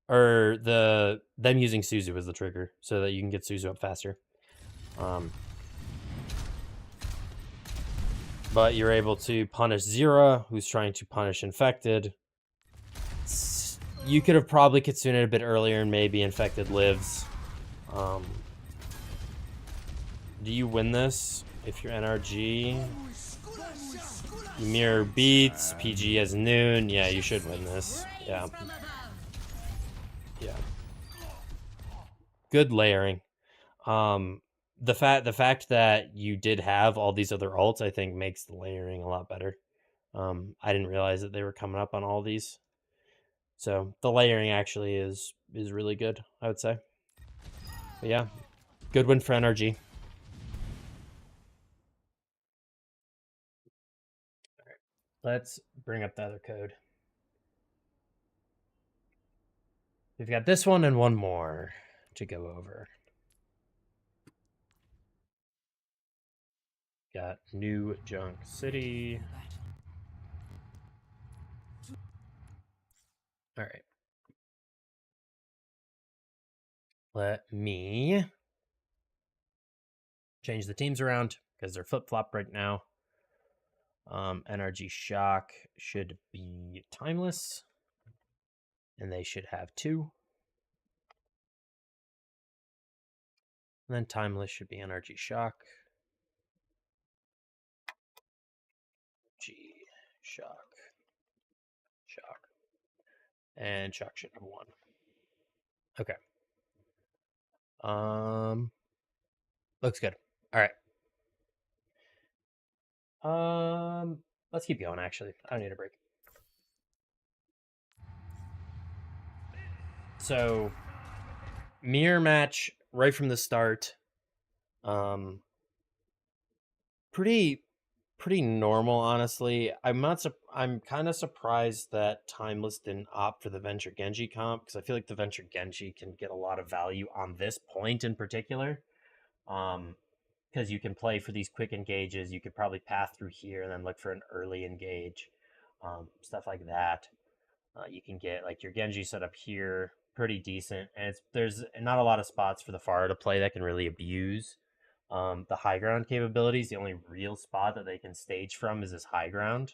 Or them using Suzu was the trigger, so that you can get Suzu up faster. But you're able to punish Zera, who's trying to punish Infected. You could have probably Kitsune it a bit earlier, and maybe Infected lives. Do you win this if you're NRG? Mirror beats, PG has noon. Yeah, you should win this. Yeah. Yeah. Good layering. The fact that you did have all these other ults, I think, makes the layering a lot better. I didn't realize that they were coming up on all these. So the layering actually is really good, I would say. But yeah, good win for NRG. All right, let's bring up the other code. We've got this one and one more to go over. Got New Junk City. All right. Let me change the teams around because they're flip-flop right now. NRG Shock should be timeless, and they should have 2. And then timeless should be NRG Shock. G Shock. Shock. And Shock should have 1. Okay. Looks good. All right. Let's keep going, actually. I don't need a break. So, mirror match right from the start. Pretty normal, honestly. I'm kind of surprised that Timeless didn't opt for the Venture Genji comp, because I feel like the Venture Genji can get a lot of value on this point in particular. Because you can play for these quick engages. You could probably path through here and then look for an early engage. Stuff like that. You can get like your Genji set up here, pretty decent. And there's not a lot of spots for the Pharah to play that can really abuse the high ground capabilities. The only real spot that they can stage from is this high ground,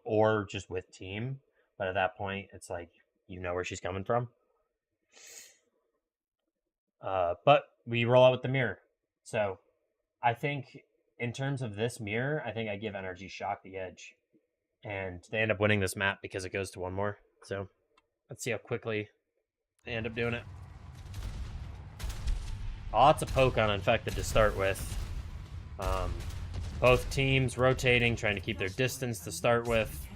or just with team. But at that point, it's like, you know where she's coming from. But we roll out with the mirror. So I think in terms of this mirror, I think I give NRG Shock the edge. And they end up winning this map because it goes to 1 more. So let's see how quickly they end up doing it. Lots of poke on Infected to start with. Both teams rotating, trying to keep their distance to start with.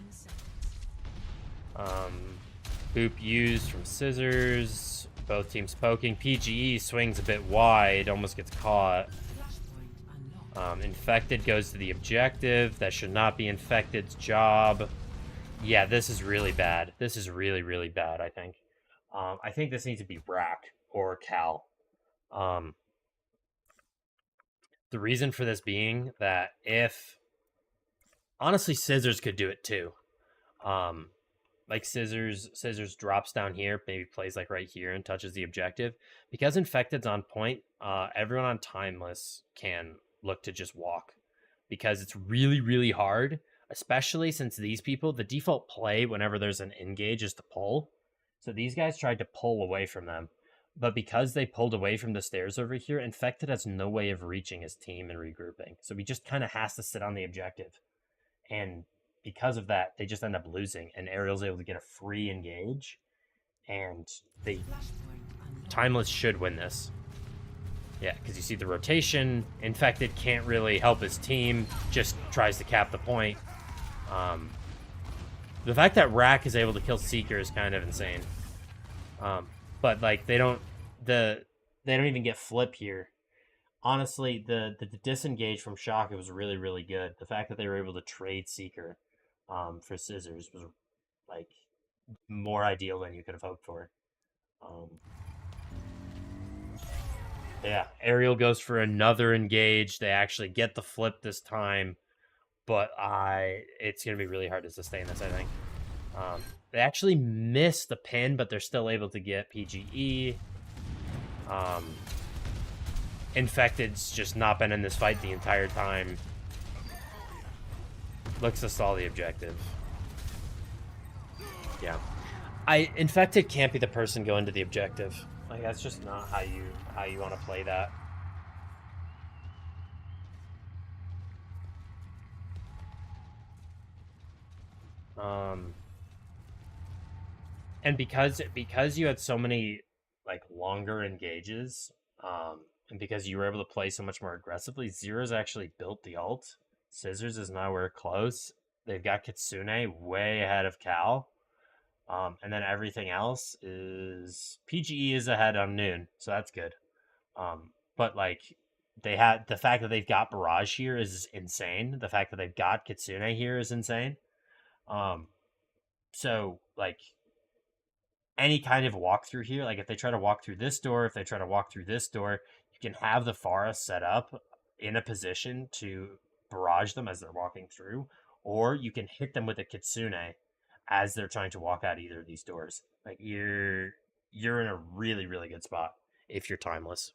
Boop used from Scissors. Both teams poking. PGE swings a bit wide, almost gets caught. Infected goes to the objective. That should not be Infected's job. Yeah, this is really bad. This is really, really bad, I think. I think this needs to be Rack or Cal. The reason for this being that if Honestly, Scissors could do it too. Like Scissors drops down here, maybe plays like right here and touches the objective. Because Infected's on point, everyone on Timeless can look to just walk. Because it's really, really hard, especially since these people, the default play whenever there's an engage is to pull. So these guys tried to pull away from them. But because they pulled away from the stairs over here, Infected has no way of reaching his team and regrouping. So he just kind of has to sit on the objective. And because of that, they just end up losing. And Ariel's able to get a free engage. And they Timeless should win this. Yeah, because you see the rotation. Infected can't really help his team. Just tries to cap the point. The fact that Rack is able to kill Seeker is kind of insane. But like they don't even get flip here. Honestly, the disengage from Shock was really, really good. The fact that they were able to trade Seeker for Scissors was like more ideal than you could have hoped for. Yeah, Ariel goes for another engage. They actually get the flip this time, but it's gonna be really hard to sustain this, I think. They actually miss the pin, but they're still able to get PGE. Infected's just not been in this fight the entire time. Looks to stall the objective. Yeah. Infected can't be the person going to the objective. Like, that's just not how you want to play that. And because you had so many like longer engages, and because you were able to play so much more aggressively, Zero's actually built the ult. Scissors is nowhere close. They've got Kitsune way ahead of Cal. And then everything else is... PGE is ahead on Noon, so that's good. But, like, they had... The fact that they've got Barrage here is insane. The fact that they've got Kitsune here is insane. So, like, any kind of walkthrough here, like, if they try to walk through this door, if they try to walk through this door, you can have the Pharah set up in a position to barrage them as they're walking through, or you can hit them with a Kitsune as they're trying to walk out either of these doors. Like, you're in a really, really good spot if you're Timeless.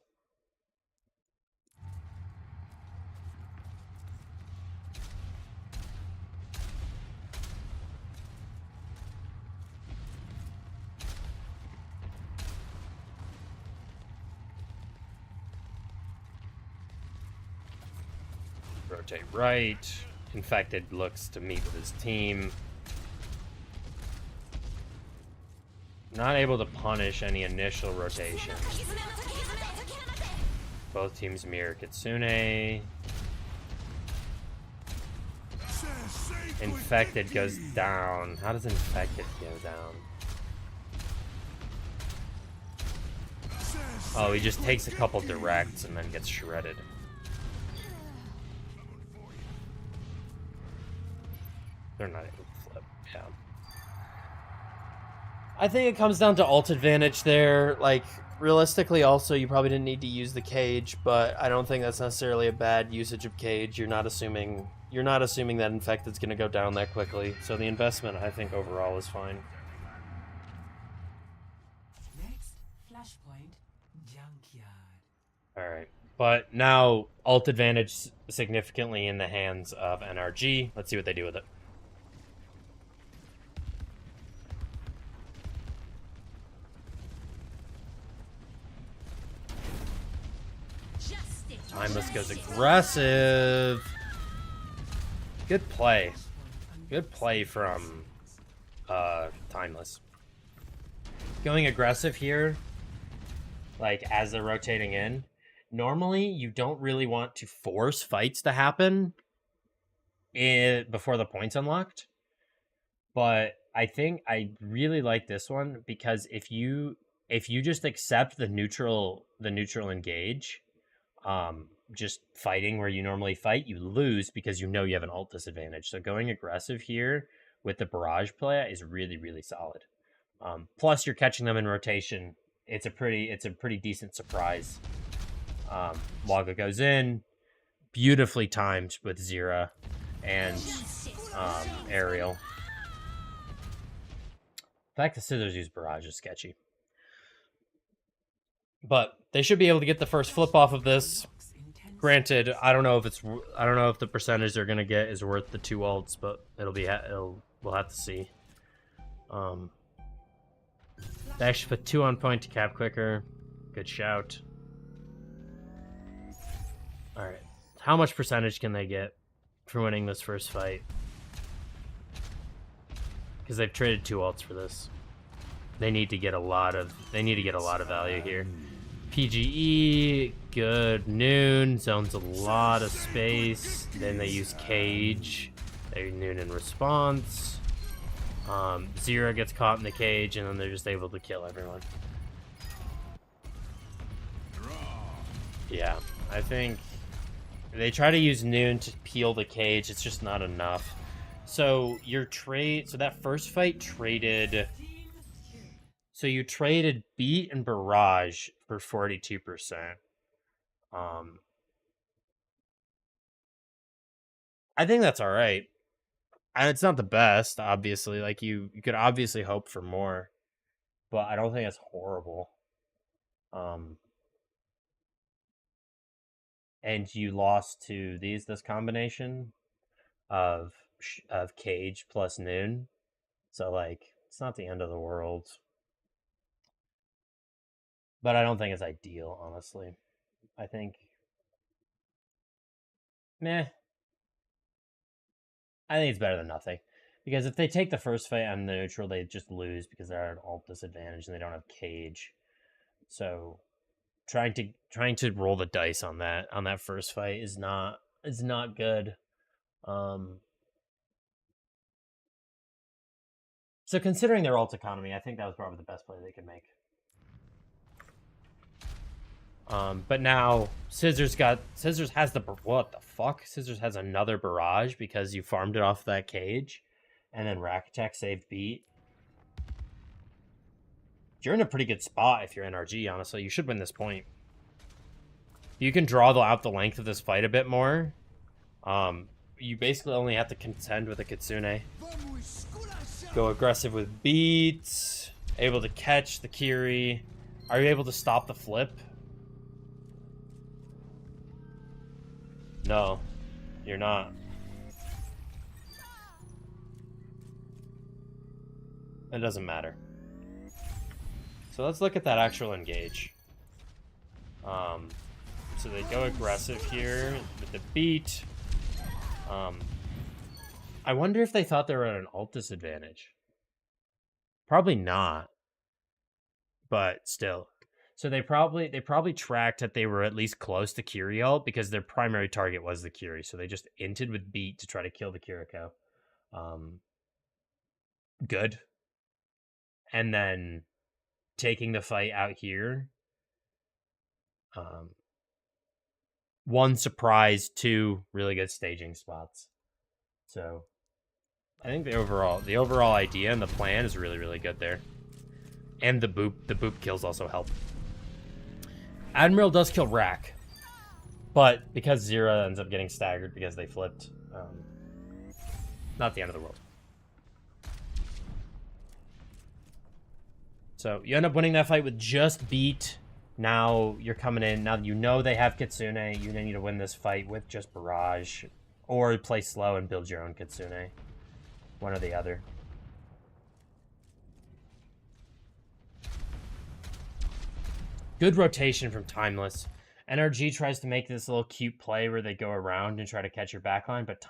Rotate right. Infected looks to meet with his team. Not able to punish any initial rotation. Both teams mirror Kitsune. Infected goes down. How does Infected go down? Oh, he just takes a couple directs and then gets shredded. They're not able to flip, yeah. I think it comes down to ult advantage there. Like, realistically, also, you probably didn't need to use the cage, but I don't think that's necessarily a bad usage of cage. You're not assuming that Infected's going to go down that quickly. So the investment, I think, overall is fine. Next, flashpoint, junkyard. All right, but now ult advantage significantly in the hands of NRG. Let's see what they do with it. Timeless goes aggressive. Good play. Good play from Timeless. Going aggressive here, like as they're rotating in, normally you don't really want to force fights to happen before the point's unlocked. But I think I really like this one because if you just accept the neutral engage, just fighting where you normally fight, you lose because you know you have an ult disadvantage. So going aggressive here with the barrage play is really, really solid. Plus you're catching them in rotation. It's a pretty decent surprise. Waga goes in, beautifully timed with Zira, and aerial. The fact that Scissors use Barrage is sketchy. But they should be able to get the first flip off of this. Granted, I don't know if the percentage they're gonna get is worth the 2 ults, but we'll have to see. They actually put 2 on point to cap quicker. Good shout. All right, how much percentage can they get for winning this first fight? Because they've traded 2 ults for this. They need to get a lot of value here. PGE, good. Noon zones a lot of space. Then they use Cage. They Noon in response. Zero gets caught in the cage, and then they're just able to kill everyone. Yeah, I think they try to use Noon to peel the cage. It's just not enough. So so that first fight traded. So you traded Beat and Barrage for 42%. I think that's all right. And it's not the best, obviously. Like you could obviously hope for more, but I don't think it's horrible. And you lost to this combination of Cage plus Noon, so like it's not the end of the world. But I don't think it's ideal, honestly. I think, meh. I think it's better than nothing. Because if they take the first fight on the neutral, they just lose because they're at an alt disadvantage and they don't have Cage. So trying to roll the dice on that first fight is not good. So considering their alt economy, I think that was probably the best play they could make. But now Scissors has what the fuck? Scissors has another Barrage because you farmed it off that cage, and then Rack Attack saved Beat. You're in a pretty good spot if you're NRG, honestly. You should win this point. You can draw out the length of this fight a bit more. You basically only have to contend with a Kitsune. Go aggressive with Beats. Able to catch the Kiri. Are you able to stop the flip? No, you're not. It doesn't matter. So let's look at that actual engage. So they go aggressive here with the Beat. I wonder if they thought they were at an alt disadvantage. Probably not. But still. So they probably tracked that they were at least close to Kiri because their primary target was the Kiri. So they just inted with Beat to try to kill the Kiriko. Good. And then taking the fight out here. 1 surprise, 2 really good staging spots. So I think the overall idea and the plan is really, really good there. And the boop kills also help. Admiral does kill Rack, but because Zero ends up getting staggered because they flipped, not the end of the world. So you end up winning that fight with just Beat. Now you're coming in. Now you know they have Kitsune. You need to win this fight with just Barrage, or play slow and build your own Kitsune. One or the other. Good rotation from Timeless. NRG tries to make this little cute play where they go around and try to catch your backline, but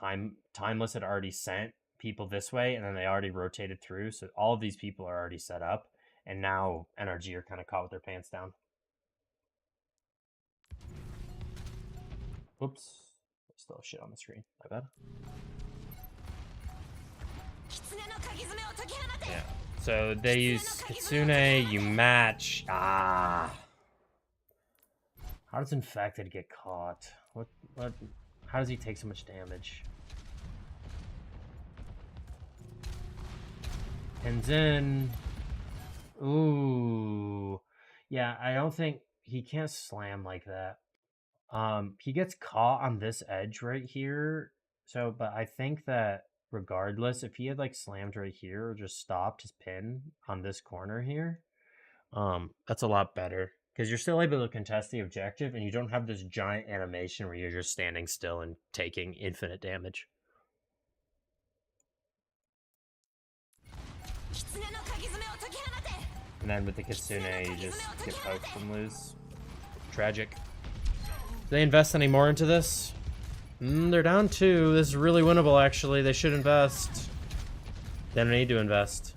Timeless had already sent people this way, and then they already rotated through, so all of these people are already set up, and now NRG are kind of caught with their pants down. Oops. Still shit on the screen. My bad. Yeah. So they use Kitsune, you match. How does Infected get caught? What how does he take so much damage? Pins in. Ooh. Yeah, I don't think he can't slam like that. He gets caught on this edge right here. So, but I think that regardless, if he had like slammed right here or just stopped his pin on this corner here, that's a lot better because you're still able to contest the objective and you don't have this giant animation where you're just standing still and taking infinite damage. And then with the Kitsune, you just get poked and lose. Tragic. Do they invest any more into this? They're down 2. This is really winnable, actually. They should invest. They don't need to invest.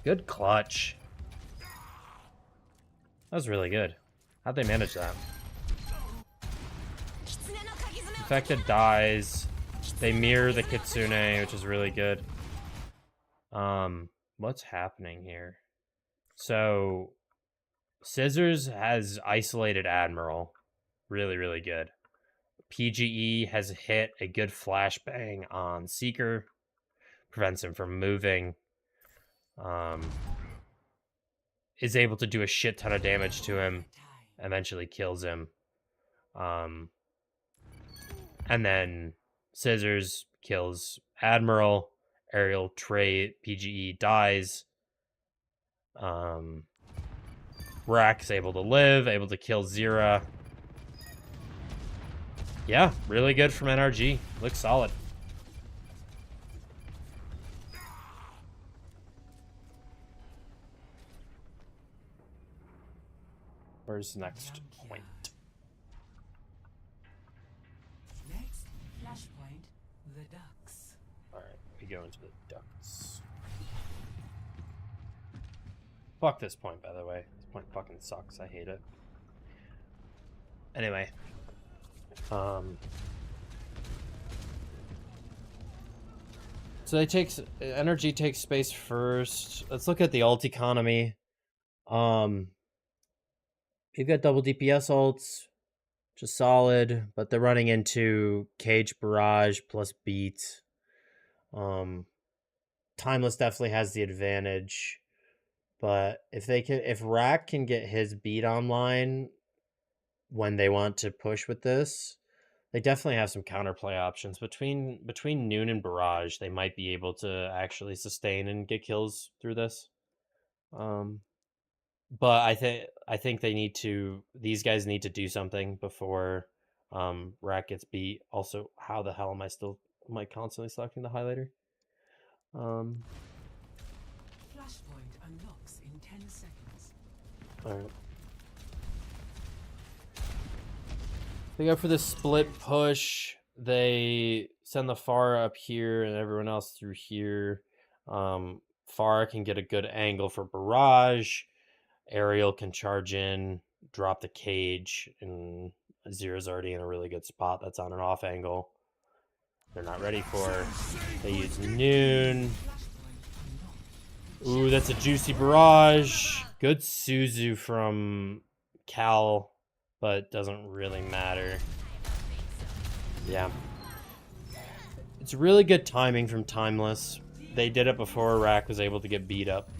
Good clutch. That was really good. How'd they manage that? Infected dies. They mirror the Kitsune, which is really good. What's happening here? So, Scissors has isolated Admiral. Really, really good. PGE has hit a good flashbang on Seeker. Prevents him from moving. Is able to do a shit ton of damage to him. Eventually kills him. And then Scissors kills Admiral. Aerial trait, PGE dies. Rack's able to live, able to kill Zira. Yeah, really good from NRG. Looks solid. Where's the next point? Next, flashpoint, the ducks. Alright, we go into the ducts. Fuck this point, by the way. This point fucking sucks. I hate it. Anyway. So they take NRG takes space first. Let's look at the ult economy. You've got double DPS ults, which is solid, but they're running into Cage Barrage plus Beat. Timeless definitely has the advantage, but if Rack can get his Beat online when they want to push with this, they definitely have some counterplay options. Between Noon and Barrage, they might be able to actually sustain and get kills through this. But I think these guys need to do something before Rack gets beat. Also, how the hell am I constantly selecting the highlighter? Flashpoint unlocks in 10 seconds. Alright. They go for the split push. They send the Pharah up here and everyone else through here. Pharah can get a good angle for Barrage. Aerial can charge in, drop the cage, and Zera's already in a really good spot that's on an off angle. They're not ready for. They use Noon. Ooh, that's a juicy Barrage. Good Suzu from Cal, but doesn't really matter. Yeah. It's really good timing from Timeless. They did it before Rack was able to get beat up.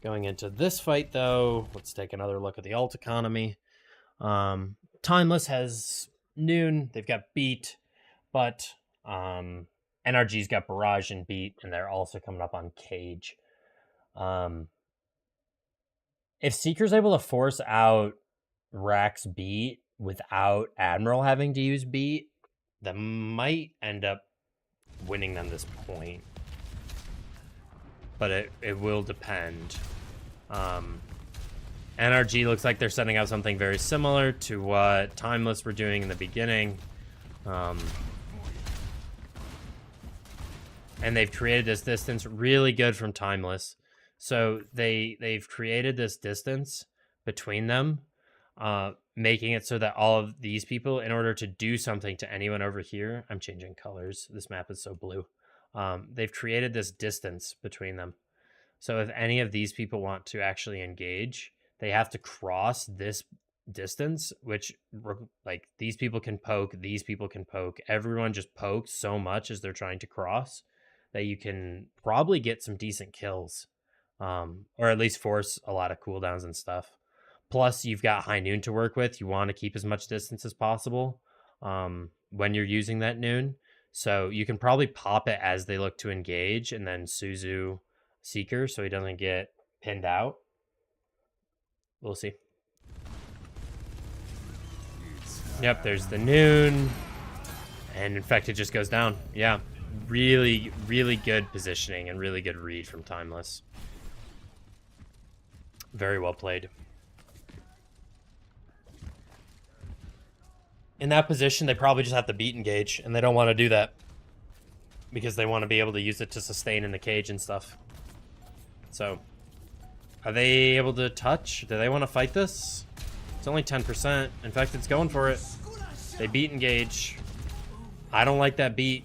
Going into this fight, though, let's take another look at the ult economy. Timeless has Noon. They've got Beat, but NRG's got Barrage and Beat, and they're also coming up on Cage. If Seeker's able to force out Rack's Beat without Admiral having to use Beat, that might end up winning them this point. But it will depend. NRG looks like they're setting up something very similar to what Timeless were doing in the beginning. And they've created this distance really good from Timeless. So they've created this distance between them, making it so that all of these people, in order to do something to anyone over here, I'm changing colors. This map is so blue. They've created this distance between them. So if any of these people want to actually engage, they have to cross this distance, which, like, these people can poke, these people can poke. Everyone just pokes so much as they're trying to cross that you can probably get some decent kills, or at least force a lot of cooldowns and stuff. Plus, you've got High Noon to work with. You want to keep as much distance as possible when you're using that Noon. So you can probably pop it as they look to engage, and then Suzu Seeker so he doesn't get pinned out. We'll see. Yep, there's the Noon. And Infected just goes down. Yeah, really, really good positioning and really good read from Timeless. Very well played. In that position, they probably just have to beat engage, and they don't want to do that because they want to be able to use it to sustain in the cage and stuff. So, are they able to touch? Do they want to fight this? It's only 10%. In fact, it's going for it. They beat engage. I don't like that beat.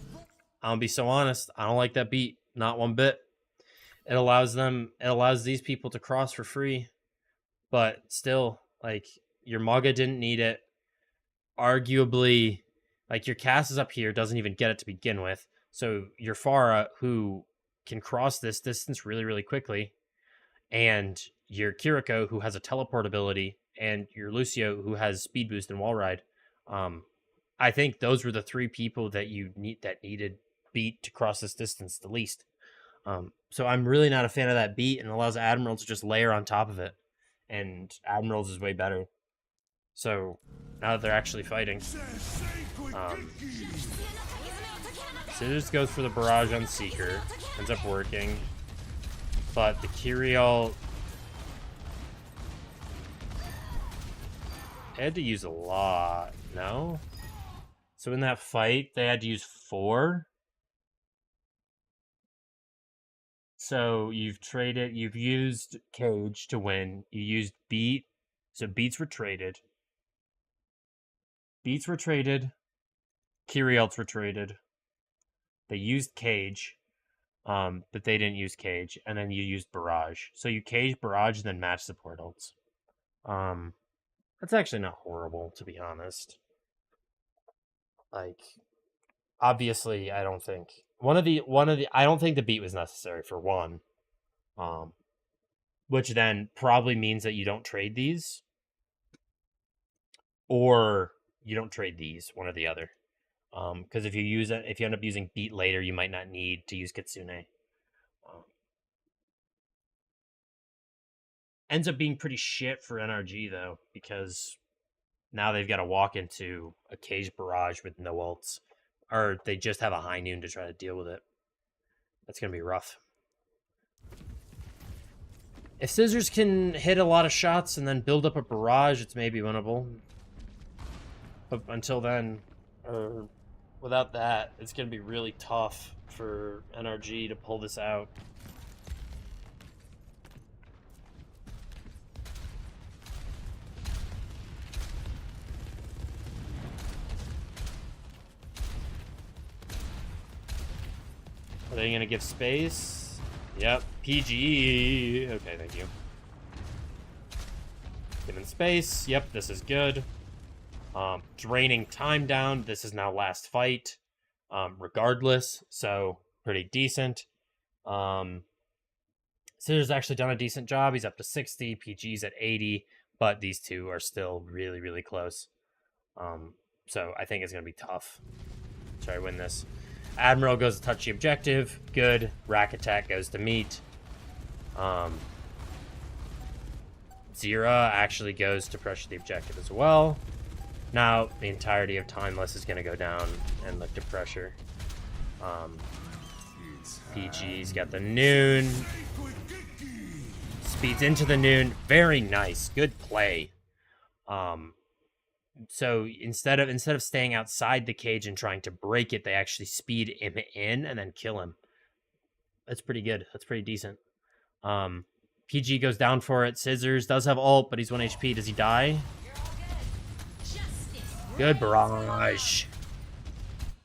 I'll be so honest. I don't like that beat. Not one bit. It allows these people to cross for free. But still, like, your Maga didn't need it. Arguably, like, your Cass is up here, doesn't even get it to begin with. So your Pharah, who can cross this distance really, really quickly, and your Kiriko, who has a teleport ability, and your Lucio, who has speed boost and wall ride. I think those were the three people that needed beat to cross this distance the least. So I'm really not a fan of that beat, and allows Admiral to just layer on top of it. And Admiral's is way better. So now that they're actually fighting, Scissors goes for the barrage on Seeker, ends up working, but the Kyriel, they had to use a lot. No. So in that fight, they had to use 4. So you've used Cage to win. You used Beat. So Beats were traded. Kyriels were traded. They used Cage, but they didn't use Cage. And then you used Barrage. So you Cage, Barrage, and then match the portals. That's actually not horrible, to be honest. Like, obviously, I don't think I don't think the beat was necessary for one. Which then probably means that you don't trade these, or you don't trade these, one or the other. Because if you end up using beat later, you might not need to use Kitsune. Ends up being pretty shit for NRG though, because now they've got to walk into a Cage Barrage with no ults. Or they just have a High Noon to try to deal with it. That's going to be rough. If Scissors can hit a lot of shots and then build up a barrage, it's maybe winnable. But until then, or without that, it's going to be really tough for NRG to pull this out. Are they going to give space? Yep. PG. Okay, thank you. Giving space. Yep, this is good. Draining time down. This is now last fight. Regardless. So, pretty decent. Scissors actually done a decent job. He's up to 60. PG's at 80. But these two are still really, really close. So, I think it's going to be tough to try to win this. Admiral goes to touch the objective. Good. Rack Attack goes to meet. Zira actually goes to pressure the objective as well. Now, the entirety of Timeless is going to go down and look to pressure. PG's got the Noon. Speeds into the Noon. Very nice. Good play. So instead of staying outside the cage and trying to break it, they actually speed him in and then kill him. That's pretty good. That's pretty decent. PG goes down for it. Scissors does have ult, but he's 1 HP. Does he die? Good barrage.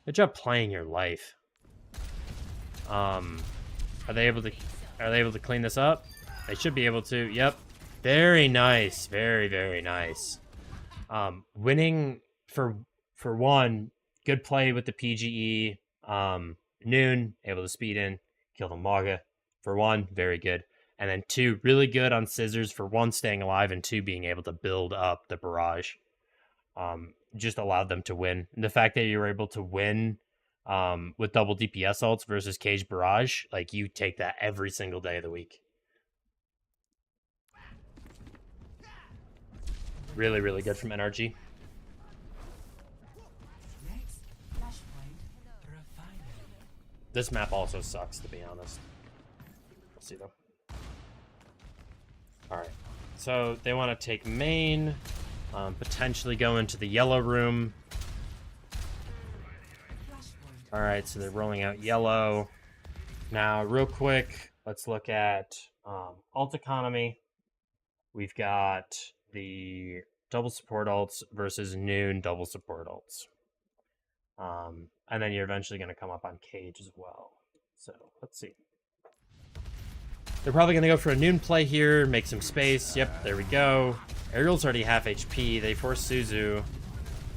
Good job playing your life. Are they able to clean this up? They should be able to. Yep. Very nice. Very, very nice. Winning for one, good play with the PGE. Noon, able to speed in, kill the Maga. For one, very good. And then 2, really good on scissors for 1, staying alive, and 2, being able to build up the barrage. Just allowed them to win. And the fact that you were able to win with double DPS ults versus cage barrage, like, you take that every single day of the week. Really, really good from NRG. Next, flashpoint, refinery. This map also sucks, to be honest. We'll see, though. Alright. So, they want to take main, potentially go into the yellow room. Alright, so they're rolling out yellow. Now, real quick, let's look at ult economy. We've got the double support ults versus noon double support ults. And then you're eventually going to come up on cage as well. So, let's see. They're probably going to go for a noon play here, make some space. Yep, there we go. Ariel's already half HP. They force Suzu.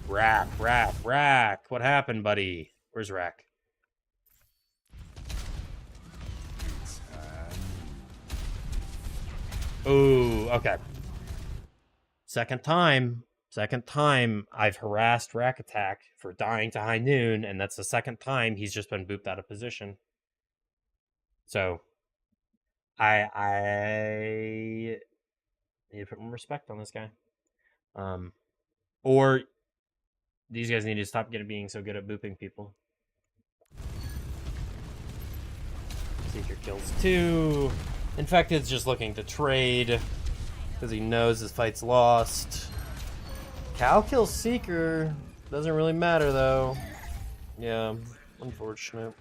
Rack. What happened, buddy? Where's Rack? Ooh, okay. Second time I've harassed Rack Attack for dying to high noon, and that's the second time he's just been booped out of position. So, I need to put more respect on this guy. Or these guys need to stop being so good at booping people. Seeker kills 2. Infected's just looking to trade because he knows his fight's lost. Cal kills Seeker. Doesn't really matter though. Yeah, unfortunate.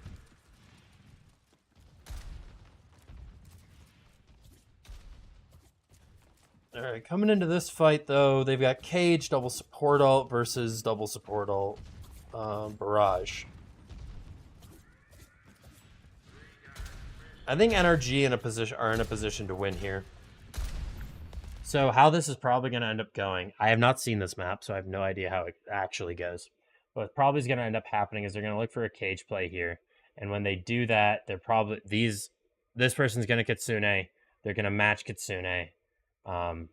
Alright, coming into this fight though, they've got Cage, double support ult versus double support ult Barrage. I think NRG are in a position to win here. So how this is probably going to end up going, I have not seen this map, so I have no idea how it actually goes. What probably is going to end up happening is they're going to look for a cage play here, and when they do that, they're probably this person's going to Kitsune. They're going to match Kitsune, and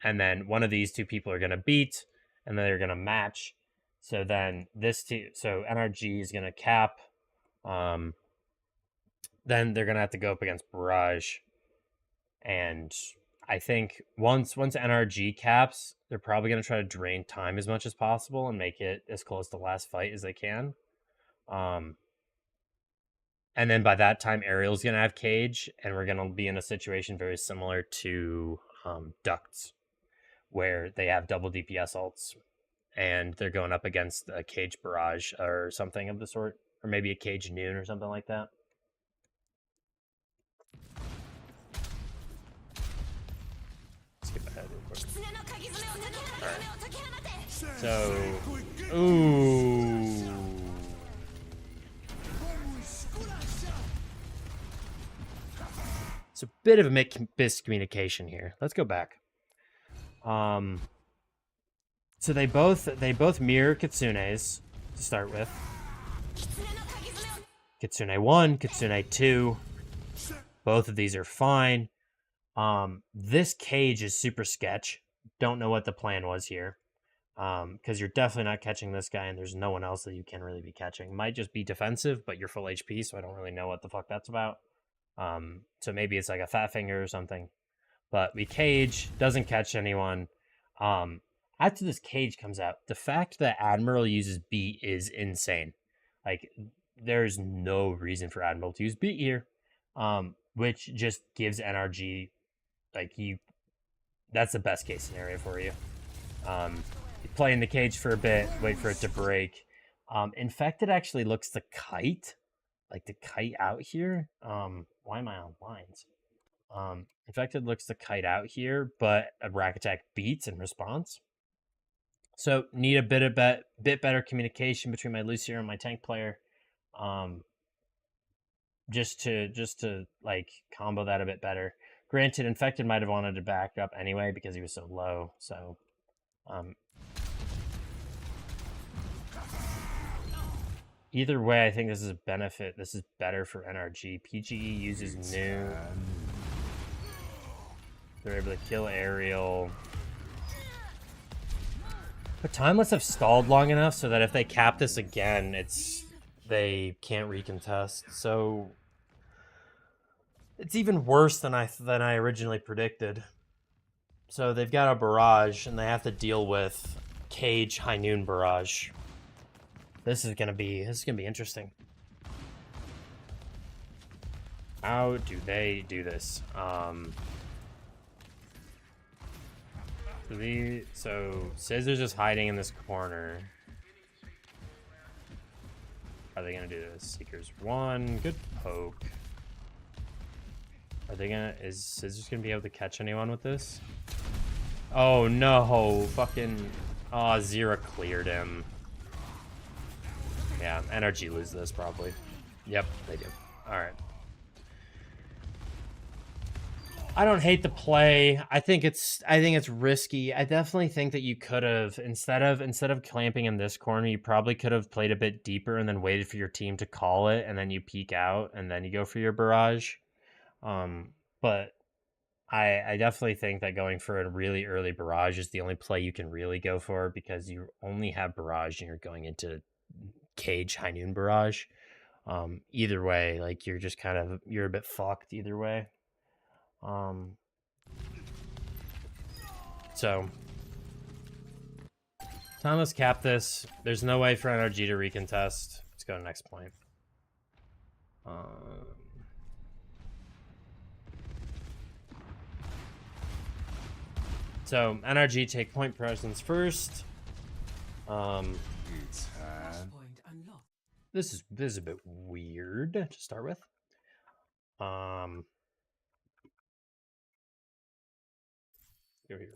then one of these 2 people are going to beat, and then they're going to match. So then so NRG is going to cap. Then they're going to have to go up against Barrage. And I think once NRG caps, they're probably going to try to drain time as much as possible and make it as close to last fight as they can. And then by that time, Ariel's going to have Cage, and we're going to be in a situation very similar to Ducts, where they have double DPS ults, and they're going up against a Cage Barrage or something of the sort, or maybe a Cage Noon or something like that. Skip ahead real quick. Alright. So, ooh. It's a bit of a miscommunication here. Let's go back. So they both mirror Kitsune's to start with. Kitsune 1, Kitsune 2. Both of these are fine. This cage is super sketch. Don't know what the plan was here. Because you're definitely not catching this guy, and there's no one else that you can really be catching. Might just be defensive, but you're full HP, so I don't really know what the fuck that's about. So maybe it's like a fat finger or something. But we cage, doesn't catch anyone. After this cage comes out, the fact that Admiral uses beat is insane. Like, there's no reason for Admiral to use beat here. Which just gives NRG, like, that's the best case scenario for you. You play in the cage for a bit, wait for it to break. Infected actually looks to kite. Like, to kite out here. Why am I on lines? Infected looks to kite out here, but a Rack Attack beats in response. So, need a bit better communication between my Lucier and my tank player. Just to like combo that a bit better. Granted, Infected might have wanted to back up anyway because he was so low. So, either way, I think this is a benefit. This is better for NRG. PGE uses new. They're able to kill aerial. But Timeless have stalled long enough so that if they cap this again, they can't recontest. So it's even worse than I originally predicted. So they've got a barrage, and they have to deal with Cage High Noon barrage. This is gonna be interesting. How do they do this? So Scissor's just hiding in this corner. How are they gonna do this? Seeker's 1, good poke. Are they gonna? Is Scissors gonna be able to catch anyone with this? Oh no! Fucking. Oh, Zera cleared him. Yeah, NRG lose this probably. Yep, they do. Alright. I don't hate the play. I think it's risky. I definitely think that you could have instead of clamping in this corner, you probably could have played a bit deeper and then waited for your team to call it, and then you peek out and then you go for your barrage. But I definitely think that going for a really early barrage is the only play you can really go for, because you only have barrage and you're going into Cage High Noon barrage. Either way, like you're a bit fucked either way. So Thomas cap this. There's no way for NRG to recontest. Let's go to next point. So NRG take point presence first. This is a bit weird to start with. Go here.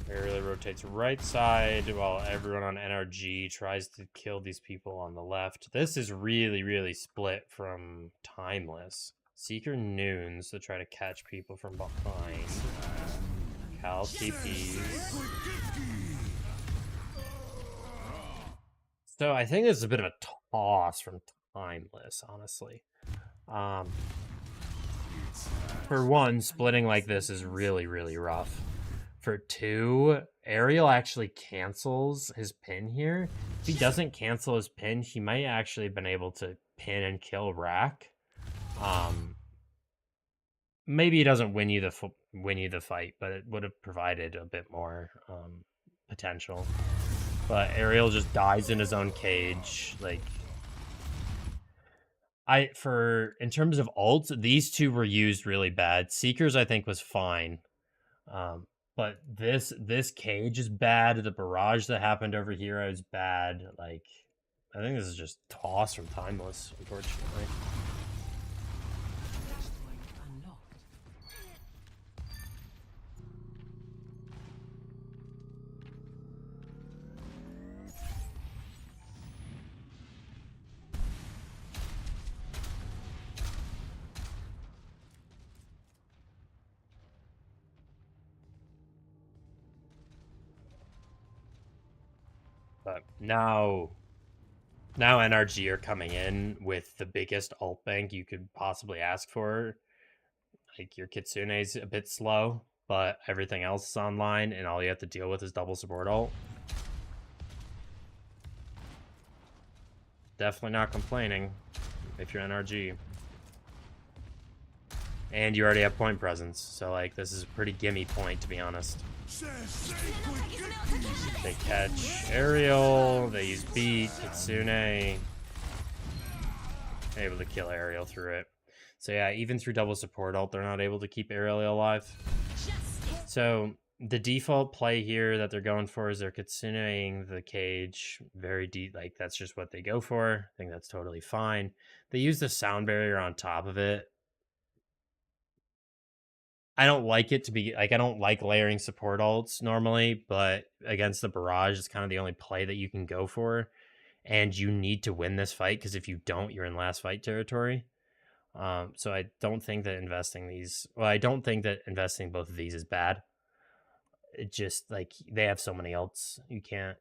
It really rotates right side while everyone on NRG tries to kill these people on the left. This is really, really split from Timeless. Seeker noons to try to catch people from behind. Cal TPs. So I think this is a bit of a toss from Timeless, honestly. For one, splitting like this is really, really rough. For two, Ariel actually cancels his pin here. If he doesn't cancel his pin, he might actually have been able to pin and kill Rack. Maybe he doesn't win you the fight, but it would have provided a bit more potential. But Ariel just dies in his own cage. Like, in terms of ults, these two were used really bad. Seekers, I think, was fine. But this cage is bad. The barrage that happened over here is bad. Like, I think this is just toss from Timeless, unfortunately. But now NRG are coming in with the biggest ult bank you could possibly ask for. Like, your Kitsune's a bit slow, but everything else is online, and all you have to deal with is double support ult. Definitely not complaining if you're NRG. And you already have point presence, so like this is a pretty gimme point, to be honest. They catch Ariel, they use beat, Kitsune, able to kill Ariel through it. So yeah, even through double support ult, they're not able to keep Ariel alive. So the default play here that they're going for is they're Kitsuneing the cage very deep. Like, that's just what they go for. I think that's totally fine. They use the sound barrier on top of it. I don't like it to be like, I don't like layering support ults normally, but against the barrage, it's kind of the only play that you can go for. And you need to win this fight, because if you don't, you're in last fight territory. So I don't think that investing both of these is bad. It just, like, they have so many ults. You can't.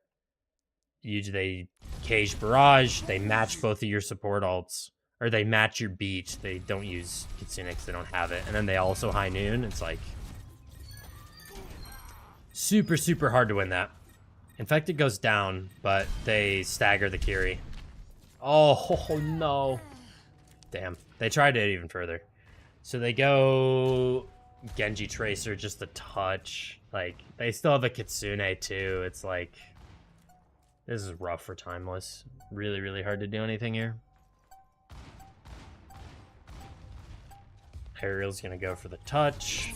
They cage barrage, they match both of your support ults. or they match your beat. They don't use Kitsune because they don't have it. And then they also high noon. It's like super, super hard to win that. Infected goes down, but they stagger the Kiri. Oh, no. Damn. They tried it even further. So they go Genji Tracer just a touch. Like, they still have a Kitsune, too. It's like, this is rough for Timeless. Really, really hard to do anything here. Ariel's gonna go for the touch.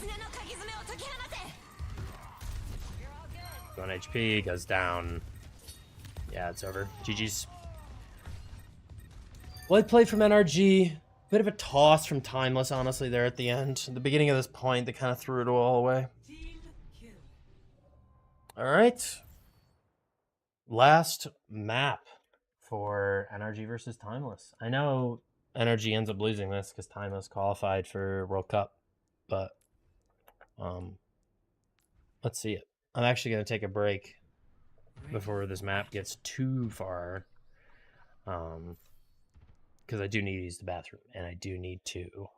1 HP, goes down. Yeah, it's over. GG's. Well played from NRG. Bit of a toss from Timeless, honestly, there at the end. At the beginning of this point, they kind of threw it all away. Alright. Last map for NRG versus Timeless. I know NRG ends up losing this because Timeless qualified for World Cup, but let's see it. I'm actually going to take a break before this map gets too far, because I do need to use the bathroom, and I do need to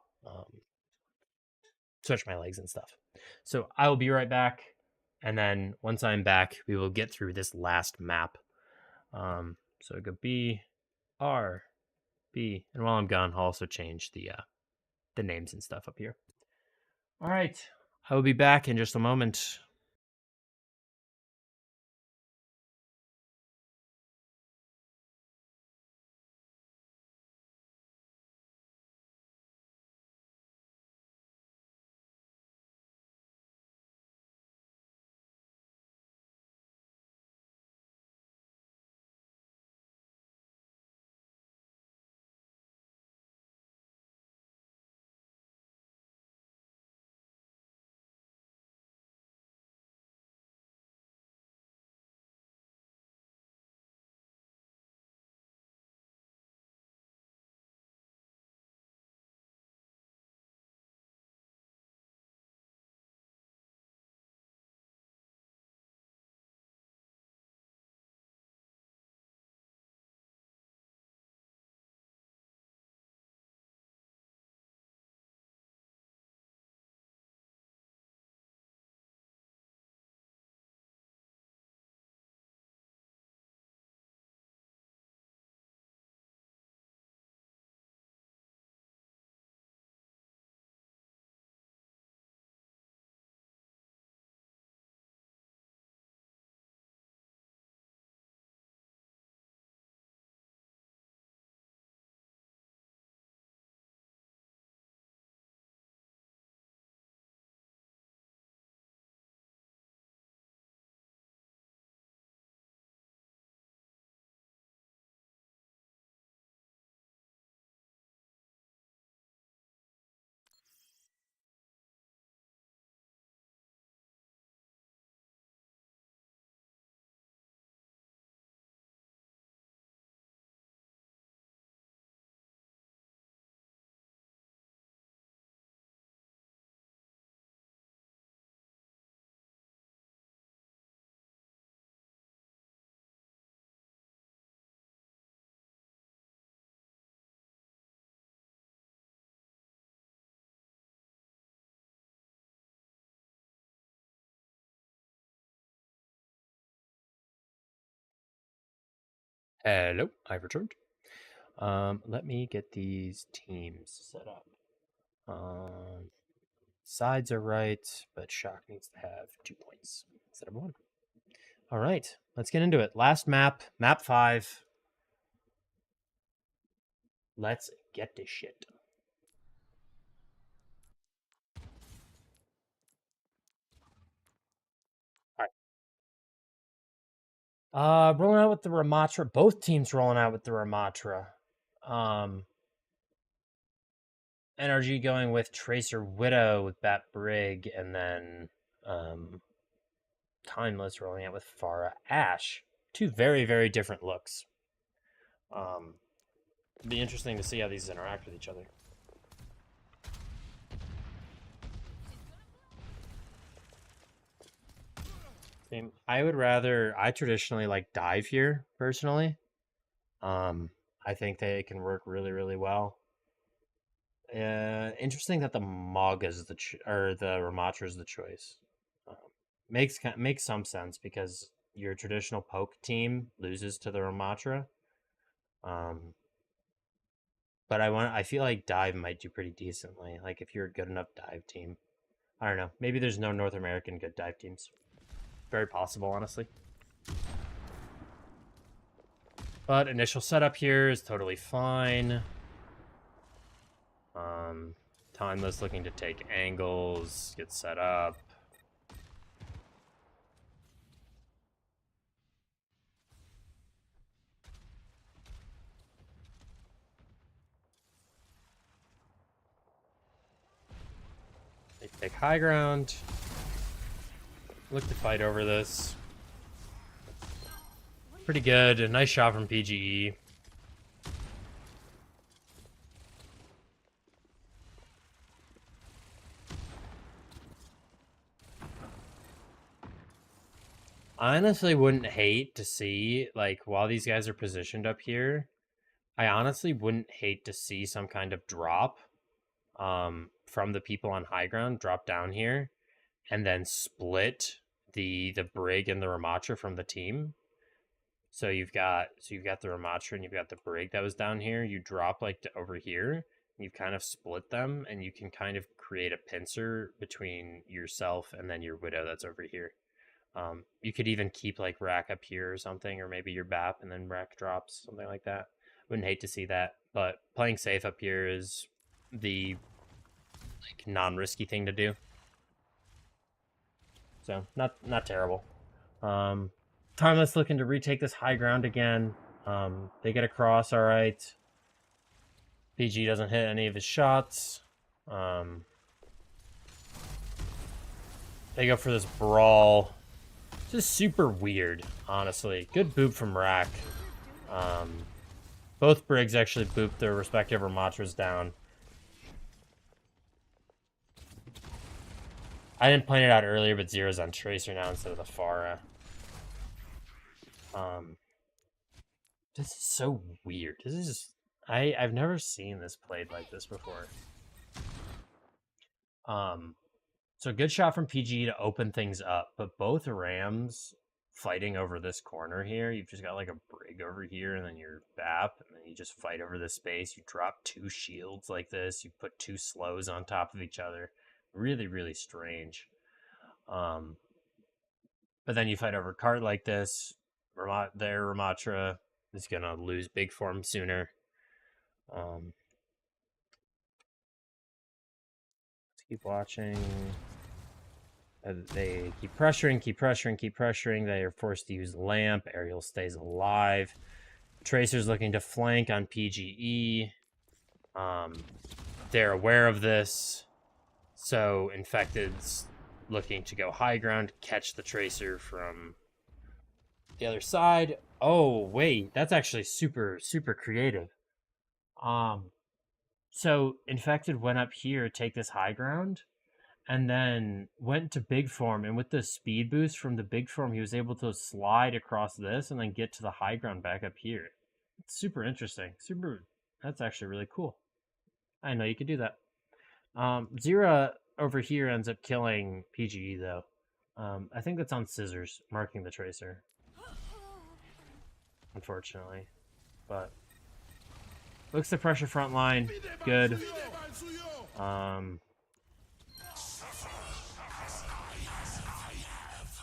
stretch my legs and stuff. So I will be right back, and then once I'm back, we will get through this last map. So go B, R, B, and while I'm gone, I'll also change the names and stuff up here. All right, I will be back in just a moment. Hello, I've returned. Let me get these teams set up. Sides are right, but Shock needs to have 2 points instead of 1. All right, let's get into it. Last map, map 5. Let's get this shit. All right. Rolling out with the Ramatra. Both teams rolling out with the Ramatra. NRG going with Tracer Widow with Bat Brig, and then Timeless rolling out with Farah Ash. 2 very, very different looks. It'd be interesting to see how these interact with each other. I traditionally like dive here, personally. I I think they can work really, really well. Interesting that the Mog is or the Ramatra is the choice. Um, makes some sense because your traditional poke team loses to the Ramatra. Um, but I feel like dive might do pretty decently. Like if you're a good enough dive team, I don't know. Maybe there's no North American good dive teams. Very possible, honestly. But initial setup here is totally fine. Timeless looking to take angles, get set up. They take high ground. Look to fight over this. Pretty good. A nice shot from PGE. I honestly wouldn't hate to see, like, while these guys are positioned up here, I honestly wouldn't hate to see some kind of drop from the people on high ground, drop down here, and then split the Brig and the Ramatra from the team. So you've got the Ramatra and you've got the Brig that was down here. You drop like to over here. You've kind of split them, and you can kind of create a pincer between yourself and then your Widow that's over here. You could even keep like Rack up here or something, or maybe your BAP and then Rack drops, something like that. Wouldn't hate to see that, but playing safe up here is the like non-risky thing to do. So not terrible. Timeless looking to retake this high ground again. They get across, all right. PG doesn't hit any of his shots. They go for this brawl. This is super weird, honestly. Good boop from Rack. Both Brigs actually booped their respective Ramatras down. I didn't point it out earlier, but Zero's on Tracer now instead of the Pharah. This is so weird. This is just, I've never seen this played like this before. So good shot from PG to open things up, but both Rams fighting over this corner here. You've just got like a Brig over here and then your BAP, and then you just fight over this space. You drop two shields like this. You put two slows on top of each other. Really, really strange. But then you fight over cart like this. Ramatra is gonna lose big form sooner. Let's keep watching. They keep pressuring, keep pressuring, keep pressuring. They are forced to use Lamp. Ariel stays alive. Tracer's looking to flank on PGE. They're aware of this. So Infected's looking to go high ground, catch the Tracer from the other side. Oh, wait. That's actually super, super creative. So Infected went up here, take this high ground, and then went to big form, and with the speed boost from the big form, he was able to slide across this and then get to the high ground back up here. It's super interesting. That's actually really cool. I know you could do that. Zera over here ends up killing PGE though. I think that's on Scissors, marking the Tracer. Unfortunately. But looks to pressure front line. Good.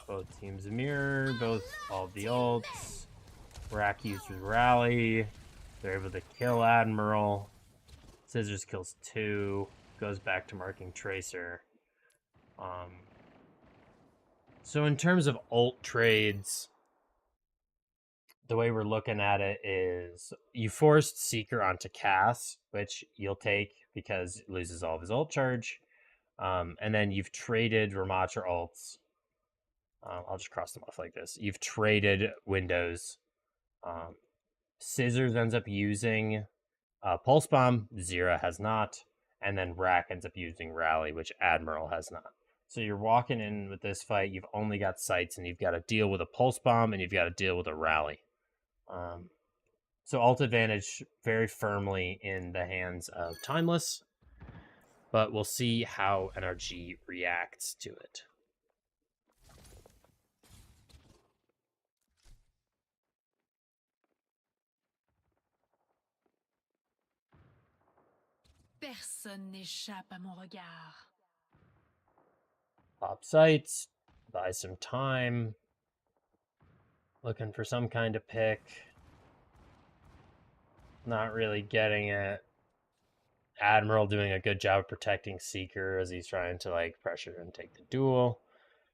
Both teams mirror, both all the ults. Rack uses Rally. They're able to kill Admiral. Scissors kills 2. Goes back to marking Tracer. So in terms of ult trades, the way we're looking at it is you forced Seeker onto Cass, which you'll take because it loses all of his ult charge. And then you've traded Ramatra ults. I'll just cross them off like this. You've traded Windows. Scissors ends up using Pulse Bomb. Zera has not. And then Rack ends up using Rally, which Admiral has not. So you're walking in with this fight. You've only got sights, and you've got to deal with a Pulse Bomb, and you've got to deal with a Rally. So alt advantage very firmly in the hands of Timeless, but we'll see how NRG reacts to it. Personne n'échappe à mon regard. Pop sites, buy some time, looking for some kind of pick. Not really getting it. Admiral doing a good job of protecting Seeker as he's trying to like pressure and take the duel.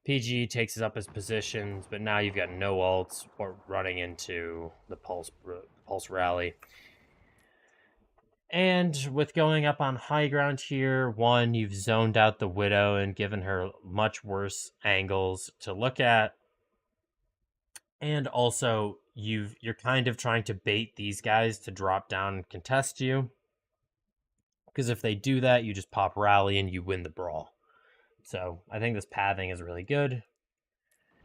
PG takes up his positions, but now you've got no ults or running into the pulse rally. And with going up on high ground here, one, you've zoned out the Widow and given her much worse angles to look at. And also, you're kind of trying to bait these guys to drop down and contest you. Because if they do that, you just pop rally and you win the brawl. So I think this pathing is really good.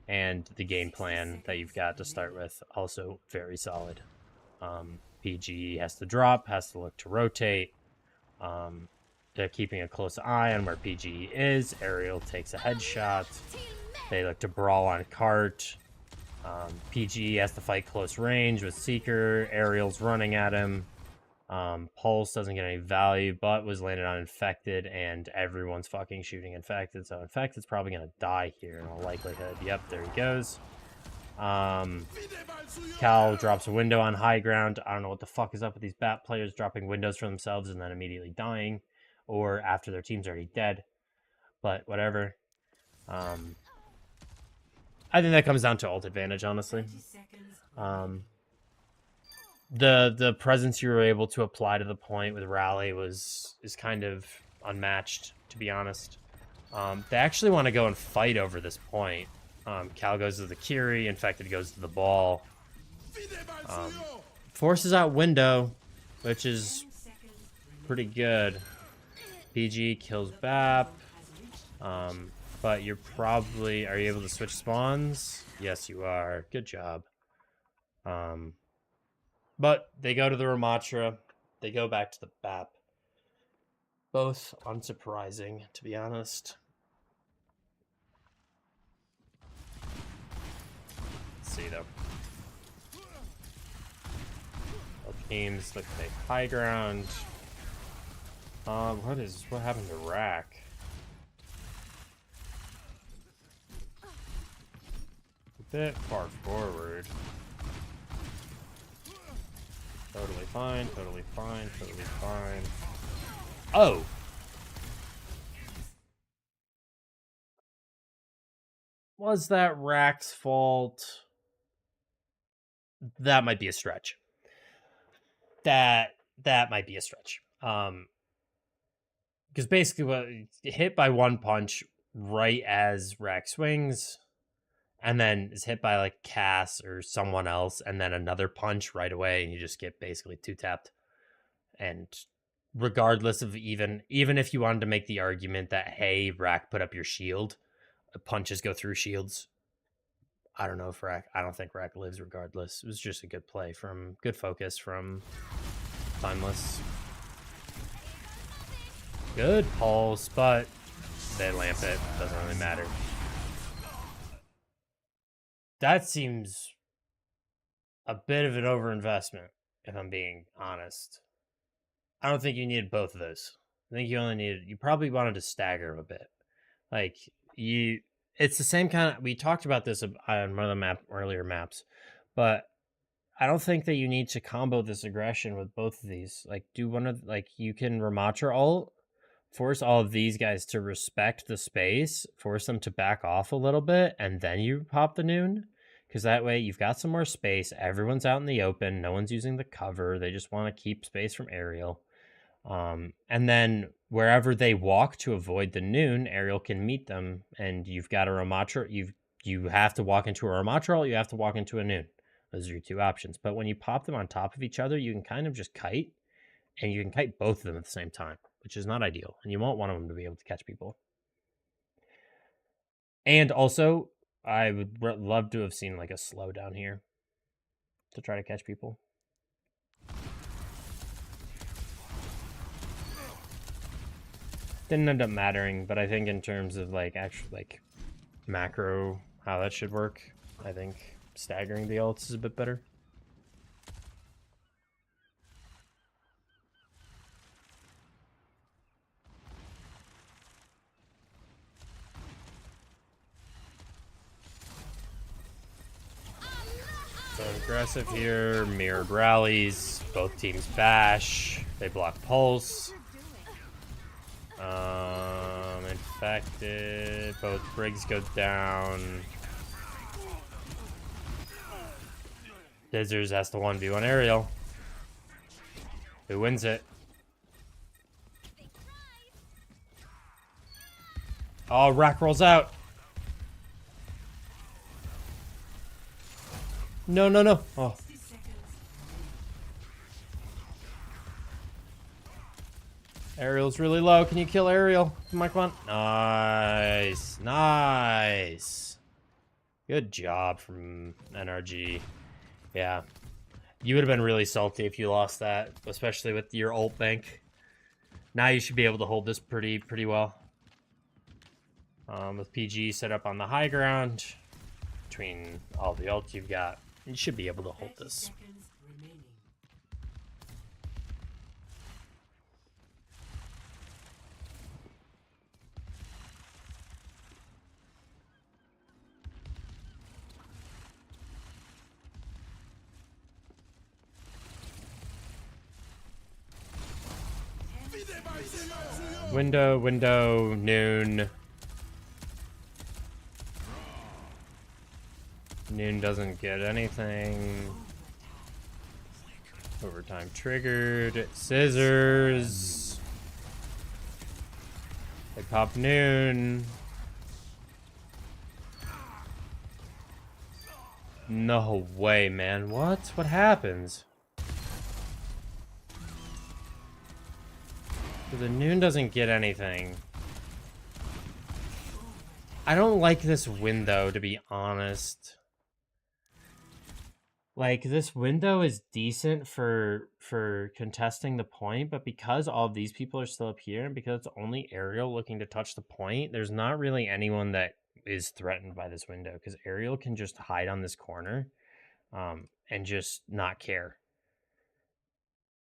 And the game plan that you've got to start with also very solid. PG has to drop, has to look to rotate. They're keeping a close eye on where PG is. Ariel takes a headshot. They look to brawl on cart. PG has to fight close range with Seeker. Ariel's running at him. Pulse doesn't get any value, but was landed on Infected, and everyone's fucking shooting Infected, so Infected's probably gonna die here in all likelihood. Yep, there he goes. Cal drops a window on high ground. I don't know what the fuck is up with these bat players dropping windows for themselves and then immediately dying, or after their team's already dead, but whatever. I think that comes down to ult advantage, honestly. The presence you were able to apply to the point with Rally is kind of unmatched, to be honest. They actually want to go and fight over this point. Cal goes to the Kiri, Infected goes to the ball. Forces out window, which is pretty good. PG kills BAP. But you're probably... Are you able to switch spawns? Yes, you are. Good job. But they go to the Ramatra. They go back to the BAP. Both unsurprising, to be honest. Let's see, though. Both teams look to take high ground. What happened to Rack? A bit far forward. Totally fine, totally fine, totally fine. Oh! Was that Rack's fault? That might be a stretch. That might be a stretch. Because basically, what hit by one punch right as Rack swings, and then is hit by like Cass or someone else, and then another punch right away, and you just get basically two tapped. And regardless of even if you wanted to make the argument that, hey, Rack put up your shield, punches go through shields. I don't know if Rack. I don't think Rack lives regardless. It was just a good play from good focus from Timeless. Good pulse, but they lamp it. Doesn't really matter. That seems a bit of an overinvestment, if I'm being honest. I don't think you needed both of those. I think you probably wanted to stagger them a bit. Like, it's the same kind of, we talked about this on one of the earlier maps, but I don't think that you need to combo this aggression with both of these. Like, do one of, like, you can Ramatra ult, force all of these guys to respect the space, force them to back off a little bit, and then you pop the noon. Because that way you've got some more space. Everyone's out in the open. No one's using the cover. They just want to keep space from Ariel. And then wherever they walk to avoid the noon, Ariel can meet them. And you've got a Ramatra. You have to walk into a Ramatra ult, you have to walk into a noon. Those are your two options. But when you pop them on top of each other, you can kind of just kite. And you can kite both of them at the same time, which is not ideal. And you won't want them to be able to catch people. And also, I would love to have seen like a slowdown here to try to catch people. Didn't end up mattering, but I think in terms of like actual like macro how that should work, I think staggering the ults is a bit better. So aggressive here, mirrored rallies, both teams bash, they block pulse. Infected, both Briggs go down. Scissors has to 1v1 Aerial. Who wins it? Oh, Rack rolls out. No, no, no. Oh. Ariel's really low. Can you kill Ariel? Come on, come on. Nice. Nice. Good job from NRG. Yeah. You would have been really salty if you lost that, especially with your ult bank. Now you should be able to hold this pretty well. With PG set up on the high ground, between all the ults you've got, you should be able to hold this. Window, noon. Noon doesn't get anything. Overtime triggered. Scissors. They pop noon. No way, man. What? What happens? So the noon doesn't get anything. I don't like this window, to be honest. Like, this window is decent for contesting the point, but because all of these people are still up here, and because it's only Ariel looking to touch the point, there's not really anyone that is threatened by this window, because Ariel can just hide on this corner and just not care.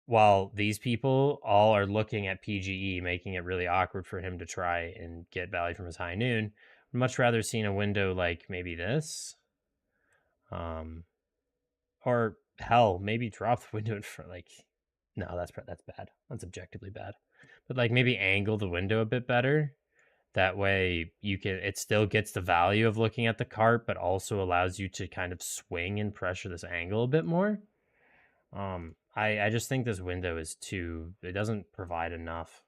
While these people all are looking at PGE, making it really awkward for him to try and get value from his high noon. I'd much rather seen a window like maybe this. Or hell, maybe drop the window in front. Like, no, that's bad. That's objectively bad. But like maybe angle the window a bit better. That way you can. It still gets the value of looking at the cart, but also allows you to kind of swing and pressure this angle a bit more. I just think this window is too. It doesn't provide enough.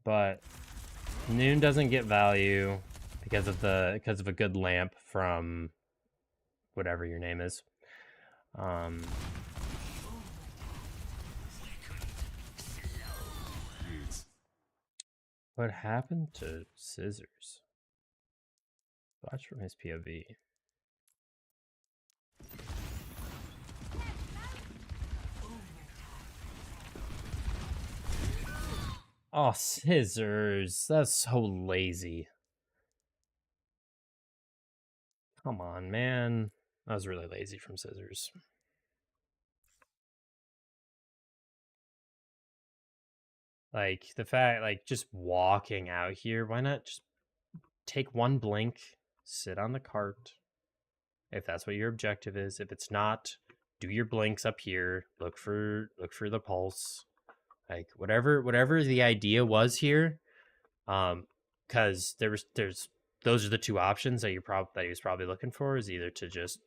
But noon doesn't get value because of a good lamp from whatever your name is. What happened to Scissors? Watch from his POV. Oh, Scissors. That's so lazy. Come on, man. That was really lazy from Scissors. Like, the fact, like, just walking out here, why not just take one blink, sit on the cart, if that's what your objective is. If it's not, do your blinks up here, look for the pulse. Like, whatever the idea was here, because there's those are the two options that he was probably looking for, is either to just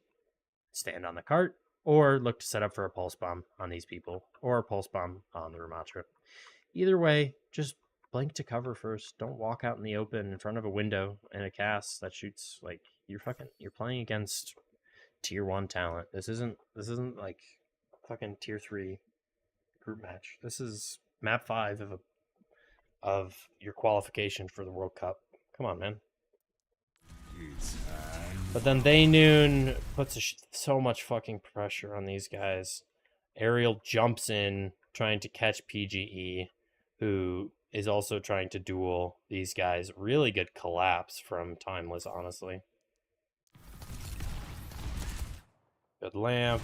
stand on the cart or look to set up for a pulse bomb on these people or a pulse bomb on the Ramatra. Either way, just blink to cover first. Don't walk out in the open in front of a window and a cast that shoots. Like, you're playing against tier 1 talent. This isn't like fucking tier 3 group match. This is map 5 of your qualification for the World Cup. Come on, man. But then they noon puts so much fucking pressure on these guys. Ariel jumps in trying to catch PGE. who is also trying to duel these guys. Really good collapse from Timeless, honestly. Good lamp.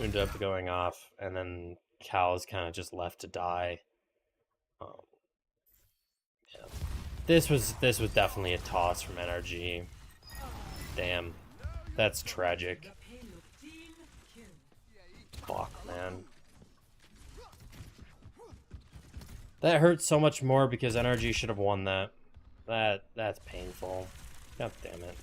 Ended up going off, and then Cal's kind of just left to die. Yeah. This was definitely a toss from NRG. Damn, that's tragic. The payload team kill. Fuck, man. That hurts so much more because NRG should have won that. That's painful. God damn it.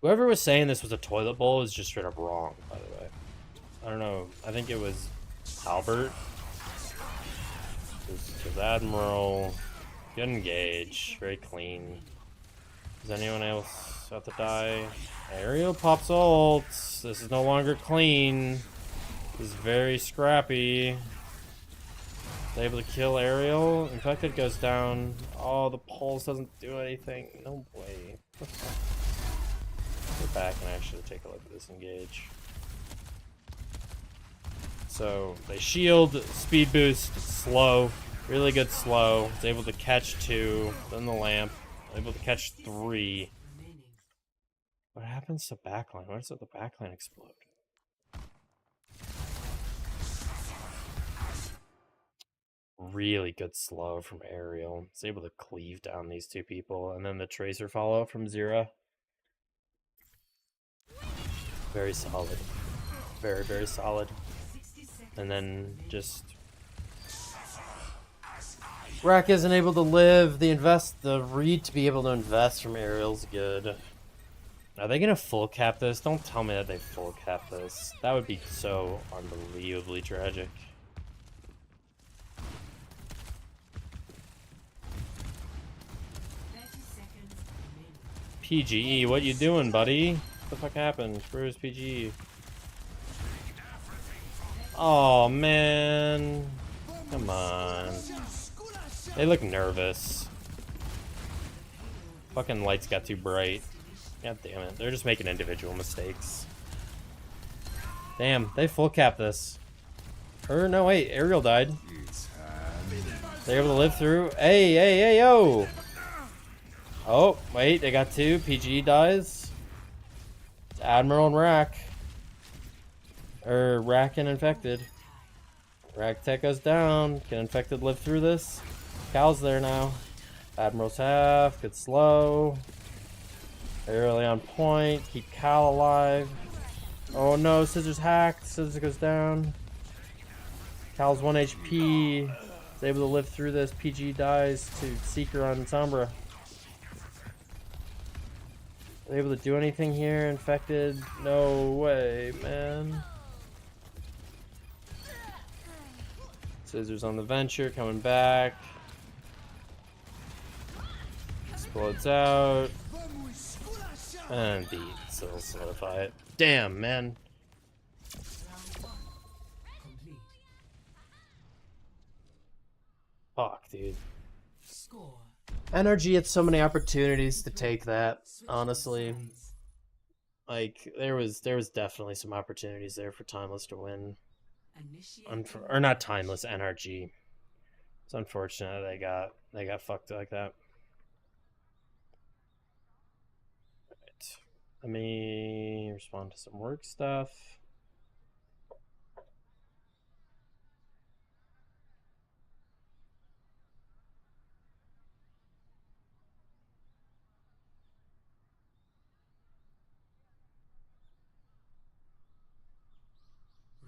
Whoever was saying this was a toilet bowl is just straight up wrong, by the way. I don't know. I think it was Albert. Because Admiral. Good engage. Very clean. Does anyone else have to die? Ariel pops ults. This is no longer clean. This is very scrappy. Able to kill Ariel. Infected goes down. Oh, the pulse doesn't do anything. No way. Go back and actually take a look at this engage. So they shield, speed boost, slow, really good slow. It's able to catch 2, then the lamp, able to catch 3. What happens to backline? Why does the backline explode? Really good slow from Ariel. It's able to cleave down these 2 people, and then the tracer follow from Zira. Very solid. Very, very solid. And then just Rack isn't able to live. The read to be able to invest from Ariel's good. Are they gonna full cap this? Don't tell me that they full cap this. That would be so unbelievably tragic. PGE, what you doing, buddy? What the fuck happened? Where's PGE? Oh man, come on. They look nervous. Fucking lights got too bright. God damn it, they're just making individual mistakes. Damn, they full cap this. Or no, wait, Ariel died. They're able to live through. Hey, hey, hey, yo! Oh, wait, they got 2. PGE dies. It's Admiral and Rack. Rack and Infected. Rack tech goes down. Can Infected live through this? Cal's there now. Admiral's half. Good slow. Early on point. Keep Cal alive. Oh no, Scissors hacked. Scissors goes down. Cal's 1 HP. Is able to live through this. PG dies to Seeker on Sombra. Are they able to do anything here? Infected? No way, man. Scissors on the Venture, coming back. Explodes out. And beat. So solidify it. Damn, man. Fuck, dude. Score. NRG had so many opportunities to take that, honestly. Like, there was definitely some opportunities there for Timeless to win. Or not Timeless, NRG. It's unfortunate they got fucked like that. Alright. Let me respond to some work stuff.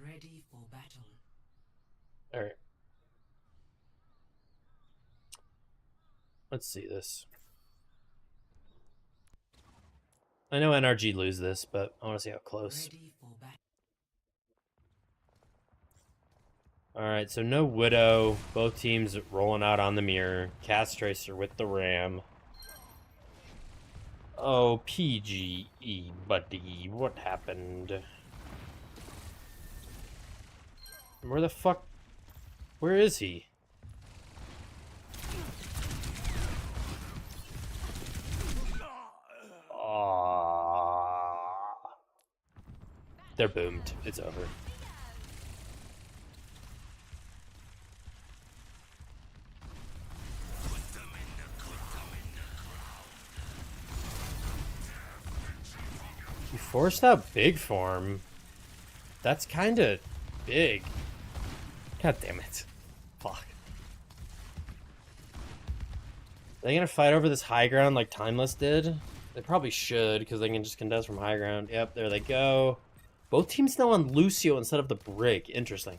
Ready for battle. Alright. Let's see this. I know NRG lose this, but I want to see how close. Ready for battle. Alright, so no Widow. Both teams rolling out on the mirror. Cast Tracer with the Ram. Oh, PGE, buddy. What happened? Where the fuck? Where is he? They're boomed. It's over. You forced out big form. That's kind of big. God damn it. Fuck. Are they gonna fight over this high ground like Timeless did? They probably should, because they can just contest from high ground. Yep, there they go. Both teams now on Lucio instead of the Brig. Interesting.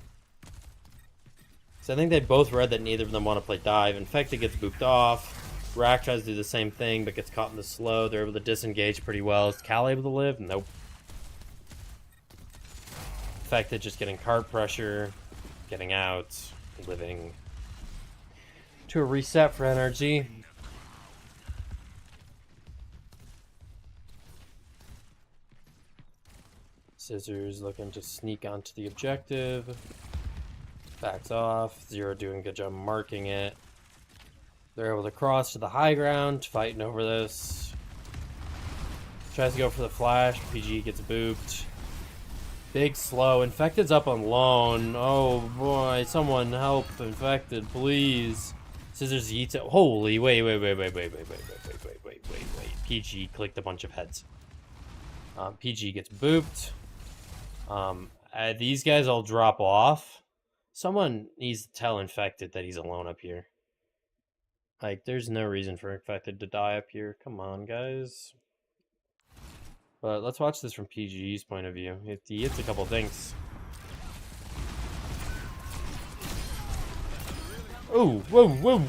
So I think they both read that neither of them want to play dive. Infected gets booped off. Rack tries to do the same thing, but gets caught in the slow. They're able to disengage pretty well. Is Cal able to live? Nope. Infected just getting card pressure, getting out, living. To a reset for NRG. Scissors looking to sneak onto the objective. Backs off. Zero doing a good job marking it. They're able to cross to the high ground, fighting over this. Tries to go for the flash. PG gets booped. Big slow. Infected's up on lone. Oh boy, someone help Infected, please. Scissors eats it. Holy, wait. PG clicked a bunch of heads. PG gets booped. These guys all drop off. Someone needs to tell Infected that he's alone up here. Like, there's no reason for Infected to die up here. Come on, guys. But let's watch this from PG's point of view. He hits a couple things. Oh, whoa.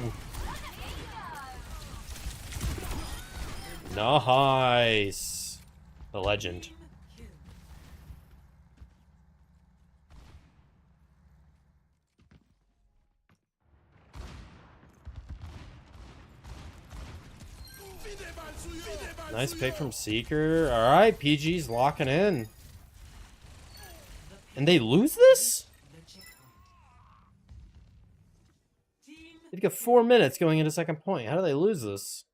Nice. The legend. Nice pick from Seeker. Alright, PG's locking in. And they lose this? They've got 4 minutes going into second point. How do they lose this?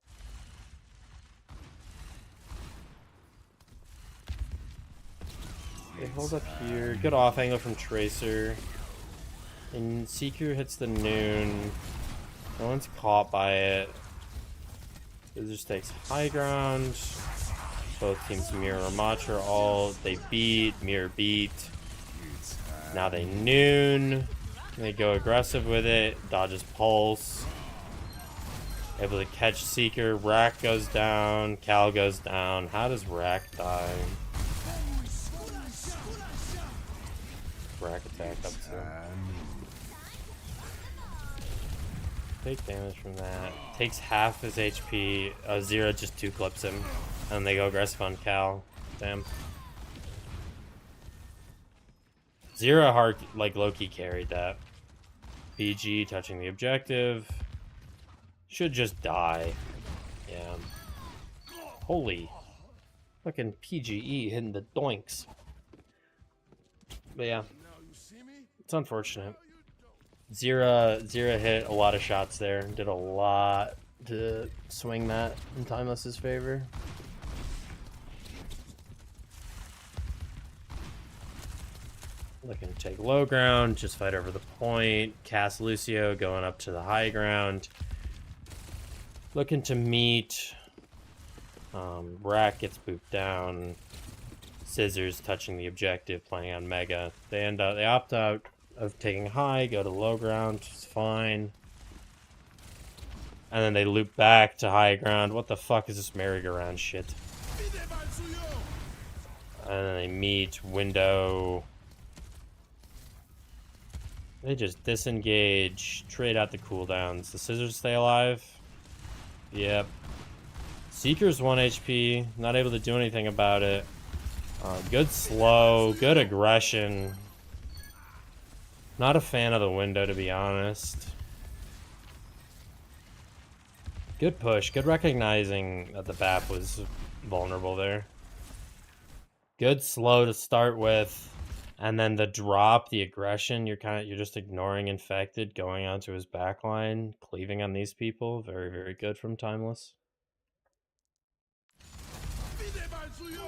They hold up here. Good off angle from Tracer. And Seeker hits the noon. No one's caught by it. Scissors takes high ground. Both teams mirror Matra all. They beat. Mirror beat. Now they noon. They go aggressive with it. Dodges pulse. Able to catch Seeker. Rack goes down. Cal goes down. How does Rack die? Rack attack up to. Take damage from that. Takes half his HP. Zero just 2 clips him. And they go aggressive on Cal. Damn. Zero hard, like, low-key carried that. PG touching the objective. Should just die. Yeah. Holy. Fucking PGE hitting the doinks. But yeah. It's unfortunate. Zero hit a lot of shots there. Did a lot to swing that in Timeless's favor. Looking to take low ground, just fight over the point. Cast Lucio going up to the high ground. Looking to meet. Rack gets booped down. Scissors touching the objective, playing on Mega. They opt out of taking high, go to low ground, it's fine. And then they loop back to high ground. What the fuck is this merry-go-round shit? And then they meet, window. They just disengage, trade out the cooldowns. The scissors stay alive. Yep. Seeker's 1 HP, not able to do anything about it. Good slow, good aggression. Not a fan of the window, to be honest. Good push, good recognizing that the BAP was vulnerable there. Good slow to start with. And then the drop, the aggression, you're just ignoring Infected, going onto his backline, cleaving on these people. Very, very good from Timeless.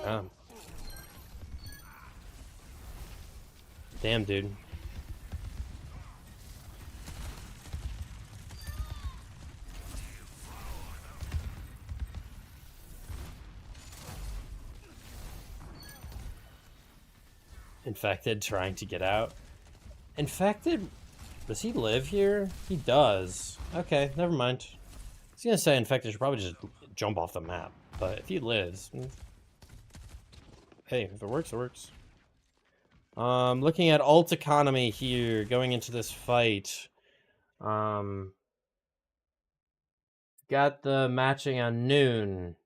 Yeah. Damn, dude. Infected trying to get out. Infected? Does he live here? He does. Okay, never mind. I was gonna say Infected should probably just jump off the map. But if he lives... Hey, if it works, it works. Looking at ult economy here, going into this fight. Got the matching on Noon.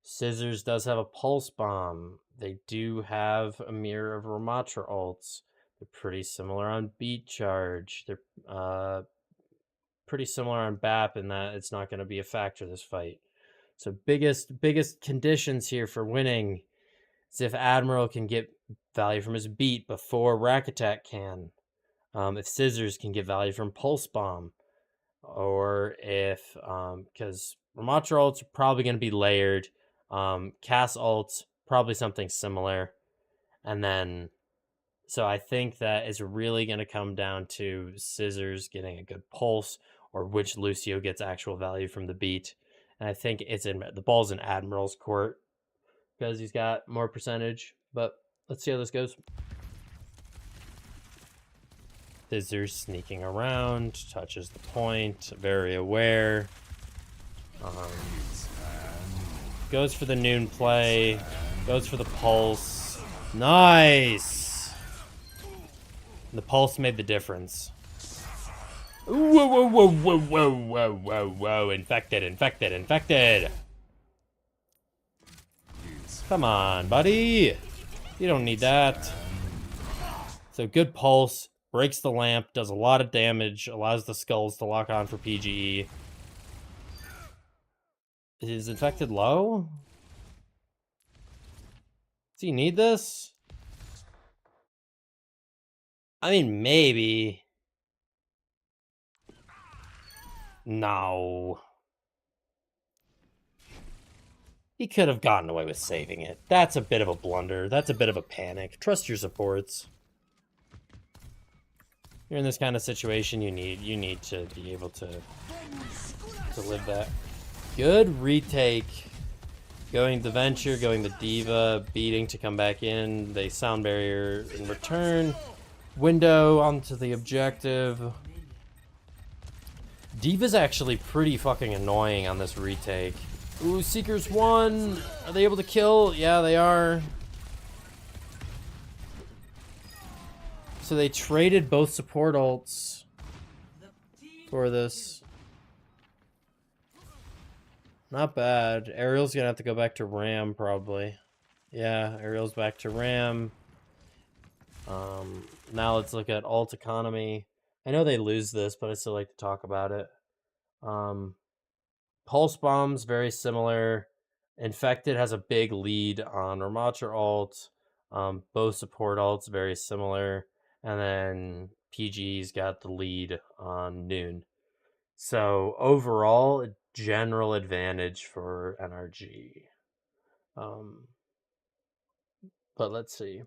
Scissors does have a pulse bomb. They do have a mirror of Ramatra ults. They're pretty similar on beat charge. They're pretty similar on BAP in that it's not going to be a factor this fight. So biggest conditions here for winning is if Admiral can get value from his beat before Rack Attack can. If Scissors can get value from Pulse Bomb. Or if, because Ramatra ults are probably going to be layered. Cass ults, probably something similar. And then, so I think that is really going to come down to Scissors getting a good pulse or which Lucio gets actual value from the beat. And I think the ball's in Admiral's court because he's got more percentage. But let's see how this goes. Scissors sneaking around, touches the point, very aware. Goes for the Noon play, goes for the pulse. Nice! The pulse made the difference. Whoa, whoa, whoa, whoa, whoa, whoa, whoa, whoa. Infected, infected, infected. Come on, buddy. You don't need that. So good pulse. Breaks the lamp, does a lot of damage, allows the skulls to lock on for PGE. Is Infected low? Does he need this? I mean, maybe. No. He could have gotten away with saving it. That's a bit of a blunder. That's a bit of a panic. Trust your supports. You're in this kind of situation, you need to be able to live that. Good retake. Going the Venture, going the Diva, beating to come back in. They sound barrier in return. Window onto the objective. Diva's actually pretty fucking annoying on this retake. Ooh, Seekers 1. Are they able to kill? Yeah, they are. So they traded both support ults for this. Not bad. Ariel's gonna have to go back to Ram, probably. Yeah, Ariel's back to Ram. Now let's look at ult economy. I know they lose this, but I still like to talk about it. Pulse Bomb's very similar. Infected has a big lead on Ramatra ult. Both support ults very similar. And then PG's got the lead on Noon. So overall, general advantage for NRG. But let's see.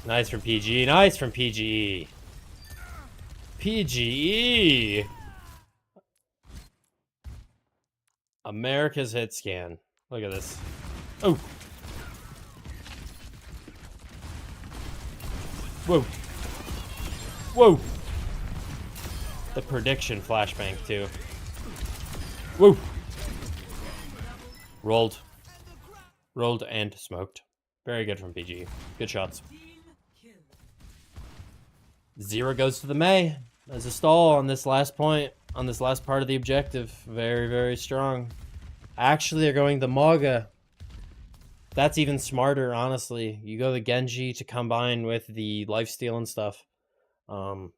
Nice from PG. Nice from PGE. PGE. America's hit scan. Look at this. Oh. Whoa. Whoa. The prediction flashbang too. Whoa. Rolled. Rolled and smoked. Very good from PG. Good shots. 0 goes to the May as a stall on this last point, on this last part of the objective. Very, very strong. Actually, they're going the Maga. That's even smarter, honestly. You go the Genji to combine with the lifesteal and stuff. And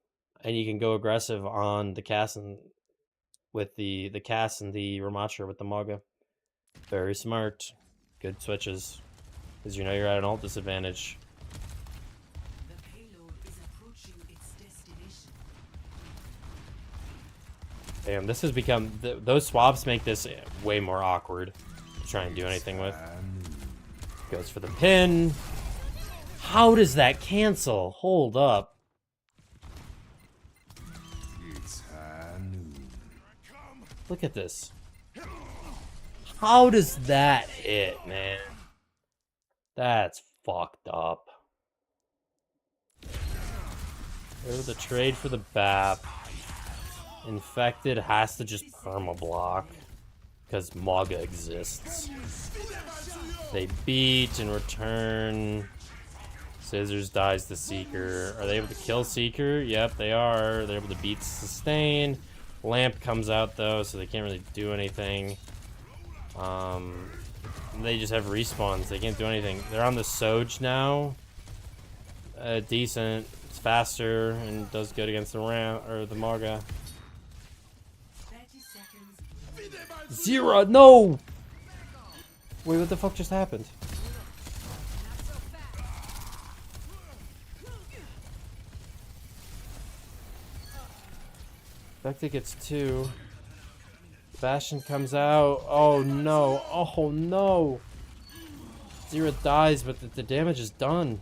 you can go aggressive on the Cass and with the Cass and the Ramatra with the Maga. Very smart. Good switches. Because you know you're at an ult disadvantage. The payload Damn, this has become... those swaps make this way more awkward to try and do anything with. Goes for the pin. How does that cancel? Hold up. Look at this. How does that hit, man? That's fucked up. There's the trade for the BAP. Infected has to just perma-block. Because Maga exists. They beat in return. Scissors dies the Seeker. Are they able to kill Seeker? Yep, they are. They're able to beat Sustain. Lamp comes out though, so they can't really do anything. They just have respawns. They can't do anything. They're on the Soj now. Decent. It's faster and does good against the Ram or the Maga. 30 seconds. Zero, no! Wait, what the fuck just happened? Vector gets 2. Bastion comes out. Oh no. Oh no. Zero dies, but the damage is done.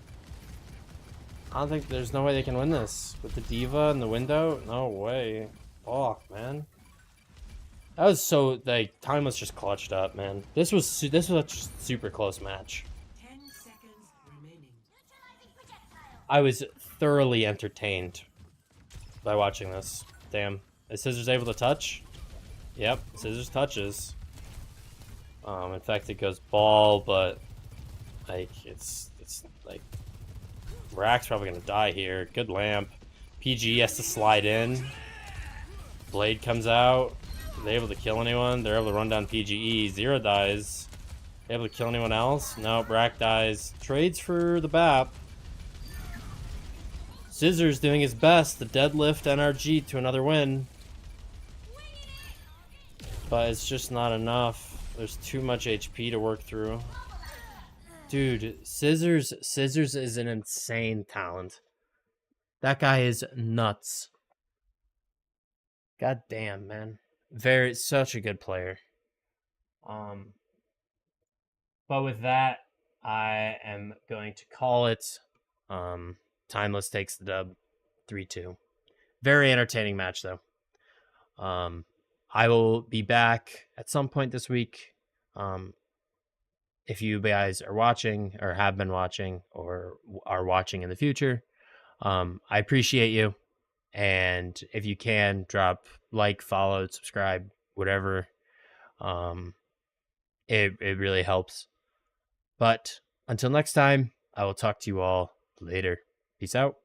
I don't think there's no way they can win this. With the Diva in the window? No way. Fuck, man. That was so, like, time was just clutched up, man. This was a super close match. 10 seconds remaining. I was thoroughly entertained by watching this. Damn. Is Scissors able to touch? Yep, Scissors touches. In fact, it goes ball, but like it's like Rack's probably gonna die here. Good lamp. PG has to slide in. Blade comes out. Are they able to kill anyone? They're able to run down PGE. Zero dies. They able to kill anyone else? No, Rack dies. Trades for the BAP. Scissors doing his best to deadlift NRG to another win. But it's just not enough. There's too much HP to work through. Dude, Scissors is an insane talent. That guy is nuts. God damn, man. Such a good player. But with that, I am going to call it. Timeless takes the dub 3-2. Very entertaining match, though. I will be back at some point this week. If you guys are watching or have been watching or are watching in the future, I appreciate you. And if you can, drop like, follow, subscribe, whatever. It really helps. But until next time, I will talk to you all later. Peace out.